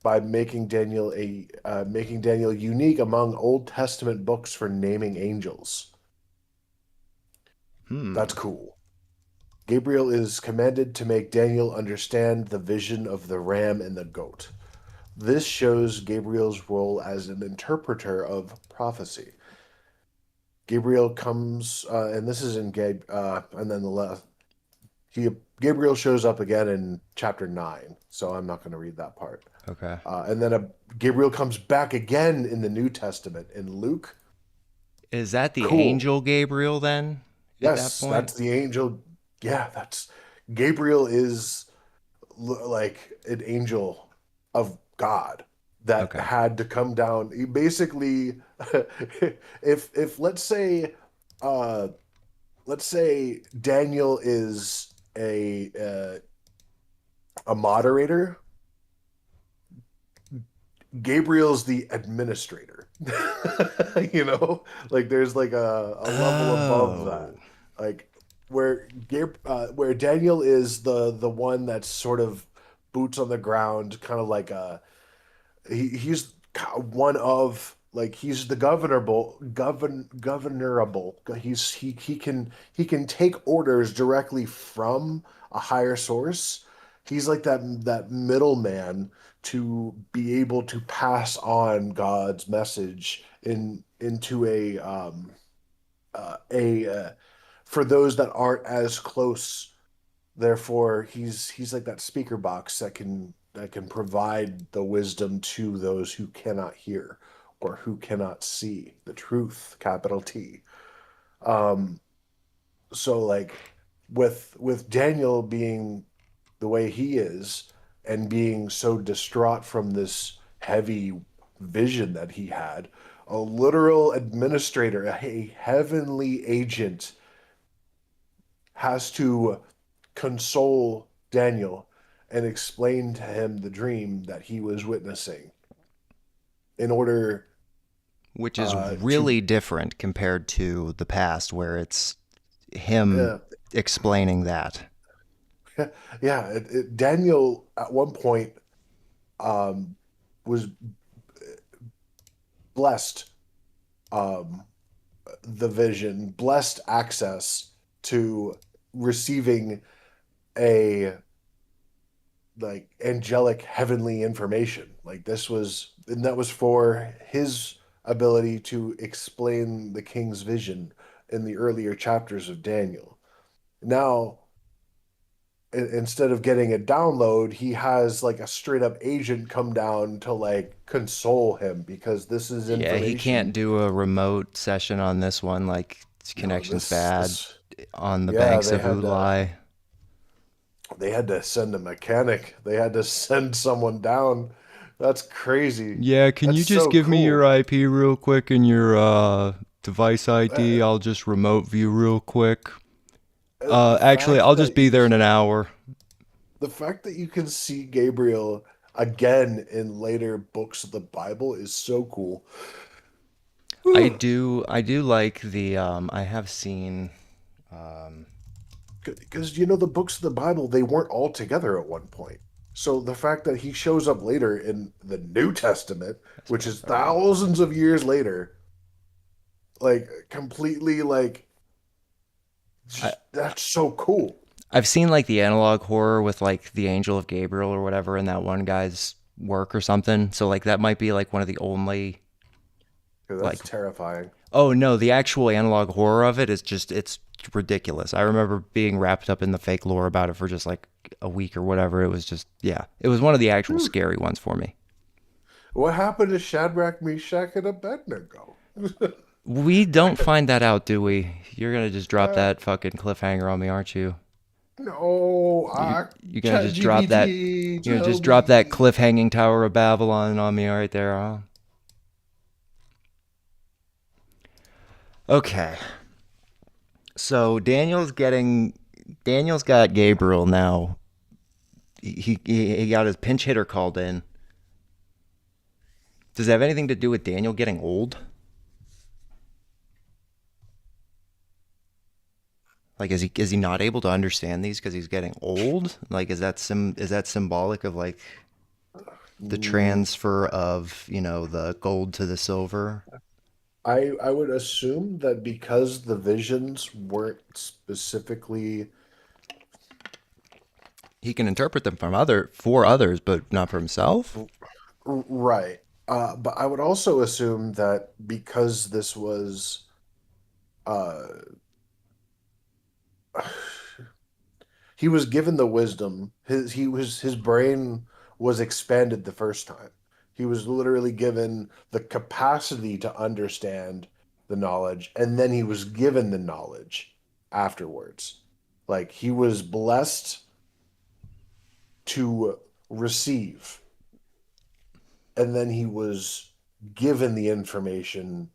S4: by making Daniel unique among Old Testament books for naming angels. That's cool. Gabriel is commanded to make Daniel understand the vision of the ram and the goat. This shows Gabriel's role as an interpreter of prophecy. Gabriel comes, and this is in and then the left. Gabriel shows up again in chapter 9, so I'm not going to read that part.
S1: Okay.
S4: And then Gabriel comes back again in the New Testament in Luke.
S1: Is that the
S4: Cool.
S1: angel Gabriel then? At that
S4: Yes,
S1: point?
S4: that's the angel. Yeah, that's Gabriel is like an angel of God that
S1: Okay.
S4: had to come down. He basically, if uh, let's say Daniel is a moderator, Gabriel's the administrator. You know, like there's like a level above that,
S1: Oh.
S4: like where Daniel is the one that's sort of boots on the ground, kind of like he's one of like he's the governorable. He can take orders directly from a higher source. He's like that middleman to be able to pass on God's message into a for those that aren't as close. Therefore, he's like that speaker box that can provide the wisdom to those who cannot hear or who cannot see the truth, capital T. Um, so like with Daniel being the way he is and being so distraught from this heavy vision that he had, a literal administrator, a heavenly agent has to console Daniel and explain to him the dream that he was witnessing in order
S1: Which is
S4: to
S1: really different compared to the past where it's him
S4: uh,
S1: explaining that.
S4: yeah, Daniel at one point um, was blessed um, the vision, blessed access to receiving a like angelic heavenly information. Like this was, and that was for his ability to explain the king's vision in the earlier chapters of Daniel. Now, instead of getting a download, he has like a straight up agent come down to like console him because this is
S1: Yeah, he can't
S4: information.
S1: do a remote session on this one, like his
S4: No,
S1: connection's bad
S4: this
S1: on the
S4: yeah,
S1: banks of Ulai.
S4: they had to send a mechanic. They had to send someone down That's crazy.
S1: Yeah, can
S4: That's
S1: you just
S4: so
S1: give me your
S4: cool.
S1: IP real quick and your device ID?
S4: Uh,
S1: I'll just remote view real quick.
S4: the
S1: Actually,
S4: fact
S1: I'll just
S4: that
S1: be there in an hour.
S4: the fact that you can see Gabriel again in later books of the Bible is so cool.
S1: I do like the I have seen
S4: Because the books of the Bible, they weren't all together at one point. So the fact that he shows up later in the New Testament,
S1: that's
S4: which
S1: what
S4: is
S1: I thought.
S4: thousands of years later, like completely like
S1: I
S4: that's so cool.
S1: I've seen like the analog horror with like the Angel of Gabriel or whatever in that one guy's work or something. So like that might be like one of the only
S4: 'Cause
S1: like
S4: that's terrifying.
S1: oh no, the actual analog horror of it is just it's ridiculous. I remember being wrapped up in the fake lore about it for just like a week or whatever. It was just yeah, it was one of the actual
S4: Hmm.
S1: scary ones for me.
S4: What happened to Shadrach, Meshach, and Abednego?
S1: We don't find that out, do we? You're gonna just drop
S4: uh,
S1: that fucking cliffhanger on me, aren't you?
S4: no,
S1: You're gonna just drop that.
S4: ChatGPT,
S1: You're gonna
S4: tell
S1: just drop that
S4: me.
S1: cliffhanging Tower of Babylon on me right there, huh? Okay. So Daniel's got Gabriel now. He got his pinch hitter called in. Does it have anything to do with Daniel getting old? Like is he not able to understand these because he's getting old? Like is that symbolic of like the
S4: Mm,
S1: transfer of the gold to the silver?
S4: I would assume that because the visions weren't specifically
S1: He can interpret them for others, but not for himself.
S4: right. But I would also assume that because this was uh he was given the wisdom, his brain was expanded the first time. He was literally given the capacity to understand the knowledge, and then he was given the knowledge afterwards. Like he was blessed to receive, and then he was given the information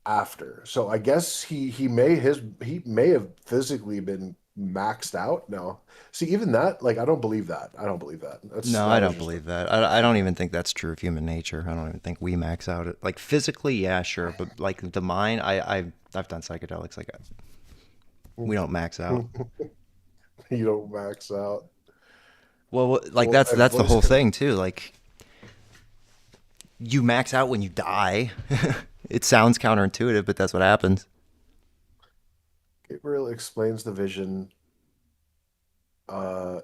S4: after. So I guess he may have physically been maxed out. No, see, even that, like, I don't believe that. I don't believe that.
S1: No,
S4: That
S1: I
S4: was
S1: don't
S4: just a
S1: believe that. I don't even think that's true of human nature. I don't even think we max out it. Like physically, yeah, sure, but like the mind, I've done psychedelics. Like we don't max out.
S4: you don't max out.
S1: Well, like
S4: Well, and
S1: that's the
S4: voice
S1: whole
S4: can
S1: thing too. Like you max out when you die. It sounds counterintuitive, but that's what happens.
S4: Gabriel explains the vision. All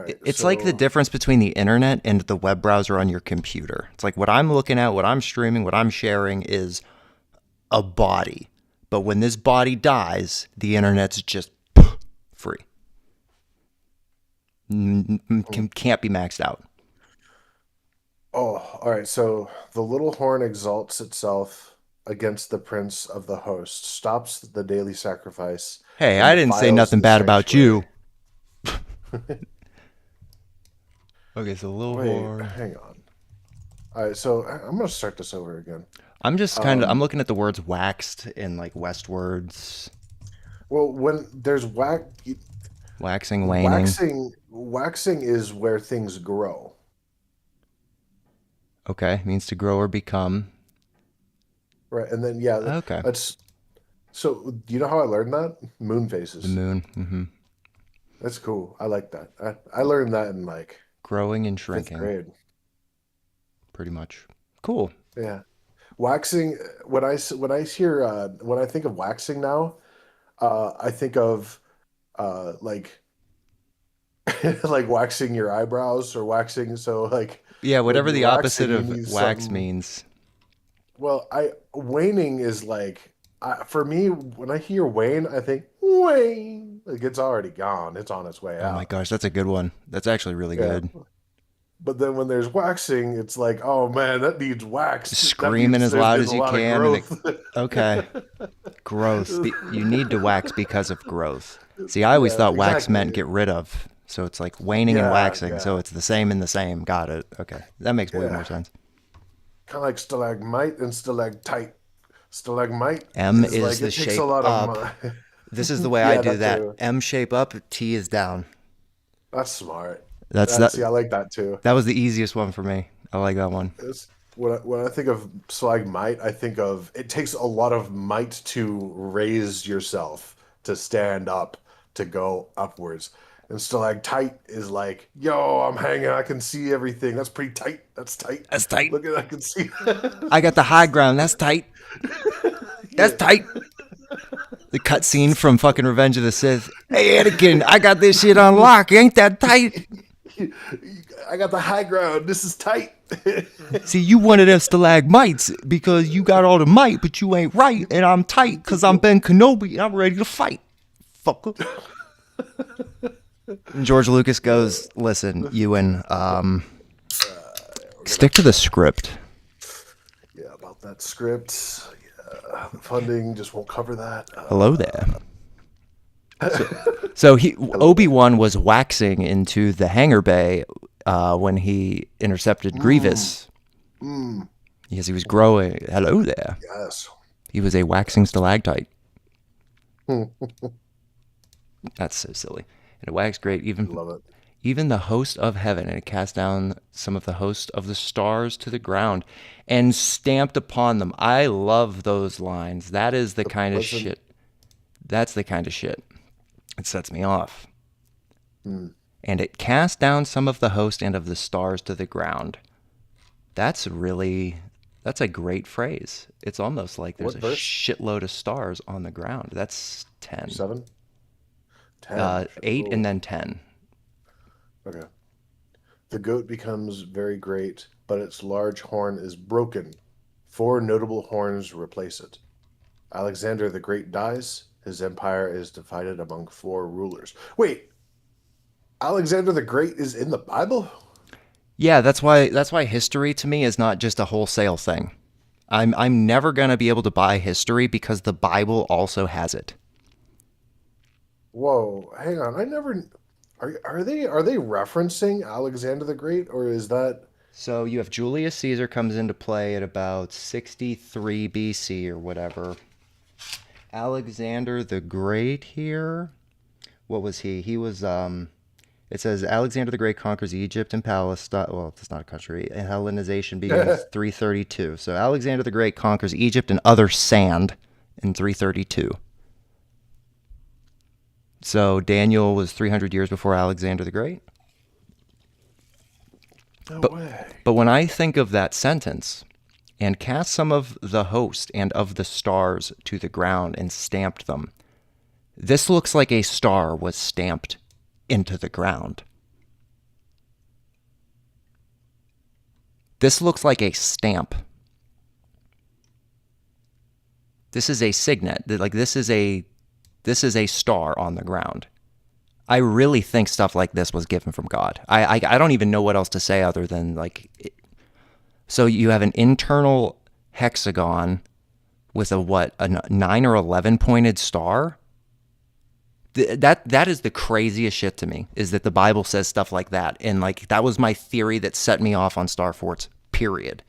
S4: right,
S1: It's like the
S4: so
S1: difference between the internet and the web browser on your computer. It's like what I'm looking at, what I'm streaming, what I'm sharing is a body. But when this body dies, the internet's just free. Can't be maxed out.
S4: oh, all right. So the little horn exalts itself against the prince of the host, stops the daily sacrifice,
S1: Hey,
S4: and
S1: I didn't say
S4: defiles
S1: nothing
S4: the
S1: bad about you.
S4: sanctuary.
S1: Okay, so little
S4: Wait,
S1: horn.
S4: hang on. All right, so I'm gonna start this over again.
S1: I'm
S4: Um,
S1: looking at the words waxed in like West words,
S4: well, when there's
S1: waxing, waning.
S4: waxing is where things grow,
S1: Okay, means to grow or become.
S4: right? And then yeah,
S1: Okay,
S4: that's so. Do you know how I learned that? Moon
S1: the
S4: phases.
S1: moon.
S4: That's cool. I like that. I learned that in like
S1: Growing and
S4: fifth
S1: shrinking,
S4: grade.
S1: pretty much. Cool.
S4: Yeah, waxing. When I think of waxing now, I think of like like waxing your eyebrows or waxing. So like
S1: Yeah,
S4: when
S1: whatever
S4: you're
S1: the
S4: waxing,
S1: opposite
S4: you
S1: of
S4: need
S1: wax
S4: something.
S1: means.
S4: Well, I waning is like for me when I hear wane, I think wane. Like it's already gone. It's on its way
S1: Oh my
S4: out.
S1: gosh, that's a good one. That's actually really
S4: Yeah.
S1: good.
S4: But then when there's waxing, it's like, oh man, that needs waxed. That
S1: Screaming
S4: means
S1: as
S4: there's
S1: loud
S4: been
S1: as
S4: a
S1: you
S4: lot of
S1: can, and
S4: growth.
S1: okay, growth. You need to wax because of growth. See, I always
S4: Yeah,
S1: thought wax meant
S4: exactly.
S1: get rid of. So it's like waning and
S4: Yeah,
S1: waxing. So
S4: yeah,
S1: it's the same and the same. Got it. Okay. That makes way more
S4: yeah.
S1: sense.
S4: Kind of like stalagmite and stalactite. Stalagmite
S1: M
S4: is
S1: is
S4: like
S1: the
S4: it takes a
S1: shape
S4: lot of
S1: up.
S4: money.
S1: This is the way I
S4: Yeah,
S1: do
S4: that
S1: that.
S4: too.
S1: M shape up, T is down.
S4: That's smart.
S1: That's
S4: That's
S1: that.
S4: see, I like that too.
S1: That was the easiest one for me. I like that one.
S4: It's, when I think of stalagmite, I think of it takes a lot of might to raise yourself, to stand up, to go upwards. And stalactite is like, yo, I'm hanging, I can see everything. That's pretty tight. That's tight.
S1: That's tight.
S4: Look at I can see.
S1: I got the high ground. That's tight. That's
S4: Yeah.
S1: tight. The cutscene from fucking Revenge of the Sith. Hey, Anakin, I got this shit on lock. Ain't that tight?
S4: I got the high ground. This is tight.
S1: See, you wanted them stalagmites because you got all the might, but you ain't right. And I'm tight because I'm Ben Kenobi and I'm ready to fight. Fucker. And George Lucas goes, listen, Ewan, stick to the script.
S4: Yeah, about that script. Yeah, the funding just won't cover that.
S1: Hello there. So Obi-Wan was waxing into the hangar bay when he intercepted Grievous. Because he was growing. Hello there.
S4: Yes.
S1: He was a waxing stalactite. That's so silly. And it waxed great.
S4: Love it.
S1: Even the host of heaven, and it cast down some of the host of the stars to the ground and stamped upon them. I love those lines. That is the kind of shit. That's the kind of shit. It sets me off. And it cast down some of the host and of the stars to the ground. That's a great phrase. It's almost like there's
S4: What
S1: a
S4: verse?
S1: shitload of stars on the ground. That's 10.
S4: 7? 10.
S1: 8 and then 10.
S4: Okay. The goat becomes very great, but its large horn is broken. 4 notable horns replace it. Alexander the Great dies. His empire is divided among 4 rulers. Wait, Alexander the Great is in the Bible?
S1: Yeah, that's why history to me is not just a wholesale thing. I'm never gonna be able to buy history because the Bible also has it.
S4: Whoa, hang on. I never are they referencing Alexander the Great, or is that
S1: So you have Julius Caesar comes into play at about 63 BC or whatever. Alexander the Great here. What was he? He was it says Alexander the Great conquers Egypt and Palestine. Well, it's not a country. And Hellenization begins 332. So Alexander the Great conquers Egypt and other sand in 332. So Daniel was 300 years before Alexander the Great.
S4: no
S1: But-
S4: way?
S1: But when I think of that sentence, and cast some of the host and of the stars to the ground and stamped them, this looks like a star was stamped into the ground. This looks like a stamp. This is a signet. Like this is a star on the ground. I really think stuff like this was given from God. I don't even know what else to say other than like. So you have an internal hexagon with a 9 or 11 pointed star. That is the craziest shit to me, is that the Bible says stuff like that. And like that was my theory that set me off on star forts, period.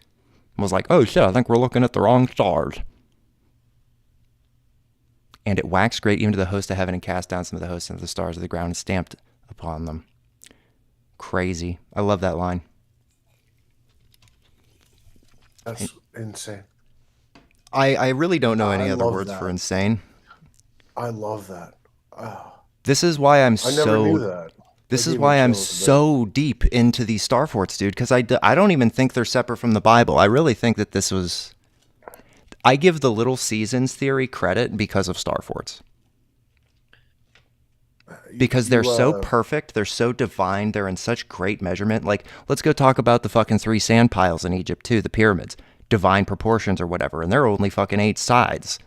S1: I was like, oh shit, I think we're looking at the wrong stars. And it waxed great even to the host of heaven and cast down some of the hosts of the stars of the ground and stamped upon them. Crazy. I love that line.
S4: That's insane.
S1: I really don't know any
S4: I
S1: other
S4: love
S1: words
S4: that.
S1: for insane.
S4: I love that. Oh,
S1: This is why I'm
S4: I never knew that.
S1: This
S4: That
S1: is
S4: gave me
S1: why I'm
S4: chills a bit.
S1: so deep into these star forts, dude, because I don't even think they're separate from the Bible. I really think that this was... I give the Little Seasons theory credit because of star forts. Because they're so perfect, they're so divine, they're in such great measurement. Like, let's go talk about the fucking 3 sand piles in Egypt, too, the pyramids. Divine proportions or whatever, and they're only fucking 8 sides.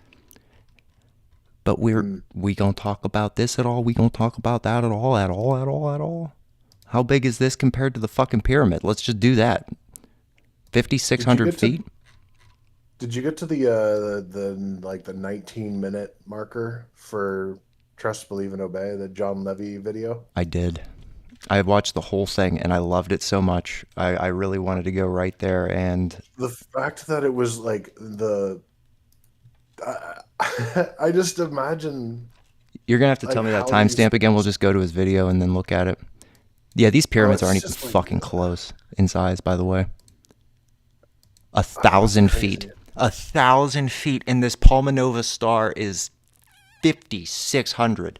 S1: But we gonna talk about this at all? We gonna talk about that at all? At all? How big is this compared to the fucking pyramid? Let's just do that. 5,600 feet?
S4: Did you get to the 19-minute marker for Trust, Believe, and Obey, the Jon Levi video?
S1: I did. I watched the whole thing and I loved it so much. I really wanted to go right there, and
S4: The fact that it was like I, I just imagine
S1: you're gonna have to
S4: like
S1: tell me that
S4: how these.
S1: timestamp again. We'll just go to his video and then look at it. Yeah, these
S4: Oh,
S1: pyramids
S4: it's
S1: aren't even
S4: just like
S1: fucking close in size, by the way.
S4: that's
S1: 1,000
S4: crazy.
S1: feet. 1,000 feet, and this Palmanova star is 5,600.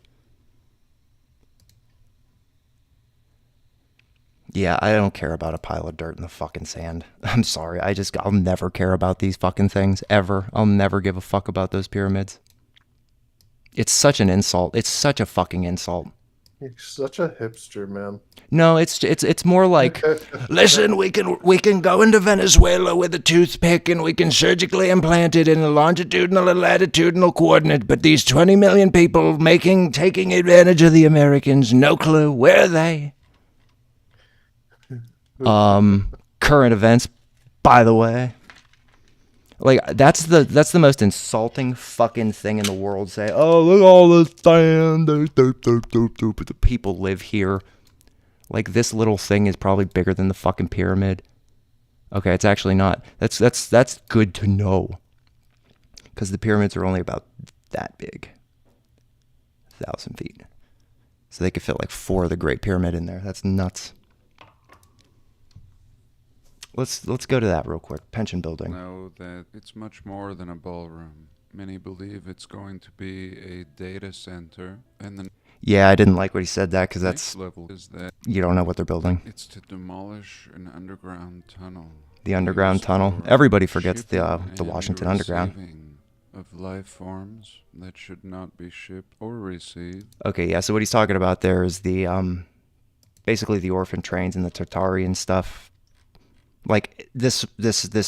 S1: Yeah, I don't care about a pile of dirt in the fucking sand. I'm sorry. I'll never care about these fucking things, ever. I'll never give a fuck about those pyramids. It's such an insult. It's such a fucking insult.
S4: You're such a hipster, man.
S1: No, it's more like, listen, we can go into Venezuela with a toothpick and we can surgically implant it in a longitudinal and latitudinal coordinate, but these 20 million people taking advantage of the Americans, no clue, where are they? Current events, by the way. Like, that's the most insulting fucking thing in the world. Say, oh, look at all this sand, but the people live here. Like, this little thing is probably bigger than the fucking pyramid. Okay, it's actually not. That's good to know. Because the pyramids are only about that big. 1,000 feet. So they could fit like 4 of the Great Pyramid in there. That's nuts. Let's go to that real quick. Pension building.
S2: Know that it's much more than a ballroom. Many believe it's going to be a data center, and the
S1: Yeah, I didn't like what he said that because
S2: next
S1: that's,
S2: level is that
S1: you don't know what they're building.
S2: it's to demolish an underground tunnel.
S1: The underground
S2: used
S1: tunnel.
S2: for
S1: Everybody forgets
S2: shipping
S1: the
S2: and
S1: Washington Underground.
S2: receiving of life forms that should not be shipped or received.
S1: Okay, yeah. So what he's talking about there is the basically the orphan trains and the Tartarian stuff. Like this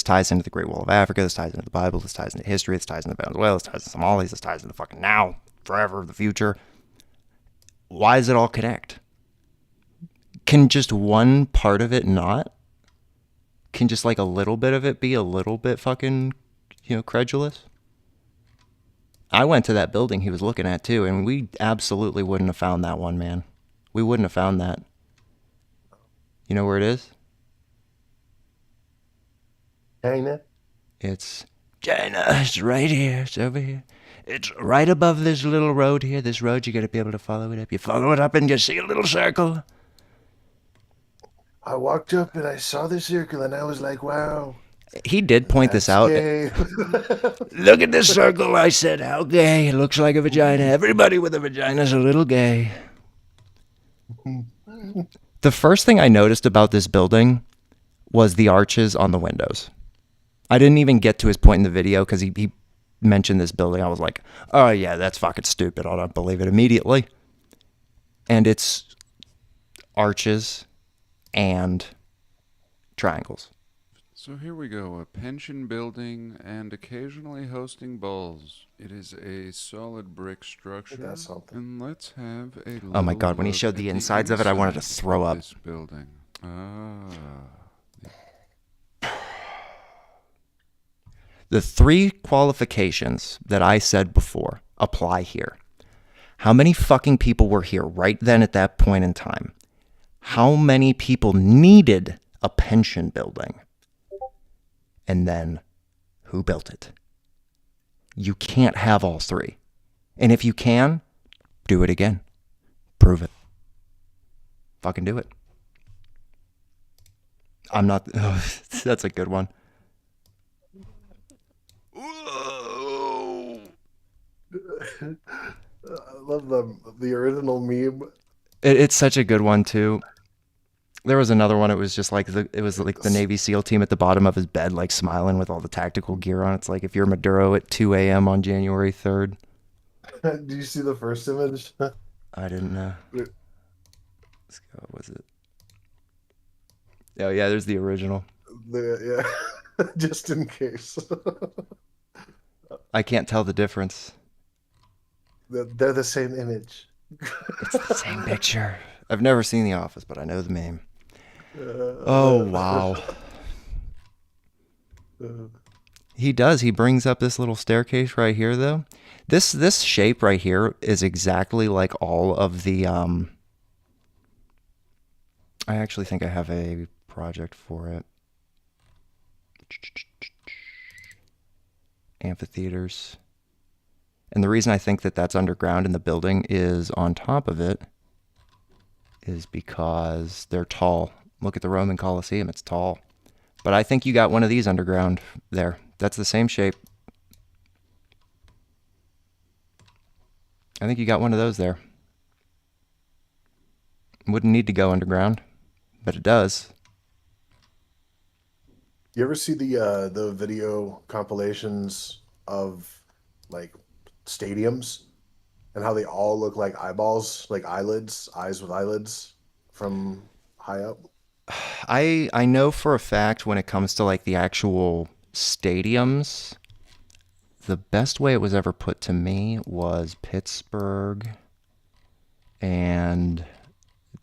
S1: ties into the Great Wall of Africa. This ties into the Bible. This ties into history. This ties into Venezuela. This ties into Somalis. This ties into fucking now, forever, the future. Why does it all connect? Can just one part of it not? Can just like a little bit of it be a little bit fucking, credulous? I went to that building he was looking at too, and we absolutely wouldn't have found that one, man. We wouldn't have found that. You know where it is?
S4: China.
S1: It's China. It's right here. It's over here. It's right above this little road here. This road, you got to be able to follow it up. You follow it up and you see a little circle.
S4: I walked up and I saw the circle and I was like, wow.
S1: He did point this out.
S4: Gay.
S1: Look at this circle. I said, how gay. It looks like a vagina. Everybody with a vagina is a little gay. The first thing I noticed about this building was the arches on the windows. I didn't even get to his point in the video because he mentioned this building. I was like, oh yeah, that's fucking stupid. I don't believe it immediately. And it's arches and triangles.
S2: So here we go, a pension building and occasionally hosting balls. It is a solid brick structure.
S4: That's something.
S2: And let's have a
S1: Oh my
S2: little
S1: God, when he
S2: look
S1: showed the
S2: at
S1: insides of it, I wanted to
S2: inside
S1: throw
S2: of
S1: up.
S2: This building.
S1: The 3 qualifications that I said before apply here. How many fucking people were here right then at that point in time? How many people needed a pension building? And then, who built it? You can't have all 3. And if you can, do it again. Prove it. Fucking do it. I'm not... Oh, that's a good one.
S4: I love the original meme.
S1: It's such a good one, too. There was another one. It was just like the Navy SEAL team at the bottom of his bed, like smiling with all the tactical gear on. It's like if you're Maduro at 2 a.m. on January 3rd.
S4: Do you see the first image?
S1: I didn't know. Let's go. What was it? Oh yeah, there's the original.
S4: Yeah, just in case.
S1: I can't tell the difference.
S4: They're the same image.
S1: It's the same picture. I've never seen The Office, but I know the meme. Oh wow. He does. He brings up this little staircase right here, though. This shape right here is exactly like all of the I actually think I have a project for it. Amphitheaters. And the reason I think that that's underground and the building is on top of it is because they're tall. Look at the Roman Colosseum, it's tall. But I think you got one of these underground there. That's the same shape. I think you got one of those there. Wouldn't need to go underground, but it does.
S4: You ever see the video compilations of like stadiums and how they all look like eyeballs, like eyelids, eyes with eyelids from high up?
S1: I know for a fact when it comes to like the actual stadiums, the best way it was ever put to me was Pittsburgh, and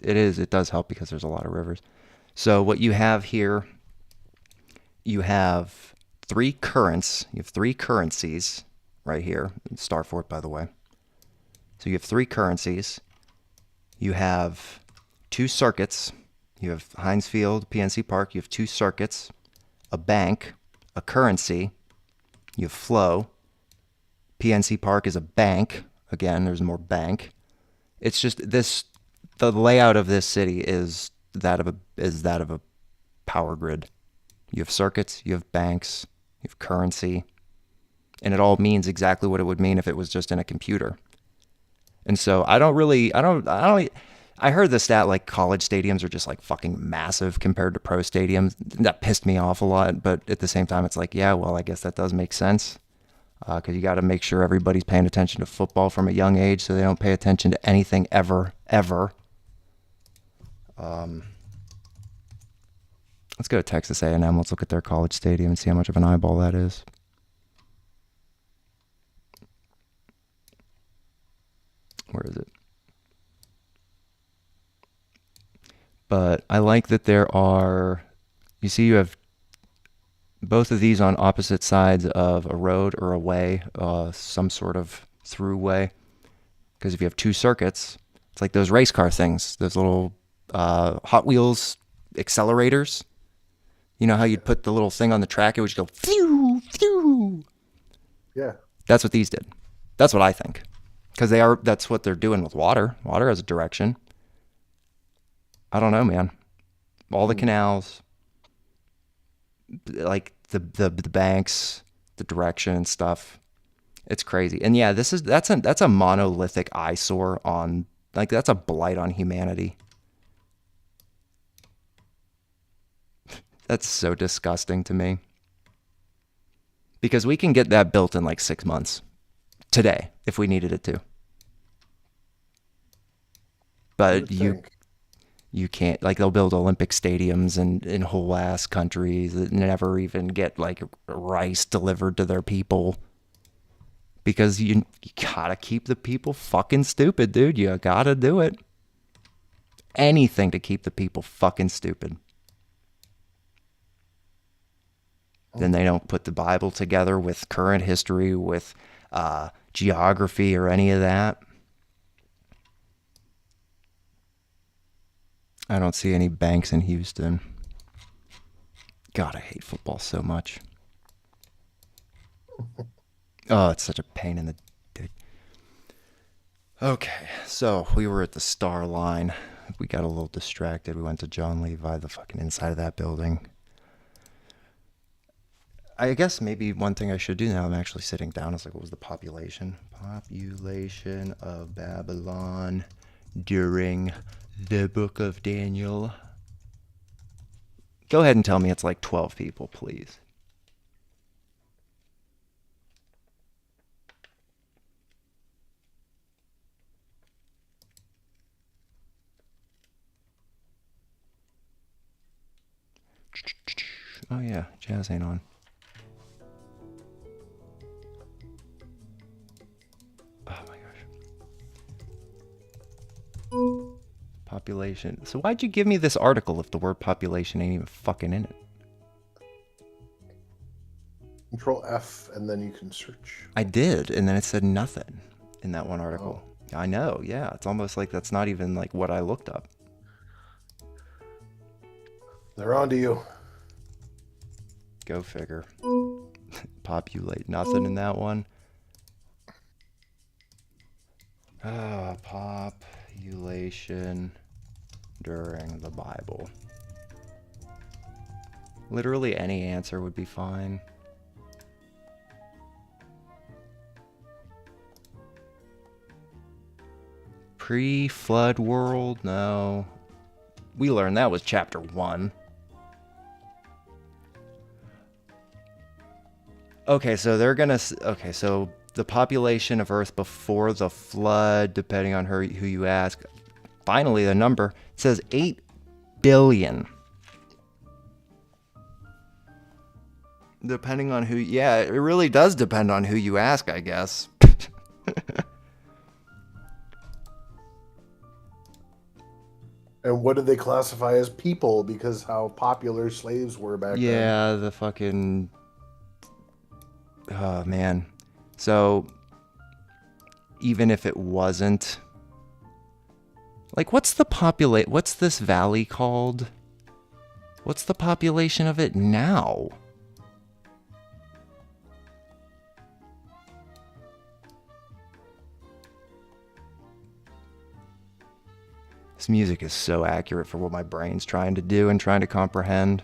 S1: it does help because there's a lot of rivers. So what you have here, you have three currents, you have three currencies right here. Star Fort, by the way. So you have three currencies. You have two circuits. You have Heinz Field, PNC Park. You have two circuits, a bank, a currency. You have flow. PNC Park is a bank. Again, there's more bank. It's just this. The layout of this city is that of a power grid. You have circuits. You have banks. You have currency, and it all means exactly what it would mean if it was just in a computer. And so I heard the stat like college stadiums are just like fucking massive compared to pro stadiums. That pissed me off a lot, but at the same time, it's like, yeah, well, I guess that does make sense. Because you got to make sure everybody's paying attention to football from a young age so they don't pay attention to anything ever. Let's go to Texas A&M. Let's look at their college stadium and see how much of an eyeball that is. Where is it? But I like that there are, you see you have both of these on opposite sides of a road or a way, some sort of throughway. Because if you have two circuits, it's like those race car things, those little Hot Wheels accelerators. You know how you'd put the little thing on the track, it would just go phew, phew.
S4: Yeah.
S1: That's what these did. That's what I think. Because that's what they're doing with water. Water has a direction. I don't know, man. All the canals, like the banks, the direction and stuff. It's crazy. And yeah, that's a monolithic eyesore on, like, that's a blight on humanity. That's so disgusting to me. Because we can get that built in like 6 months. Today, if we needed it to. But you can't, like, they'll build Olympic stadiums in whole ass countries that never even get like rice delivered to their people. Because you gotta keep the people fucking stupid, dude. You gotta do it. Anything to keep the people fucking stupid. Then they don't put the Bible together with current history, with geography or any of that. I don't see any banks in Houston. God, I hate football so much. Oh, it's such a pain in the dick. Okay, so we were at the Star Line. We got a little distracted. We went to Jon Levi, the fucking inside of that building. I guess maybe one thing I should do now, I'm actually sitting down, is like, what was the population? Population of Babylon during the Book of Daniel. Go ahead and tell me it's like 12 people, please. Oh yeah, jazz ain't on. Oh my gosh. Population. So why'd you give me this article if the word population ain't even fucking in it?
S4: Control F and then you can search.
S1: I did, and then it said nothing in that one article. I know, yeah. It's almost like that's not even like what I looked up.
S4: They're on to you.
S1: Go figure. Populate. Nothing in that one. Population during the Bible. Literally any answer would be fine. Pre-flood world? No. We learned that was chapter 1. Okay, so they're gonna... Okay, so the population of Earth before the flood, depending on who you ask. Finally, the number says 8 billion. Depending on who... Yeah, it really does depend on who you ask, I guess.
S4: And what did they classify as people? Because how popular slaves were back then.
S1: Yeah, the fucking... Oh, man. So, even if it wasn't... Like, what's this valley called? What's the population of it now? This music is so accurate for what my brain's trying to do and trying to comprehend.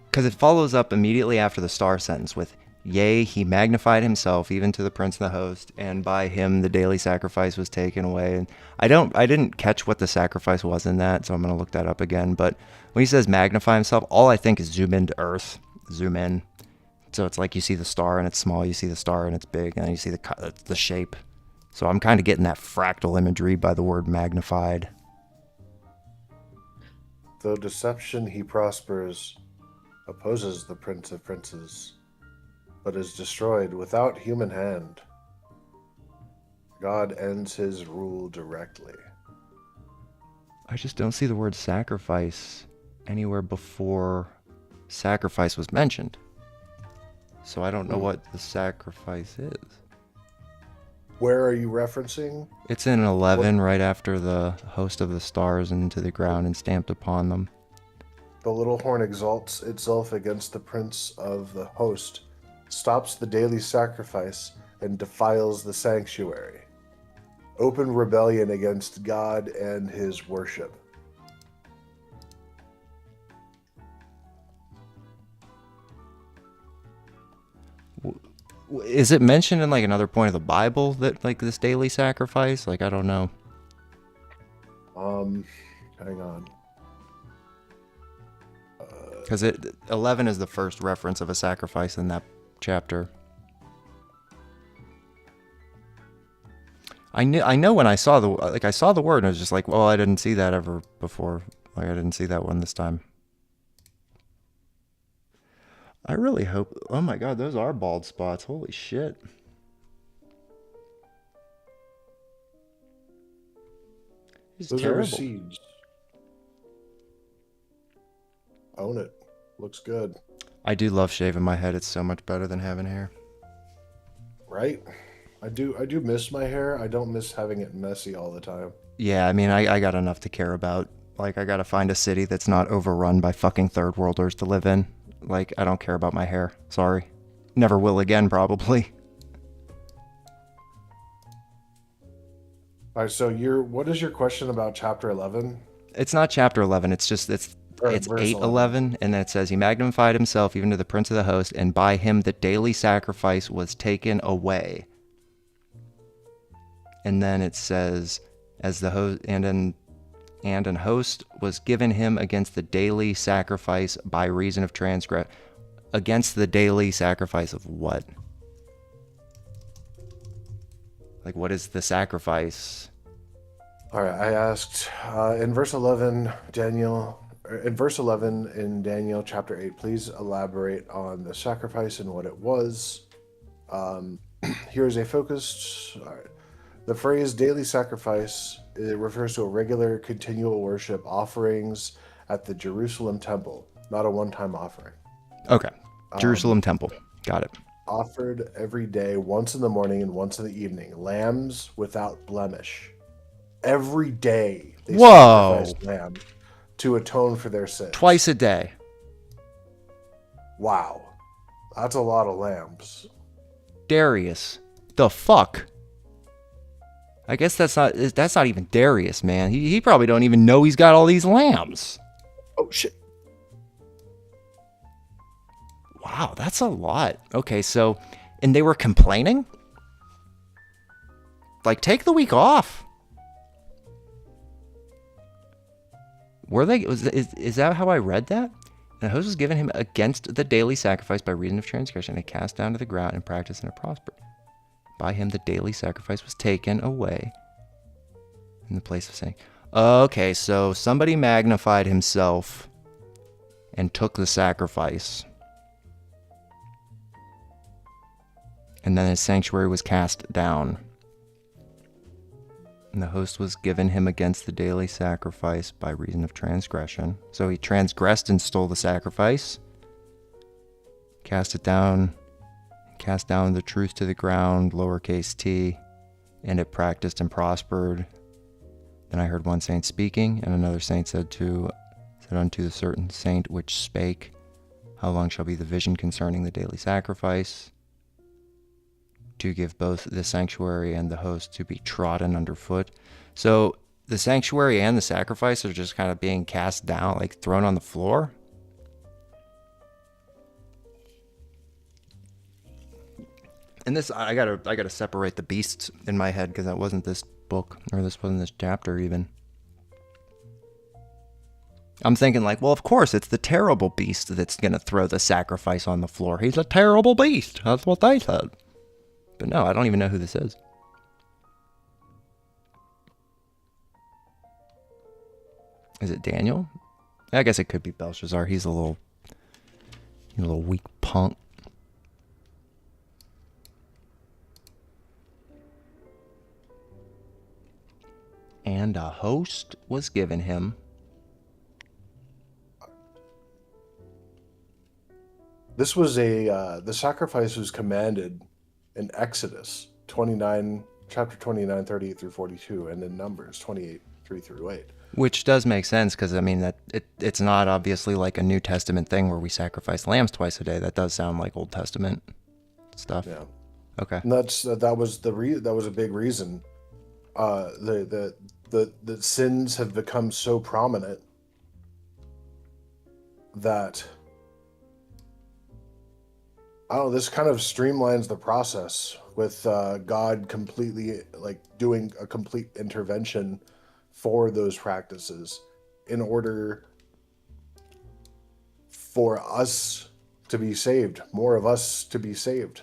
S1: Because it follows up immediately after the star sentence with, "Yea, he magnified himself even to the prince and the host, and by him the daily sacrifice was taken away." And I didn't catch what the sacrifice was in that, so I'm going to look that up again. But when he says magnify himself, all I think is zoom into Earth. Zoom in. So it's like you see the star and it's small, you see the star and it's big, and then you see the shape. So I'm kind of getting that fractal imagery by the word magnified.
S4: Though deception he prospers, opposes the prince of princes, but is destroyed without human hand. God ends his rule directly.
S1: I just don't see the word sacrifice anywhere before sacrifice was mentioned. So I don't know what the sacrifice is.
S4: Where are you referencing?
S1: It's in 11, right after the host of the stars into the ground and stamped upon them.
S4: The little horn exalts itself against the prince of the host, stops the daily sacrifice, and defiles the sanctuary. Open rebellion against God and his worship.
S1: Is it mentioned in like another point of the Bible that like this daily sacrifice? Like, I don't know.
S4: Hang on.
S1: Because 11 is the first reference of a sacrifice in that chapter. I know when I saw the word and I was just like, well, I didn't see that ever before. Like, I didn't see that one this time. I really hope... Oh my god, those are bald spots. Holy shit.
S4: Those are seeds. Own it. Looks good.
S1: I do love shaving my head. It's so much better than having hair.
S4: Right? I do miss my hair. I don't miss having it messy all the time.
S1: Yeah, I mean, I got enough to care about. Like, I gotta find a city that's not overrun by fucking third worlders to live in. Like, I don't care about my hair. Sorry. Never will again, probably.
S4: All right, so what is your question about chapter 11?
S1: It's not chapter 11. It's just, it's 8:11, and then it says, he magnified himself even to the prince of the host, and by him the daily sacrifice was taken away. And then it says, as the host, and an host was given him against the daily sacrifice by reason of transgress. Against the daily sacrifice of what? Like, what is the sacrifice?
S4: All right, I asked in verse 11 in Daniel chapter 8, please elaborate on the sacrifice and what it was. Here's a focused... All right. The phrase daily sacrifice, it refers to a regular, continual worship offerings at the Jerusalem temple, not a one-time offering.
S1: Okay. Jerusalem temple. Got it.
S4: Offered every day, once in the morning and once in the evening. Lambs without blemish. Every day they sacrificed lamb to atone for their sins.
S1: Twice a day.
S4: Wow. That's a lot of lambs.
S1: Darius. The fuck? I guess that's not even Darius, man. He probably don't even know he's got all these lambs.
S4: Oh, shit.
S1: Wow, that's a lot. Okay, so, and they were complaining? Like, take the week off. Were they, is that how I read that? And the host was given him against the daily sacrifice by reason of transgression, and cast down to the ground and practiced, and it prospered. By him the daily sacrifice was taken away in the place of saying, okay, so somebody magnified himself and took the sacrifice. And then his sanctuary was cast down. And the host was given him against the daily sacrifice by reason of transgression. So he transgressed and stole the sacrifice, cast it down, cast down the truth to the ground, lowercase t, and it practiced and prospered. Then I heard one saint speaking, and another saint said unto the certain saint which spake, how long shall be the vision concerning the daily sacrifice? To give both the sanctuary and the host to be trodden underfoot. So the sanctuary and the sacrifice are just kind of being cast down, like thrown on the floor. And this, I gotta separate the beasts in my head, because that wasn't this book, or this wasn't this chapter even. I'm thinking like, well, of course it's the terrible beast that's gonna throw the sacrifice on the floor. He's a terrible beast. That's what they said. But no, I don't even know who this is. Is it Daniel? I guess it could be Belshazzar. He's a little weak punk. And a host was given him.
S4: This was the sacrifice was commanded in Exodus 29, chapter 29, 38 through 42, and in Numbers 28, 3 through 8.
S1: Which does make sense, because I mean that it's not obviously like a New Testament thing where we sacrifice lambs twice a day. That does sound like Old Testament stuff.
S4: Yeah.
S1: Okay.
S4: And that was a big reason. The sins have become so prominent that, I don't know, this kind of streamlines the process with God completely like doing a complete intervention for those practices in order for us to be saved, more of us to be saved.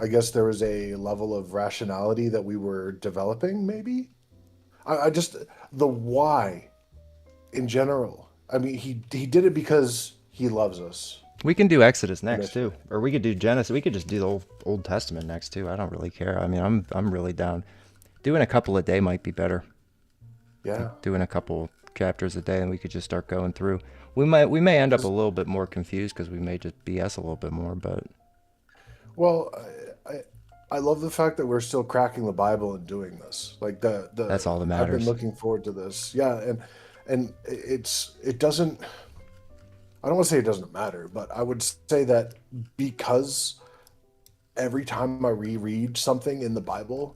S4: I guess there was a level of rationality that we were developing, maybe. I just, the why in general. I mean, he did it because he loves us.
S1: We can do Exodus next too, or we could do Genesis. We could just do the Old Testament next too. I don't really care. I mean, I'm really down. Doing a couple a day might be better.
S4: Yeah.
S1: Doing a couple chapters a day, and we could just start going through. We may end up a little bit more confused because we may just BS a little bit more, but.
S4: Well, I love the fact that we're still cracking the Bible and doing this. Like
S1: that's all that matters.
S4: I've been looking forward to this. Yeah, and it doesn't. I don't want to say it doesn't matter, but I would say that because every time I reread something in the Bible,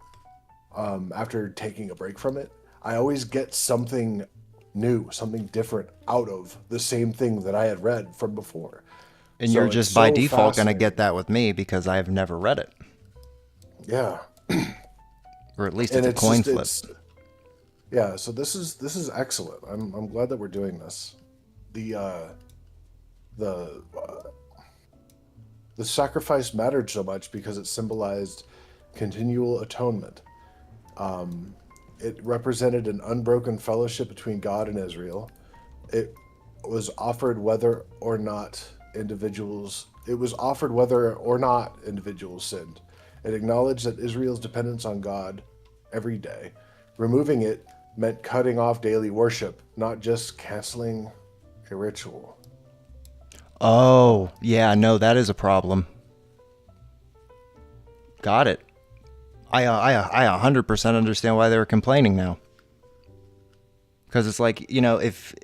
S4: after taking a break from it, I always get something new, something different out of the same thing that I had read from before.
S1: And so you're just by default going to get that with me because I've never read it.
S4: Yeah.
S1: Or at least it's a coin flip.
S4: Yeah, so this is excellent. I'm glad that we're doing this. The sacrifice mattered so much because it symbolized continual atonement. It represented an unbroken fellowship between God and Israel. It was offered whether or not individuals sinned. It acknowledged that Israel's dependence on God every day. Removing it meant cutting off daily worship, not just canceling a ritual.
S1: Oh, yeah, no, that is a problem. Got it. I 100% understand why they were complaining now. Because it's like, you know, if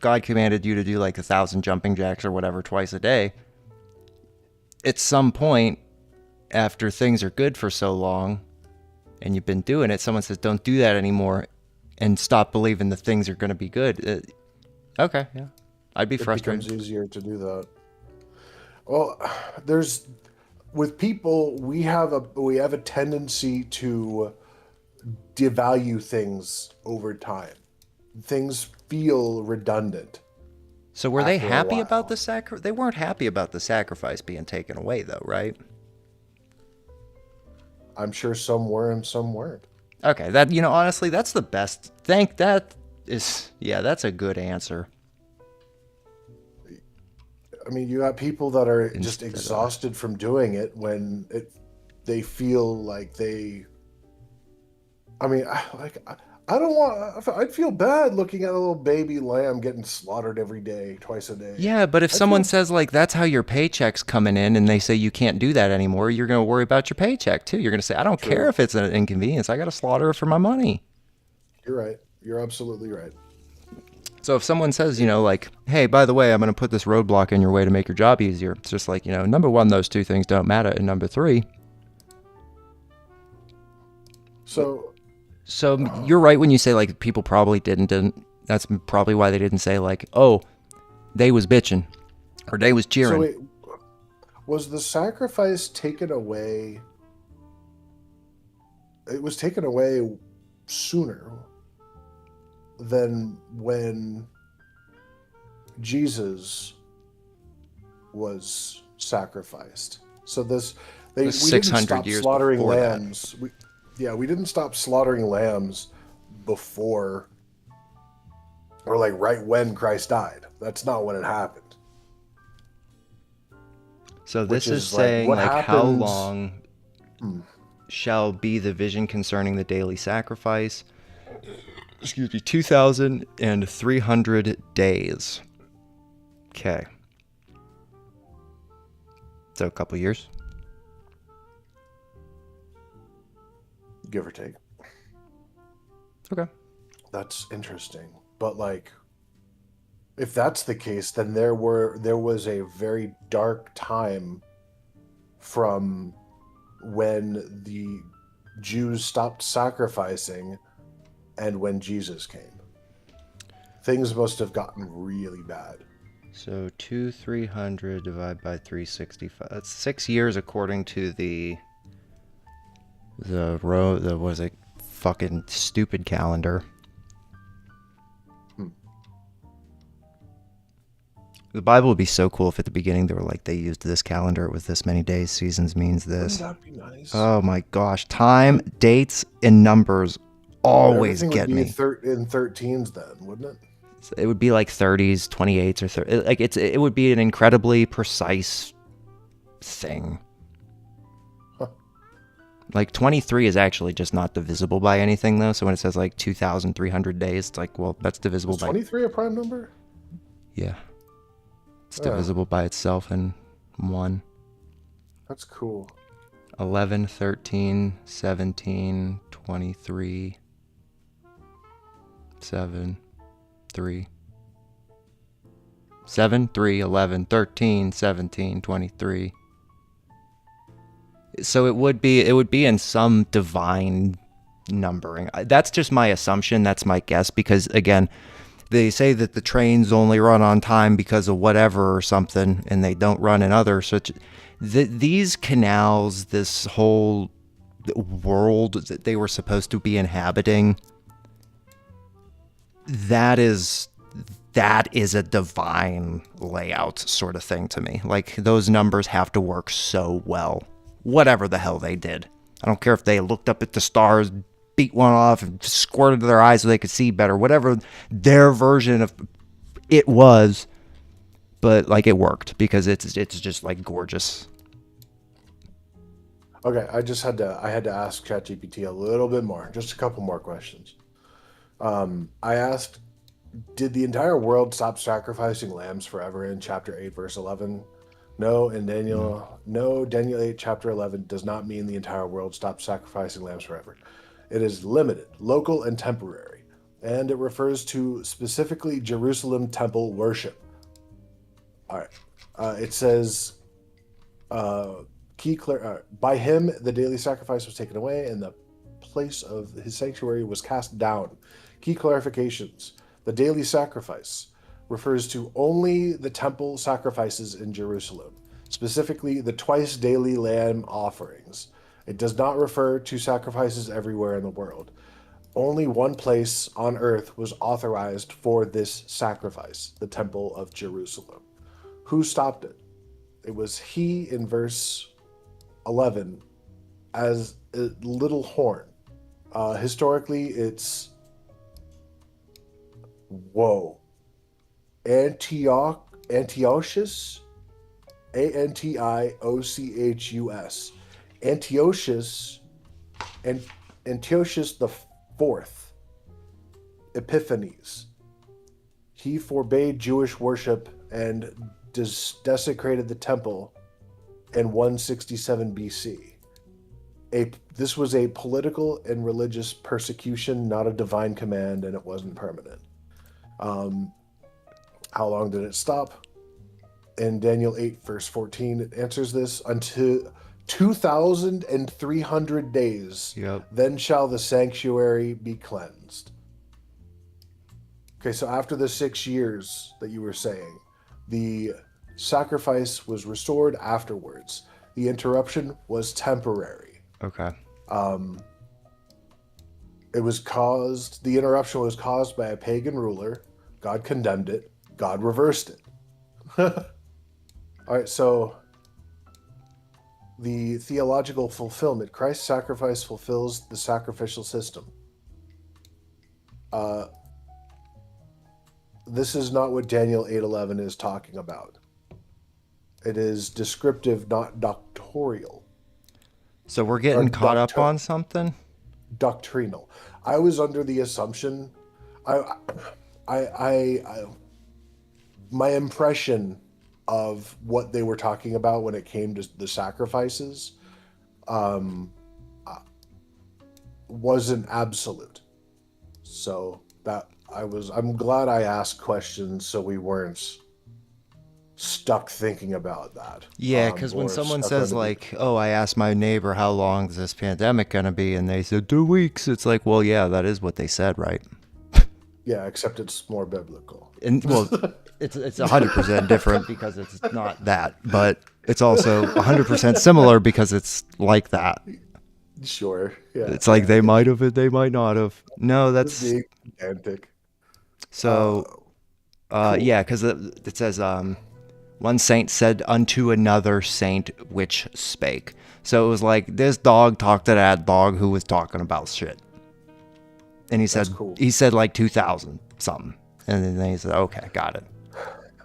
S1: God commanded you to do like 1,000 jumping jacks or whatever twice a day, at some point after things are good for so long and you've been doing it, someone says, don't do that anymore and stop believing that things are going to be good. Okay, yeah. I'd be
S4: It
S1: frustrated.
S4: becomes easier to do that. Well, with people, we have a tendency to devalue things over time. Things feel redundant.
S1: So were they
S4: After a
S1: happy about
S4: while.
S1: They weren't happy about the sacrifice being taken away, though, right?
S4: I'm sure some were and some weren't.
S1: Okay, honestly, that's the best. That's a good answer.
S4: I mean, you got people that are just
S1: Instead of-
S4: exhausted from doing it when they feel like they. I mean, I don't want. I'd feel bad looking at a little baby lamb getting slaughtered every day, twice a day.
S1: Yeah, but if
S4: I'd
S1: someone
S4: feel-
S1: says, like, that's how your paycheck's coming in and they say you can't do that anymore, you're going to worry about your paycheck, too. You're going to say, I don't
S4: True.
S1: care if it's an inconvenience. I got to slaughter it for my money.
S4: You're right. You're absolutely right.
S1: So if someone says, like, hey, by the way, I'm going to put this roadblock in your way to make your job easier, it's just like, number one, those two things don't matter. And number three.
S4: So
S1: You're right when you say, like, people probably didn't. That's probably why they didn't say, like, oh, they was bitching or they was cheering.
S4: So wait, was the sacrifice taken away? It was taken away sooner than when Jesus was sacrificed. So we didn't
S1: 600
S4: stop
S1: years
S4: slaughtering
S1: before that.
S4: lambs. We didn't stop slaughtering lambs before or like right when Christ died. That's not when it happened.
S1: So this
S4: Which
S1: is
S4: is like,
S1: saying,
S4: what
S1: like, how
S4: happens-
S1: long shall be the vision concerning the daily sacrifice? Excuse me, 2,300 days. Okay. So a couple years.
S4: Give or take.
S1: Okay.
S4: That's interesting. But like, if that's the case, then there was a very dark time from when the Jews stopped sacrificing and when Jesus came. Things must have gotten really bad.
S1: So 2,300 divided by 365. That's 6 years according to the what was it, fucking stupid calendar. The Bible would be so cool if at the beginning they were like, they used this calendar, it was this many days, seasons means this.
S4: Wouldn't that be nice?
S1: Oh my gosh, time, dates, and numbers always
S4: Everything
S1: get
S4: would be
S1: me.
S4: in 13s then, wouldn't it?
S1: It would be like 30s, 28s, or 30. Like it would be an incredibly precise thing.
S4: Huh.
S1: Like 23 is actually just not divisible by anything though. So when it says like 2,300 days, it's like, well, that's divisible
S4: Is
S1: by
S4: 23 a prime number?
S1: yeah. It's
S4: Yeah.
S1: divisible by itself in 1.
S4: That's cool.
S1: 11, 13, 17, 23, 7, 3. 7, 3, 11, 13, 17, 23. So it would be in some divine numbering. That's just my assumption. That's my guess because, again, they say that the trains only run on time because of whatever or something, and they don't run in other such. These canals, this whole world that they were supposed to be inhabiting, that is a divine layout sort of thing to me. Like, those numbers have to work so well. Whatever the hell they did. I don't care if they looked up at the stars, beat one off, and squirted their eyes so they could see better. Whatever their version of it was, but like it worked because it's just like gorgeous.
S4: Okay, I had to ask ChatGPT a little bit more, just a couple more questions. I asked, did the entire world stop sacrificing lambs forever in chapter 8, verse 11? No, and Daniel 8, chapter 11 does not mean the entire world stopped sacrificing lambs forever. It is limited, local, and temporary. and it refers to specifically Jerusalem temple worship. All right. It says, by him the daily sacrifice was taken away, and the place of his sanctuary was cast down. Key clarifications. The daily sacrifice refers to only the temple sacrifices in Jerusalem, specifically the twice daily lamb offerings. It does not refer to sacrifices everywhere in the world. Only one place on earth was authorized for this sacrifice, the Temple of Jerusalem. Who stopped it? It was he in verse 11 as a little horn. Historically, it's Antiochus, Antiochus, Antiochus the fourth, Epiphanes. He forbade Jewish worship and desecrated the temple in 167 BC. This was a political and religious persecution, not a divine command, and it wasn't permanent. How long did it stop? In Daniel 8, verse 14, it answers this: until 2,300 days, then shall the sanctuary be cleansed. Okay, so after the 6 years that you were saying, the sacrifice was restored afterwards. The interruption was temporary.
S1: Okay.
S4: The interruption was caused by a pagan ruler. God condemned it. God reversed it. All right, so the theological fulfillment. Christ's sacrifice fulfills the sacrificial system. This is not what Daniel 8:11 is talking about. It is descriptive, not doctorial.
S1: So we're getting caught up on something?
S4: Doctrinal. I was under the assumption, my impression of what they were talking about when it came to the sacrifices wasn't absolute. So I'm glad I asked questions so we weren't stuck thinking about that.
S1: Yeah, because when someone says like, oh, I asked my neighbor how long is this pandemic going to be, and they said 2 weeks, it's like, well, yeah, that is what they said, right?
S4: Yeah, except it's more biblical.
S1: And well, it's 100% different because it's not that, but it's also 100% similar because it's like that.
S4: Sure. Yeah.
S1: It's like they might have, they might not have. No, that's
S4: being pedantic.
S1: so.
S4: Cool.
S1: Yeah, because it says one saint said unto another saint which spake. So it was like this dog talked to that dog who was talking about shit. And he said,
S4: cool.
S1: He said like 2,000 something. And then he said, okay, got it.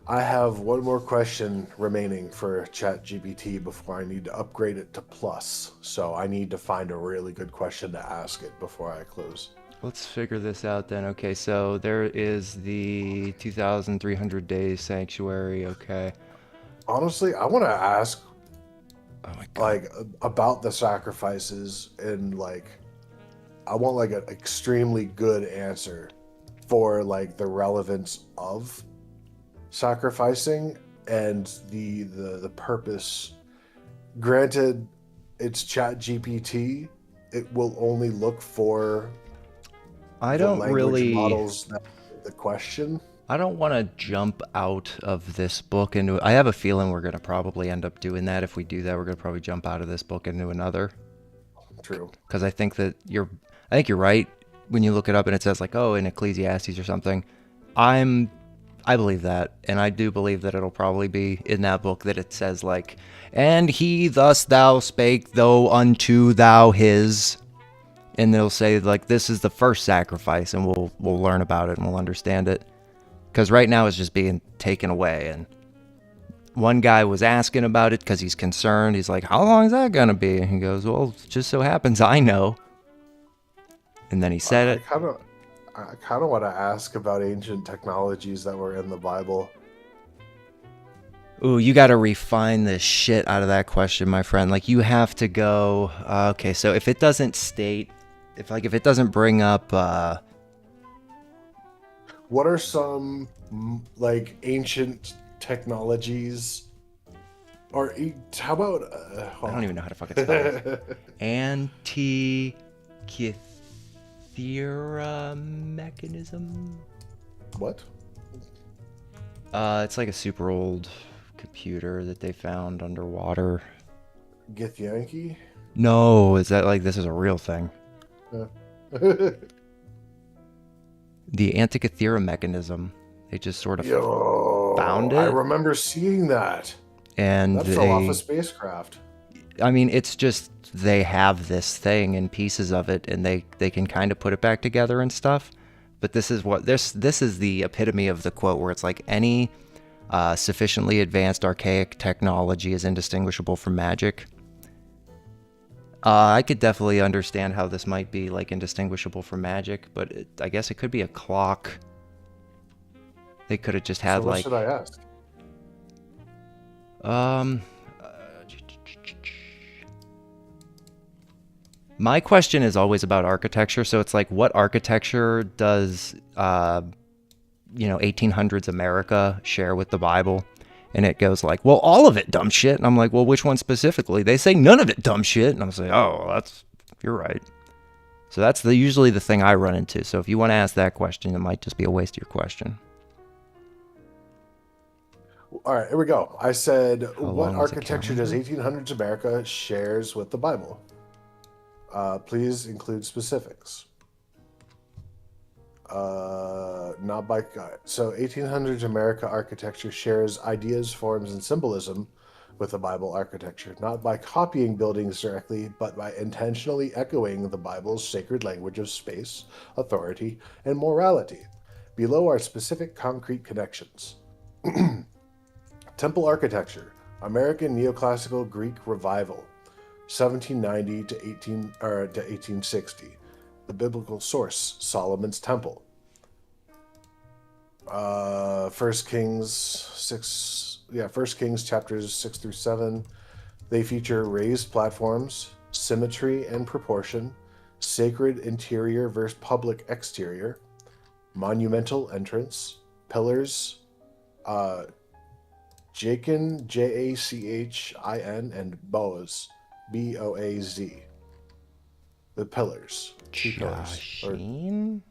S4: I have one more question remaining for ChatGPT before I need to upgrade it to Plus. So I need to find a really good question to ask it before I close.
S1: Let's figure this out then. Okay, so there is the 2,300 days sanctuary. Okay.
S4: Honestly, I want to ask
S1: Oh my God.
S4: like about the sacrifices, and like I want like an extremely good answer for like the relevance of sacrificing and the purpose. Granted, it's ChatGPT. It will only look for
S1: I
S4: the
S1: don't
S4: language
S1: really
S4: models that fit the question.
S1: I don't want to jump out of this book into I have a feeling we're going to probably end up doing that. If we do that, we're going to probably jump out of this book into another.
S4: True.
S1: Because I think you're right when you look it up and it says like, oh, in Ecclesiastes or something. I believe that, and I do believe that it'll probably be in that book that it says like, and he thus thou spake though unto thou his, and they'll say like this is the first sacrifice, and we'll learn about it and we'll understand it. Because right now it's just being taken away, and one guy was asking about it because he's concerned. He's like, how long is that gonna be? And he goes, well, it just so happens I know. And then he said it.
S4: I kind of want to ask about ancient technologies that were in the Bible.
S1: Ooh, you got to refine the shit out of that question, my friend. Like, you have to go, okay, so if it doesn't state, if it doesn't bring up
S4: What are some like ancient technologies? Or how about?
S1: I don't even know how to fucking spell it. Antikythera mechanism?
S4: What?
S1: It's like a super old computer that they found underwater.
S4: Githyanki?
S1: No, is that like this is a real thing? The Antikythera mechanism. They just sort of found
S4: I
S1: it,
S4: remember seeing that.
S1: and
S4: That fell off a spacecraft.
S1: I mean, it's just they have this thing and pieces of it, and they can kind of put it back together and stuff. But this is what this is the epitome of the quote where it's like any sufficiently advanced archaic technology is indistinguishable from magic. I could definitely understand how this might be like indistinguishable from magic, but I guess it could be a clock. They could have just had
S4: So what
S1: like
S4: should I ask?
S1: My question is always about architecture, so it's like, what architecture does 1800s America share with the Bible? And it goes like, well, all of it, dumb shit. And I'm like, well, which one specifically? They say none of it, dumb shit. And I'm like, oh, you're right. So that's usually the thing I run into. So if you want to ask that question, it might just be a waste of your question.
S4: All right, here we go. I said, what
S1: long is a
S4: architecture does
S1: calendar?
S4: 1800s America shares with the Bible? Please include specifics. Not by so 1800s America architecture shares ideas, forms, and symbolism with the Bible architecture, not by copying buildings directly, but by intentionally echoing the Bible's sacred language of space, authority, and morality. Below are specific concrete connections. Temple architecture, American neoclassical Greek revival, 1790 to 1860. The biblical source, Solomon's Temple. 1 Kings chapters 6 through 7. They feature raised platforms, symmetry and proportion, sacred interior versus public exterior, monumental entrance, pillars, Jachin, Jachin, and Boaz, Boaz. The pillars. Two pillars. Or
S1: Jachin?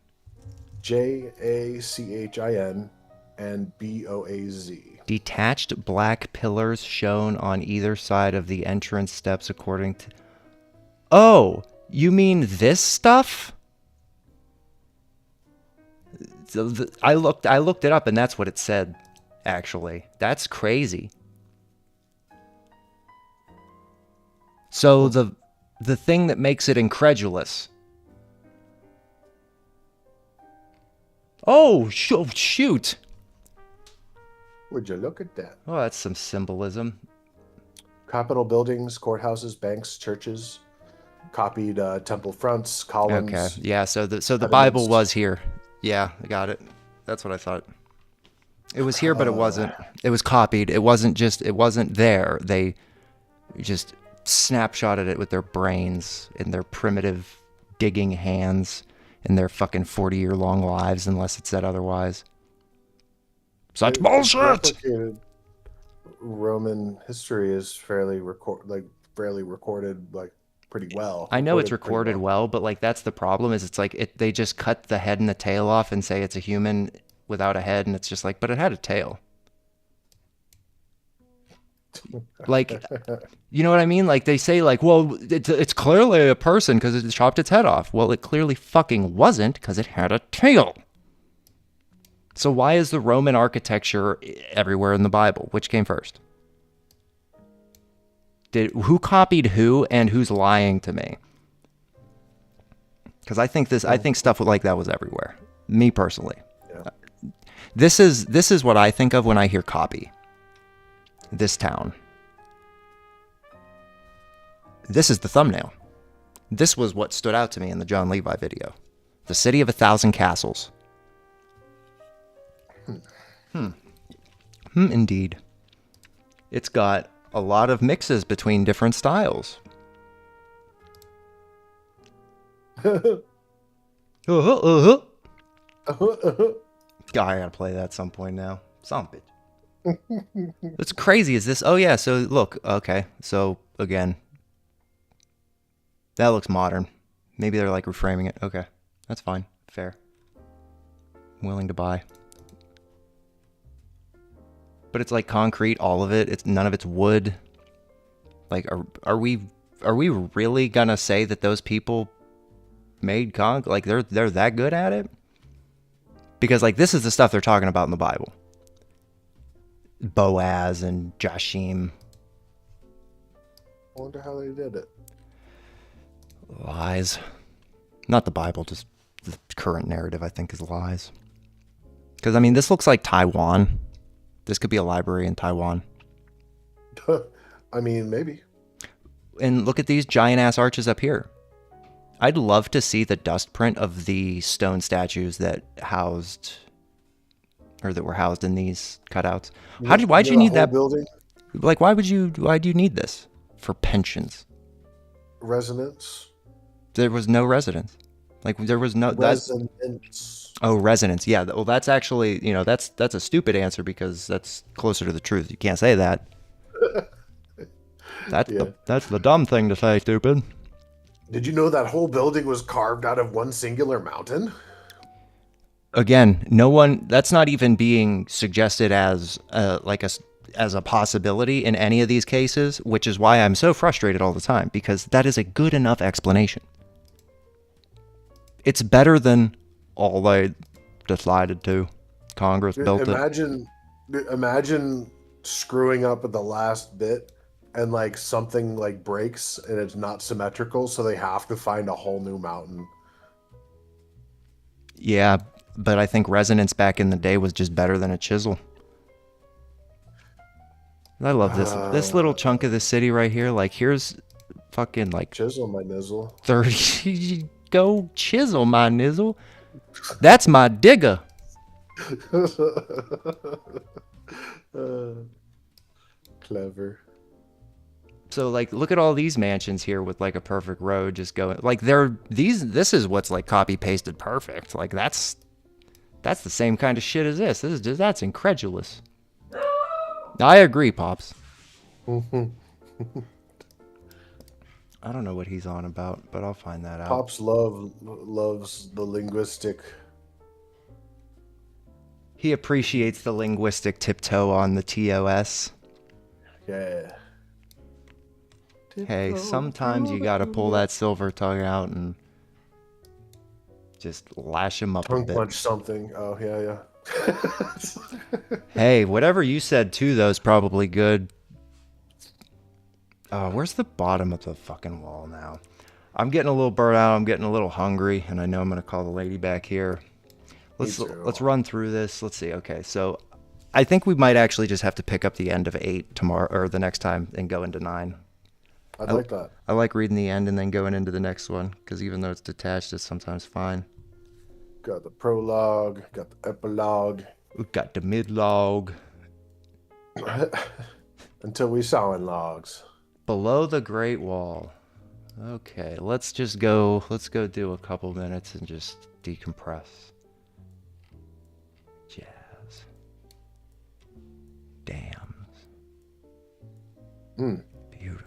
S4: Jachin and Boaz.
S1: Detached black pillars shown on either side of the entrance steps according to... Oh, you mean this stuff? I looked it up and that's what it said, actually. That's crazy. So the thing that makes it incredulous. Oh, shoot.
S4: Would you look at that?
S1: Oh, that's some symbolism.
S4: Capitol buildings, courthouses, banks, churches, copied temple fronts, columns.
S1: Okay, yeah, so the Bible was here. Yeah, I got it. That's what I thought. It was here, but it wasn't. It was copied. It wasn't there. They just snapshotted it with their brains in their primitive digging hands in their fucking 40-year-long lives, unless it said otherwise. Such bullshit!
S4: Replicated Roman history is fairly recorded, like pretty well.
S1: I know it's
S4: Recorded
S1: recorded
S4: pretty
S1: well, but like that's the problem. Is it's like they just cut the head and the tail off and say it's a human without a head, and it's just like, but it had a tail. Like, you know what I mean? Like they say, like, well, it's clearly a person because it chopped its head off. Well, it clearly fucking wasn't because it had a tail. So why is the Roman architecture everywhere in the Bible? Which came first? Who copied who and who's lying to me? Because I think stuff like that was everywhere. Me personally.
S4: Yeah.
S1: This is what I think of when I hear copy. This town. This is the thumbnail. This was what stood out to me in the Jon Levi video. The city of 1,000 castles. Indeed. It's got a lot of mixes between different styles. God, I gotta play that at some point now. Son of a bitch. What's crazy is this. Oh, yeah, so look. Okay, so again, that looks modern. Maybe they're like reframing it. Okay, that's fine. Fair. I'm willing to buy. But it's like concrete, all of it. It's none of it's wood. Like, are we really gonna say that those people made like they're that good at it? Because like this is the stuff they're talking about in the Bible. Boaz and Joshim.
S4: I wonder how they did it.
S1: Lies. Not the Bible, just the current narrative, I think, is lies. Because, I mean, this looks like Taiwan. This could be a library in Taiwan.
S4: I mean, maybe.
S1: And look at these giant-ass arches up here. I'd love to see the dust print of the stone statues that were housed in these cutouts. Why'd you need that
S4: building?
S1: Like, why do you need this? For pensions.
S4: Resonance.
S1: There was no residence. Like, there was no...
S4: Resonance.
S1: Resonance. Yeah, well, that's actually, that's a stupid answer because that's closer to the truth. You can't say that. That's the dumb thing to say, stupid.
S4: Did you know that whole building was carved out of one singular mountain?
S1: Again, that's not even being suggested as as a possibility in any of these cases, which is why I'm so frustrated all the time, because that is a good enough explanation. It's better than all they decided to. Congress built it.
S4: Imagine screwing up at the last bit and like something like breaks and it's not symmetrical, so they have to find a whole new mountain.
S1: Yeah, but I think resonance back in the day was just better than a chisel. I love this little chunk of the city right here. Like, here's fucking like
S4: chisel my nizzle.
S1: 30. Go chisel my nizzle. That's my digger.
S4: Clever.
S1: So like, look at all these mansions here with like a perfect road just going. Like this is what's like copy pasted perfect. Like that's the same kind of shit as this. That's incredulous. I agree, Pops. I don't know what he's on about, but I'll find that out.
S4: Pops loves the linguistic.
S1: He appreciates the linguistic tiptoe on the TOS.
S4: Yeah.
S1: Hey, sometimes you gotta pull that silver tongue out and just lash him up a bit.
S4: Tongue punch something. Oh, yeah.
S1: Hey, whatever you said too, though, is probably good. Where's the bottom of the fucking wall now? I'm getting a little burnt out. I'm getting a little hungry, and I know I'm gonna call the lady back here. Let's run through this. Let's see. Okay, so I think we might actually just have to pick up the end of 8 tomorrow or the next time and go into 9.
S4: I like that.
S1: I like reading the end and then going into the next one because even though it's detached, it's sometimes fine.
S4: Got the prologue, got the epilogue.
S1: We've got the mid-log.
S4: Until we saw in logs.
S1: Below the Great Wall. Okay, let's go do a couple minutes and just decompress. Jazz. Dams. Beautiful.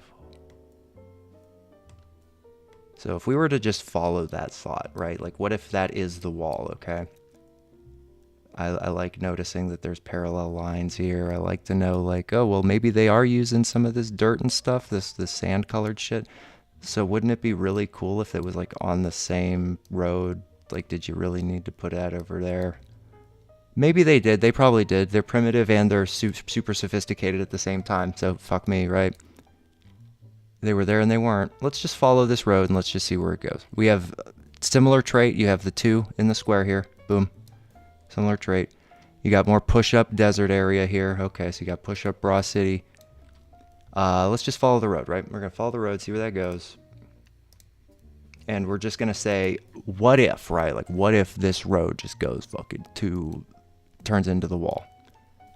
S1: So if we were to just follow that thought, right? Like, what if that is the wall, okay? I like noticing that there's parallel lines here. I like to know, like, oh, well, maybe they are using some of this dirt and stuff, this sand-colored shit. So wouldn't it be really cool if it was, like, on the same road? Like, did you really need to put that over there? Maybe they did. They probably did. They're primitive and they're super sophisticated at the same time. So fuck me, right? They were there and they weren't. Let's just follow this road and let's just see where it goes. We have similar trait. You have the 2 in the square here. Boom. Similar trait. You got more push-up desert area here. Okay, so you got push-up raw city. Let's just follow the road, right? We're going to follow the road, see where that goes. And we're just going to say, what if, right? Like, what if this road just goes fucking turns into the wall?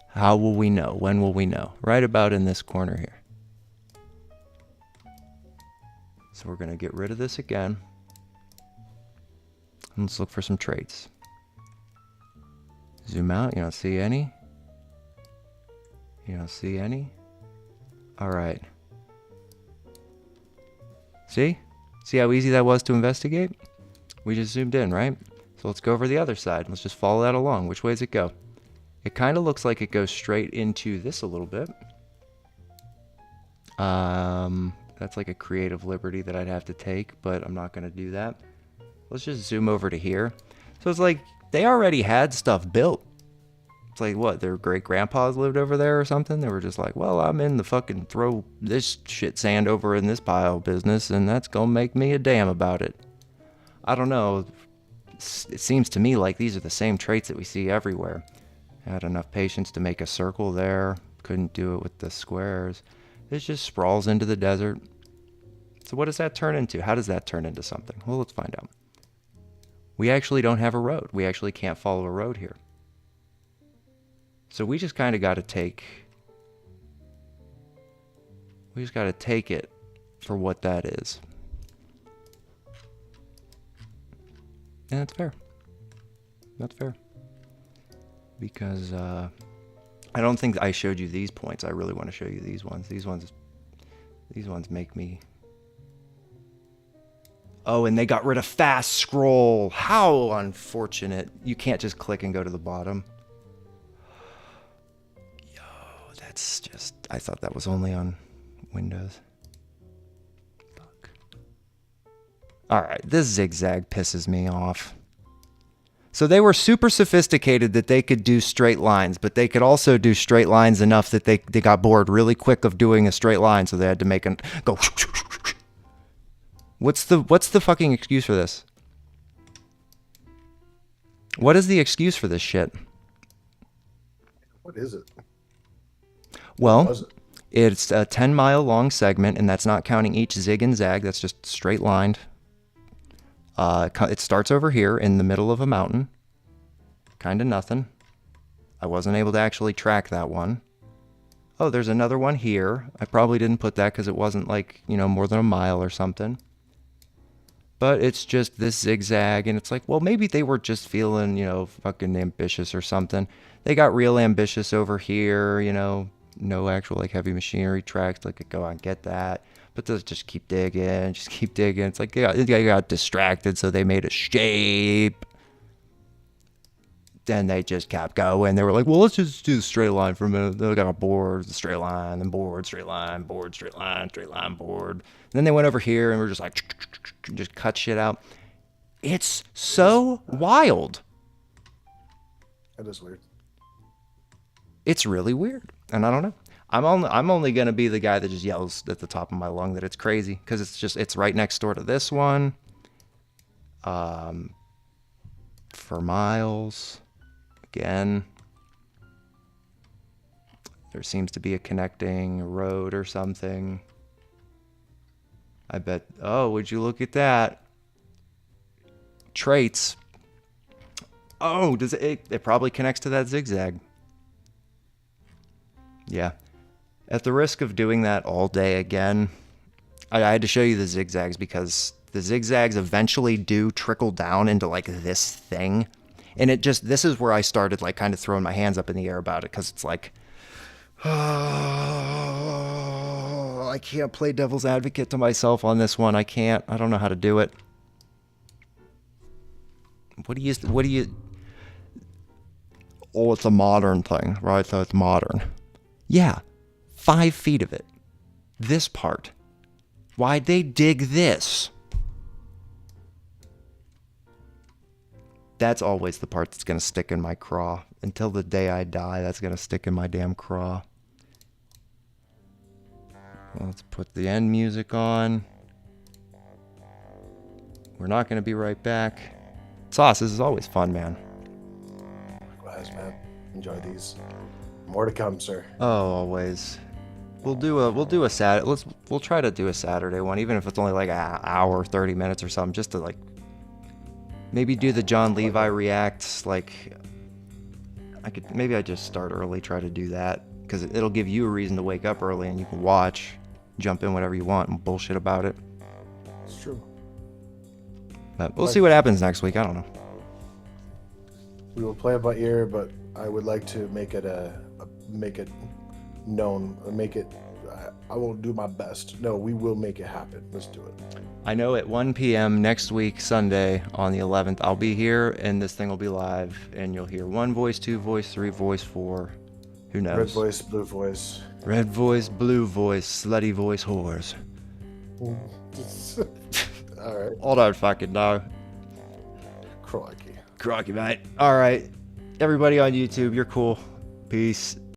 S1: How will we know? When will we know? Right about in this corner here. So we're going to get rid of this again. And let's look for some traits. Zoom out. You don't see any? You don't see any? Alright. See? See how easy that was to investigate? We just zoomed in, right? So let's go over the other side. Let's just follow that along. Which way does it go? It kind of looks like it goes straight into this a little bit. That's like a creative liberty that I'd have to take, but I'm not going to do that. Let's just zoom over to here. So it's like they already had stuff built. It's like, what, their great-grandpas lived over there or something? They were just like, well, I'm in the fucking throw this shit sand over in this pile business, and that's gonna make me a damn about it. I don't know. It seems to me like these are the same traits that we see everywhere. Had enough patience to make a circle there. Couldn't do it with the squares. It just sprawls into the desert. So what does that turn into? How does that turn into something? Well, let's find out. We actually don't have a road. We actually can't follow a road here. So we just kind of got to take... We just got to take it for what that is. And that's fair. That's fair. Because I don't think I showed you these points. I really want to show you these ones. These ones make me... Oh, and they got rid of fast scroll. How unfortunate. You can't just click and go to the bottom. Yo, that's just... I thought that was only on Windows. Fuck. Alright, this zigzag pisses me off. So they were super sophisticated that they could do straight lines, but they could also do straight lines enough that they got bored really quick of doing a straight line, so they had to make an... Go... What's the fucking excuse for this? What is the excuse for this shit?
S4: What is it?
S1: Well, it's a 10-mile long segment, and that's not counting each zig and zag. That's just straight lined. It starts over here in the middle of a mountain. Kind of nothing. I wasn't able to actually track that one. Oh, there's another one here. I probably didn't put that because it wasn't like, more than a mile or something. But it's just this zigzag, and it's like, well, maybe they were just feeling, fucking ambitious or something. They got real ambitious over here, no actual, heavy machinery tracks. Go on, get that. But they'll just keep digging. It's like they got distracted, so they made a shape. Then they just kept going. They were like, well, let's just do the straight line for a minute. They got a board, the straight line, then board, straight line, board, straight line, board. And then they went over here and were just like, just cut shit out. It's so wild.
S4: That is weird.
S1: It's really weird. And I don't know. I'm only going to be the guy that just yells at the top of my lung that it's crazy. Because it's right next door to this one. For miles. Again, there seems to be a connecting road or something. I bet. Oh, would you look at that? Traits. Oh, does it probably connects to that zigzag. Yeah. At the risk of doing that all day again, I had to show you the zigzags because the zigzags eventually do trickle down into this thing. And this is where I started kind of throwing my hands up in the air about it, because it's like, oh, I can't play devil's advocate to myself on this one. I can't. I don't know how to do it. What do you, oh, it's a modern thing, right? So it's modern. Yeah. 5 feet of it. This part. Why'd they dig this? That's always the part that's going to stick in my craw. Until the day I die, that's going to stick in my damn craw. Let's put the end music on. We're not going to be right back. Sauce, this is always fun, man.
S4: Likewise, man. Enjoy these. More to come, sir.
S1: Oh, always. We'll do a Saturday. We'll try to do a Saturday one, even if it's only an hour, 30 minutes or something, just to maybe do the Jon Levi reacts. Maybe I just start early, try to do that, because it'll give you a reason to wake up early and you can watch, jump in whatever you want and bullshit about it.
S4: It's true.
S1: But we'll see what happens next week. I don't know.
S4: We will play it by ear, but I would like to make it known. I will do my best. No, we will make it happen. Let's do it.
S1: I know at 1 p.m. next week, Sunday, on the 11th, I'll be here, and this thing will be live, and you'll hear 1 voice, 2 voice, 3 voice, 4. Who knows?
S4: Red voice, blue voice.
S1: Red voice, blue voice, slutty voice, whores.
S4: All right.
S1: I don't fucking know.
S4: Crikey.
S1: Crocky, mate. All right. Everybody on YouTube, you're cool. Peace.